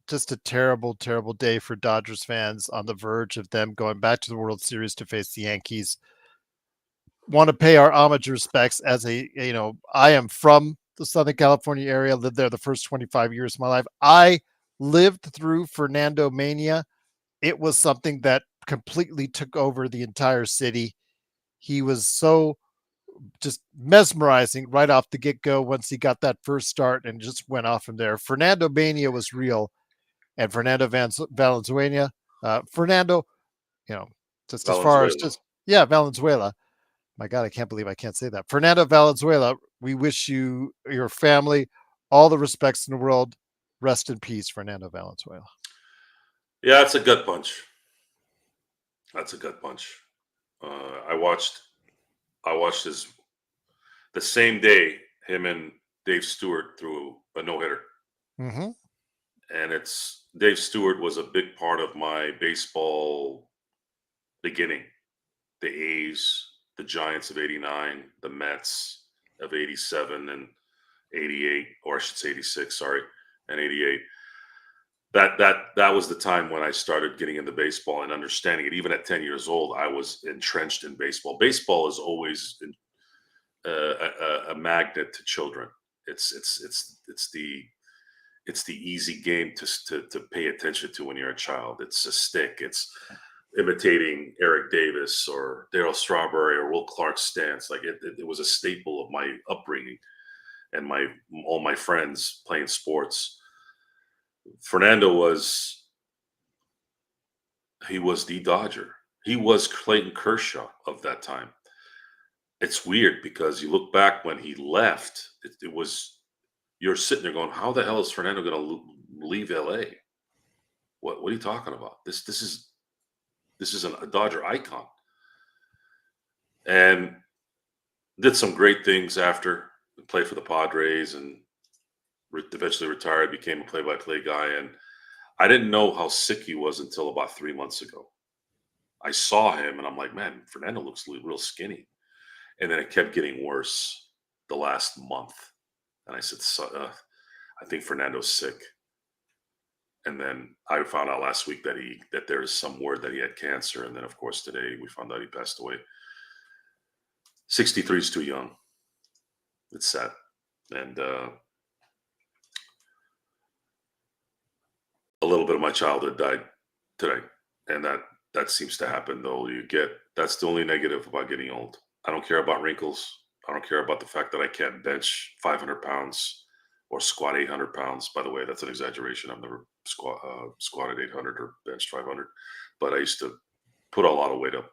Just a terrible, terrible day for Dodgers fans on the verge of them going back to the World Series to face the Yankees. want to pay our homage respects as I am from the Southern California area, lived there the first 25 years of my life. I lived through Fernando Mania. It was something that completely took over the entire city. He was so just mesmerizing right off the get-go once he got that first start and just went off from there. Fernando Mania was real. And Fernando Valenzuela, Fernando, just as far as Valenzuela. My God, I can't believe I can't say that. Fernando Valenzuela, we wish you, your family, all the respects in the world. Rest in peace, Fernando Valenzuela. Yeah, it's a gut punch. That's a gut punch. I watched the same day him and Dave Stewart threw a no-hitter. Mm-hmm. And Dave Stewart was a big part of my baseball beginning. The A's, the Giants of '89, the Mets of '87 and '88, or I should say '86, sorry, and '88. That was the time when I started getting into baseball and understanding it. Even at 10 years old, I was entrenched in baseball. Baseball is always a magnet to children. It's the easy game to pay attention to when you're a child. It's a stick. It's imitating Eric Davis or Darryl Strawberry or Will Clark's stance. Like it was a staple of my upbringing and all my friends playing sports. Fernando was the Dodger. He was Clayton Kershaw of that time. It's weird because you look back when he left, it was, you're sitting there going, how the hell is Fernando going to leave LA? What are you talking about? This is a Dodger icon, and did some great things after. Played for the Padres and eventually retired, became a play-by-play guy. And I didn't know how sick he was until about 3 months ago. I saw him and I'm like, man, Fernando looks real skinny. And then it kept getting worse the last month. And I said, I think Fernando's sick. And then I found out last week that there is some word that he had cancer. And then, of course, today we found out he passed away. 63 is too young. It's sad. And a little bit of my childhood died today. And that seems to happen, though. That's the only negative about getting old. I don't care about wrinkles. I don't care about the fact that I can't bench 500 pounds or squat 800 pounds. By the way, that's an exaggeration. I've never squatted 800 or benched 500, but I used to put a lot of weight up.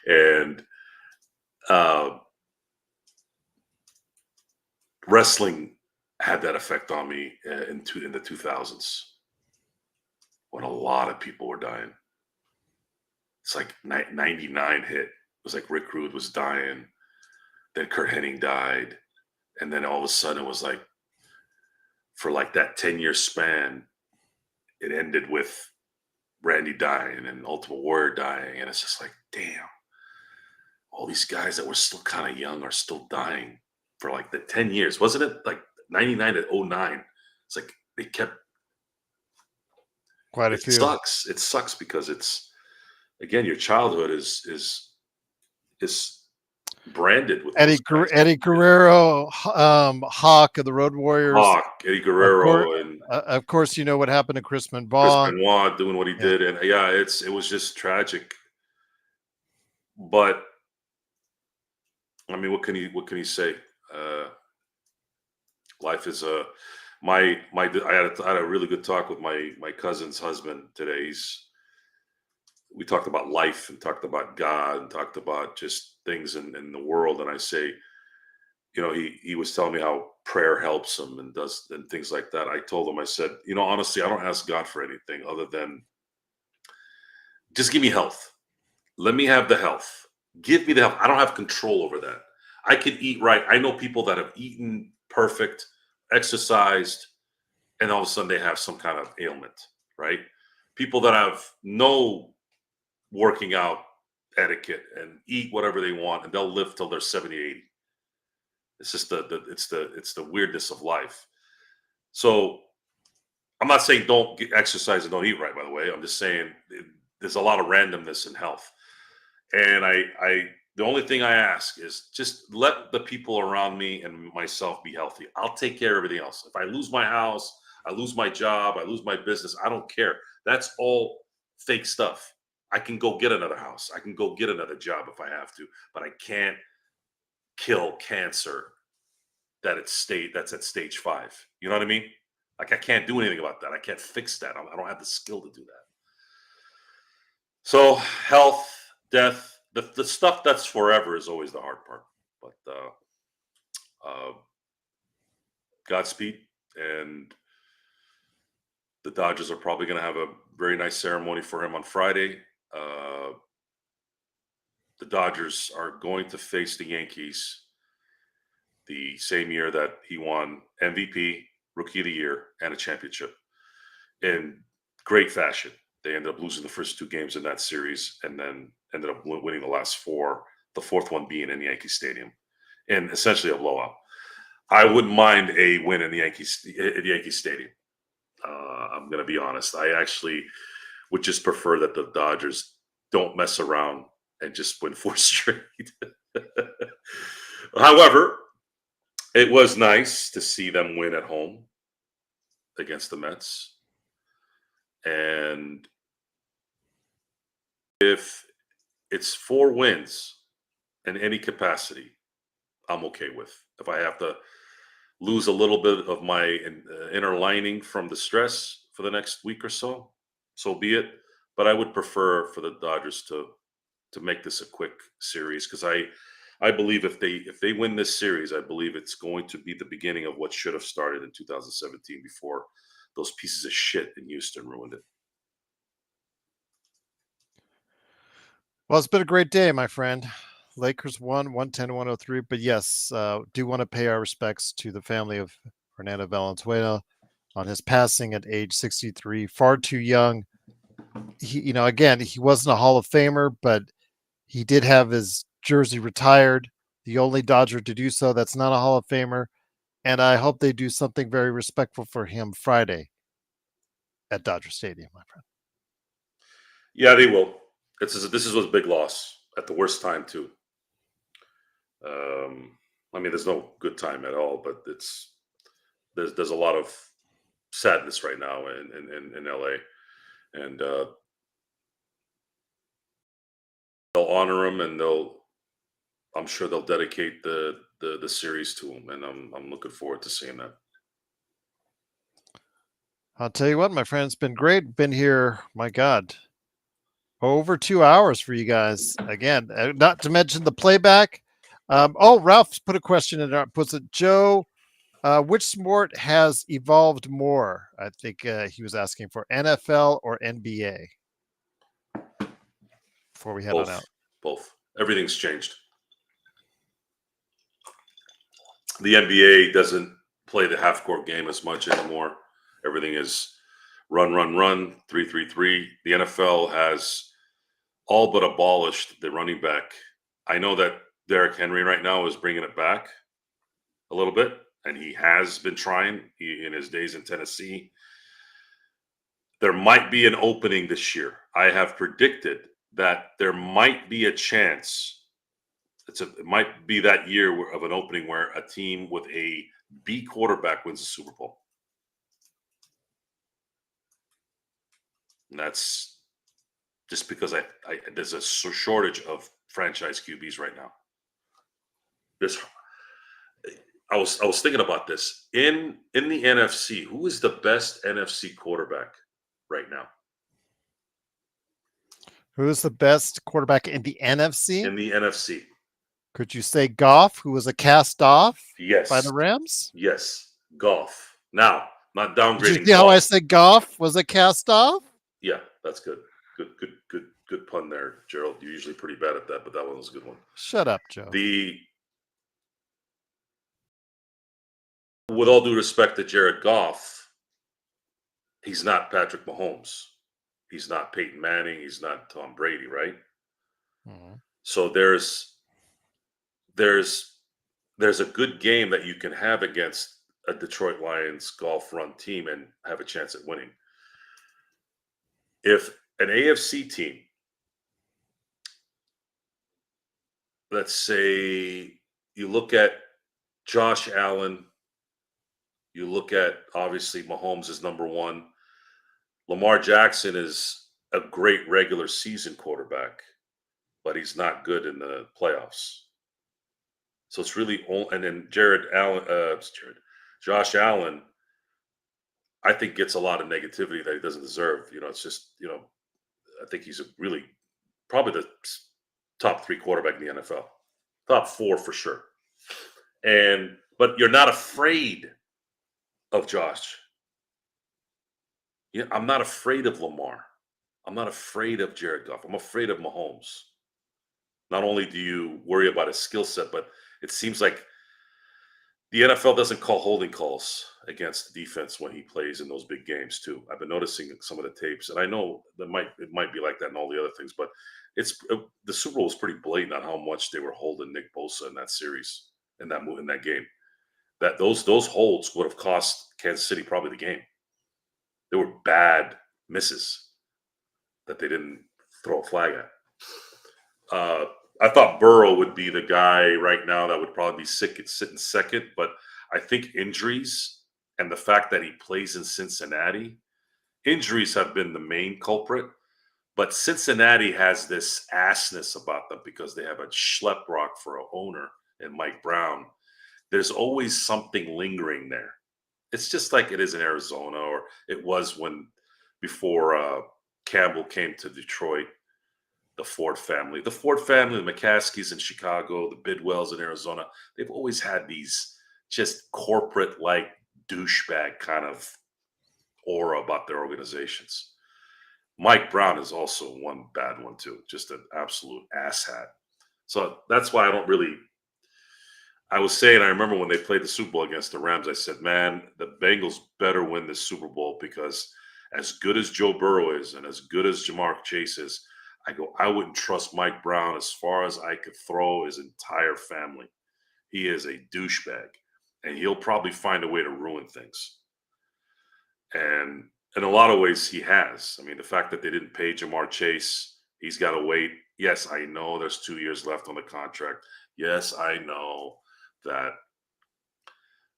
And wrestling had that effect on me in the 2000s when a lot of people were dying. It's like 99 hit. It was like Rick Rude was dying. Then Kurt Hennig died. And then all of a sudden it was like, for like that 10-year span, it ended with Randy dying and Ultimate Warrior dying. And it's just like, damn, all these guys that were still kind of young are still dying for like the 10 years. Wasn't it like 99 to 09? It's like they kept. Quite a few. Sucks. It sucks because it's, again, your childhood is branded with Eddie Guerrero, Hawk of the Road Warriors. Eddie Guerrero, and of course, you know what happened to Chris Benoit. Chris Benoit doing what he did, and it was just tragic. But I mean, what can he say? Life is I had a really good talk with my cousin's husband today. We talked about life and talked about God and talked about just things in the world. And I say, he was telling me how prayer helps him and things like that. I told him, I said, honestly, I don't ask God for anything other than just give me health. Let me have the health. Give me the health. I don't have control over that. I can eat right. I know people that have eaten perfect, exercised, and all of a sudden they have some kind of ailment, right? People that have no working out etiquette and eat whatever they want and they'll live till they're 70, 80. It's just it's the weirdness of life. So I'm not saying don't exercise and don't eat right, by the way. I'm just saying there's a lot of randomness in health. And The only thing I ask is just let the people around me and myself be healthy. I'll take care of everything else. If I lose my house, I lose my job, I lose my business, I don't care. That's all fake stuff. I can go get another house. I can go get another job if I have to, but I can't kill cancer that's at stage 5. You know what I mean? Like I can't do anything about that. I can't fix that. I don't have the skill to do that. So health, death, the stuff that's forever is always the hard part. But Godspeed, and the Dodgers are probably going to have a very nice ceremony for him on Friday. The Dodgers are going to face the Yankees the same year that he won MVP, Rookie of the Year, and a championship in great fashion. They ended up losing the first 2 games in that series and then ended up winning the last 4, the fourth one being in Yankee Stadium, in essentially a blowout. I wouldn't mind a win in the Yankee Stadium. I'm going to be honest. I actually would just prefer that the Dodgers don't mess around and just win 4 straight. However, it was nice to see them win at home against the Mets. And if it's 4 wins in any capacity, I'm okay with. If I have to lose a little bit of my inner lining from the stress for the next week or so, so be it. But I would prefer for the Dodgers to make this a quick series, because I believe if they win this series, I believe it's going to be the beginning of what should have started in 2017 before those pieces of shit in Houston ruined it. Well, it's been a great day, my friend. Lakers won 110-103. But yes, do want to pay our respects to the family of Fernando Valenzuela on his passing at age 63. Far too young. He, again, he wasn't a Hall of Famer, but he did have his jersey retired. The only Dodger to do so that's not a Hall of Famer. And I hope they do something very respectful for him Friday at Dodger Stadium, my friend. Yeah, they will. This is a big loss at the worst time too. I mean, there's no good time at all, but there's a lot of sadness right now in LA, and they'll honor him, and I'm sure they'll dedicate the series to him, and I'm looking forward to seeing that. I'll tell you what, my friend, it's been great. Been here, my God, over 2 hours for you guys. Again, not to mention the playback. Ralph put a question in there. Puts it, Joe, which sport has evolved more? I think he was asking for NFL or NBA before we head on out. Both. Everything's changed. The NBA doesn't play the half-court game as much anymore. Everything is run, 3-3-3. The NFL has all but abolished the running back. I know that Derrick Henry right now is bringing it back a little bit, and he has been trying in his days in Tennessee. There might be an opening this year. I have predicted that there might be a chance. It might be that year of an opening where a team with a B quarterback wins the Super Bowl. And that's just because there's a shortage of franchise QBs right now. I was thinking about this. In the NFC, who is the best NFC quarterback right now? Who is the best quarterback in the NFC? In the NFC. Could you say Goff, who was a cast off by the Yes. Rams? Yes. Goff. Now, not downgrading. Did you see how I said Goff was a cast off? Yeah, that's good. Good pun there, Gerald. You're usually pretty bad at that, but that one was a good one. Shut up, Joe. With all due respect to Jared Goff, he's not Patrick Mahomes. He's not Peyton Manning. He's not Tom Brady, right? Mm-hmm. So there's a good game that you can have against a Detroit Lions golf run team and have a chance at winning. If an AFC team let's say you look at Josh Allen, you look at obviously Mahomes is number one. Lamar Jackson is a great regular season quarterback, but he's not good in the playoffs. So it's really and then Josh Allen, I think gets a lot of negativity that he doesn't deserve. It's just I think he's probably the top 3 quarterback in the NFL, top 4 for sure. But you're not afraid of Josh. Yeah, I'm not afraid of Lamar. I'm not afraid of Jared Goff. I'm afraid of Mahomes. Not only do you worry about his skill set, but it seems like the NFL doesn't call holding calls against the defense when he plays in those big games too. I've been noticing some of the tapes, and I know it might be like that and all the other things, but the Super Bowl was pretty blatant on how much they were holding Nick Bosa in that series, in that game. That those holds would have cost Kansas City probably the game. They were bad misses that they didn't throw a flag at. I thought Burrow would be the guy right now that would probably be sitting second, but I think injuries and the fact that he plays in Cincinnati, injuries have been the main culprit. But Cincinnati has this assness about them because they have a schlep rock for an owner and Mike Brown. There's always something lingering there. It's just like it is in Arizona, or it was before Campbell came to Detroit. The Ford family, the McCaskies in Chicago, the Bidwells in Arizona, they've always had these just corporate-like douchebag kind of aura about their organizations. Mike Brown is also one bad one too, just an absolute asshat. So that's why I was saying, I remember when they played the Super Bowl against the Rams, I said, man, the Bengals better win this Super Bowl because as good as Joe Burrow is and as good as Jamar Chase is, I wouldn't trust Mike Brown as far as I could throw his entire family. He is a douchebag, and he'll probably find a way to ruin things. And in a lot of ways, he has. I mean, the fact that they didn't pay Jamar Chase, he's got to wait. Yes, I know there's 2 years left on the contract. Yes, I know that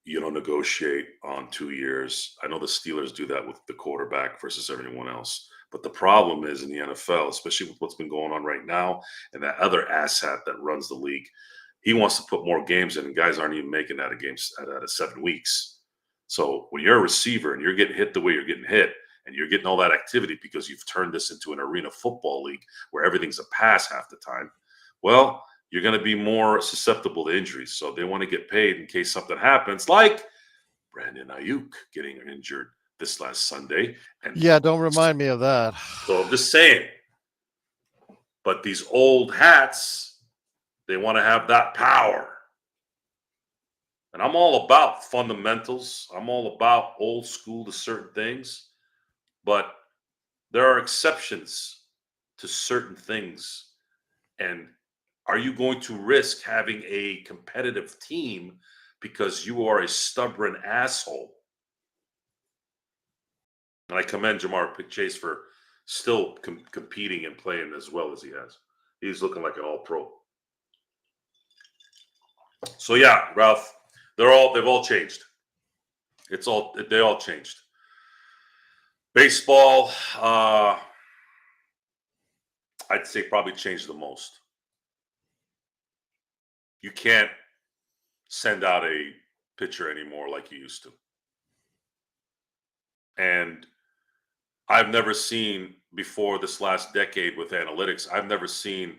you don't negotiate on 2 years. I know the Steelers do that with the quarterback versus everyone else. But the problem is in the NFL, especially with what's been going on right now, and that other asshat that runs the league, he wants to put more games in, and guys aren't even making that out of 7 weeks. So when you're a receiver and you're getting hit the way you're getting hit, and you're getting all that activity because you've turned this into an arena football league where everything's a pass half the time, well, you're going to be more susceptible to injuries. So they want to get paid in case something happens, like Brandon Ayuk getting injured this last Sunday. And Yeah, don't remind me of that. so I'm just saying. But these old hats, they want to have that power. And I'm all about fundamentals. I'm all about old school to certain things. But there are exceptions to certain things. And are you going to risk having a competitive team because you are a stubborn asshole? And I commend Jamar Chase for still competing and playing as well as he has. He's looking like an all-pro. So yeah, Ralph, they've all changed. They all changed. Baseball, I'd say probably changed the most. You can't send out a pitcher anymore like you used to. And I've never seen before this last decade with analytics, I've never seen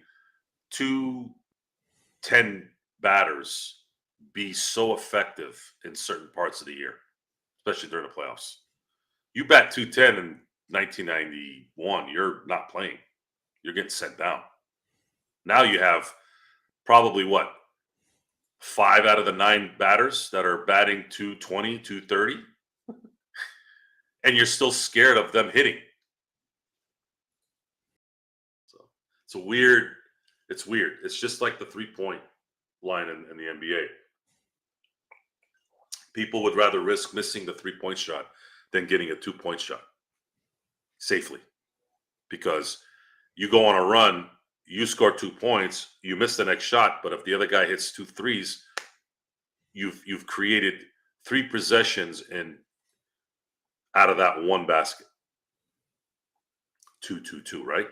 2 10 batters be so effective in certain parts of the year, especially during the playoffs. You bat 210 in 1991, you're not playing. You're getting sent down. Now you have probably 5 out of the 9 batters that are batting 220, 230. And you're still scared of them hitting. So it's weird. It's just like the 3-point line in the NBA. People would rather risk missing the 3-point shot than getting a 2-point shot safely. Because you go on a run you score 2 points, you miss the next shot, but if the other guy hits 2 threes, you've created 3 possessions in out of that one basket. 2-2-2, right?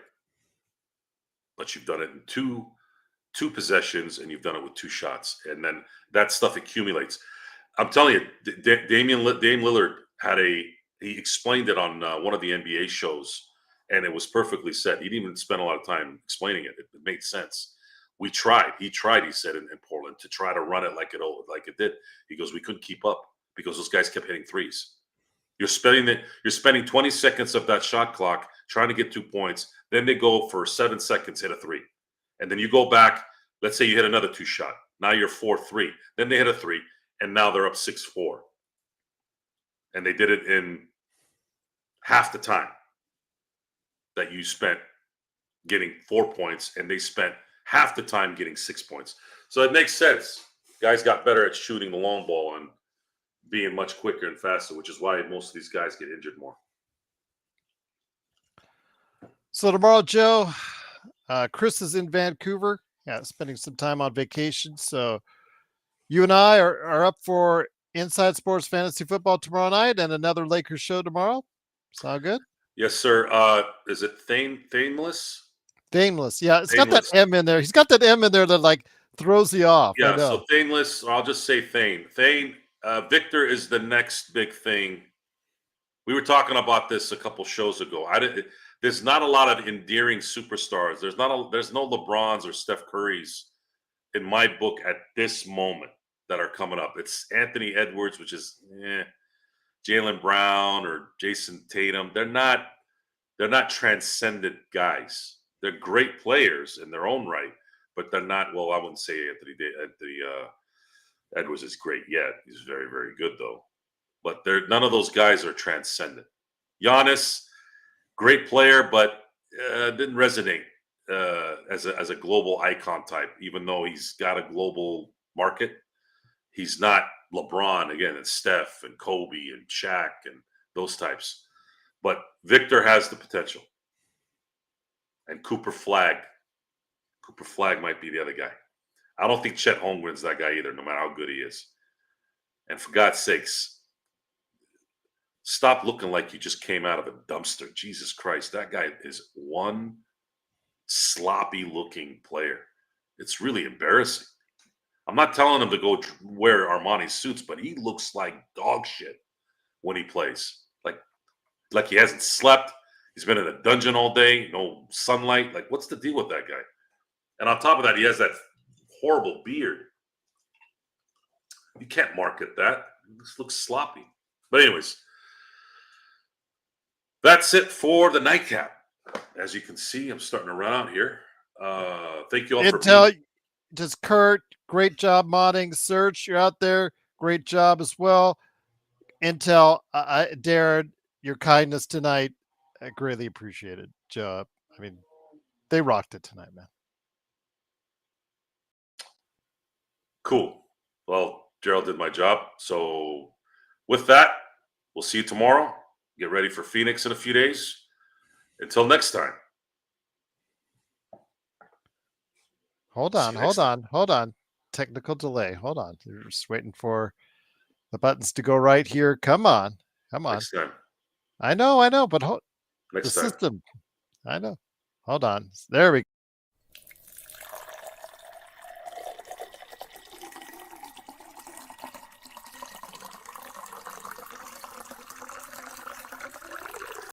But you've done it in two possessions, and you've done it with 2 shots, and then that stuff accumulates. I'm telling you, Dame Lillard he explained it on one of the NBA shows, and it was perfectly said. He didn't even spend a lot of time explaining it. It made sense. He tried, he said in Portland, to try to run it like it did. He goes, we couldn't keep up because those guys kept hitting threes. You're spending 20 seconds of that shot clock trying to get 2 points. Then they go for 7 seconds, hit a 3. And then you go back, let's say you hit another 2 shot. Now you're 4-3. Then they hit a 3, and now they're up 6-4. And they did it in half the time that you spent getting 4 points, and they spent half the time getting 6 points. So it makes sense. Guys got better at shooting the long ball and being much quicker and faster, which is why most of these guys get injured more. So tomorrow, Joe, Chris is in Vancouver, spending some time on vacation. So you and I are up for Inside Sports Fantasy Football tomorrow night and another Lakers show tomorrow. Sound good? Yes, sir. Is it Thameless? Thameless. Yeah, it's got that M in there. He's got that M in there that like throws you off. Yeah, so Thameless, I'll just say Thane. Thane, Victor is the next big thing. We were talking about this a couple shows ago. There's not a lot of endearing superstars. There's no LeBrons or Steph Currys in my book at this moment that are coming up. It's Anthony Edwards, which is Jaylen Brown or Jason Tatum. They're not transcendent guys. They're great players in their own right, but they're not. Well, I wouldn't say Anthony Edwards is great yet. He's very, very good though. But none of those guys are transcendent. Giannis, great player, but didn't resonate as a global icon type. Even though he's got a global market, he's not LeBron again, and Steph and Kobe and Shaq and those types. But Victor has the potential. And Cooper Flagg might be the other guy. I don't think Chet Holmgren's that guy either, no matter how good he is. And for God's sakes, stop looking like you just came out of a dumpster. Jesus Christ, that guy is one sloppy-looking player. It's really embarrassing. I'm not telling him to go wear Armani suits, but he looks like dog shit when he plays. Like he hasn't slept. He's been in a dungeon all day, no sunlight. Like, what's the deal with that guy? And on top of that, he has that horrible beard. You can't market that. This looks sloppy. But anyways, that's it for the nightcap. As you can see, I'm starting to run out here. Thank you all for just Kurt, great job modding. Serge, you're out there. Great job as well. Intel, Darren, your kindness tonight, I greatly appreciated. Joe, I mean, they rocked it tonight, man. Cool. Well, Gerald did my job. So with that, we'll see you tomorrow. Get ready for Phoenix in a few days. Until next time. Hold on. Technical delay. Hold on. You're just waiting for the buttons to go right here. Come on. Next time. I know, but Next the time. system. I know. Hold on. There we go.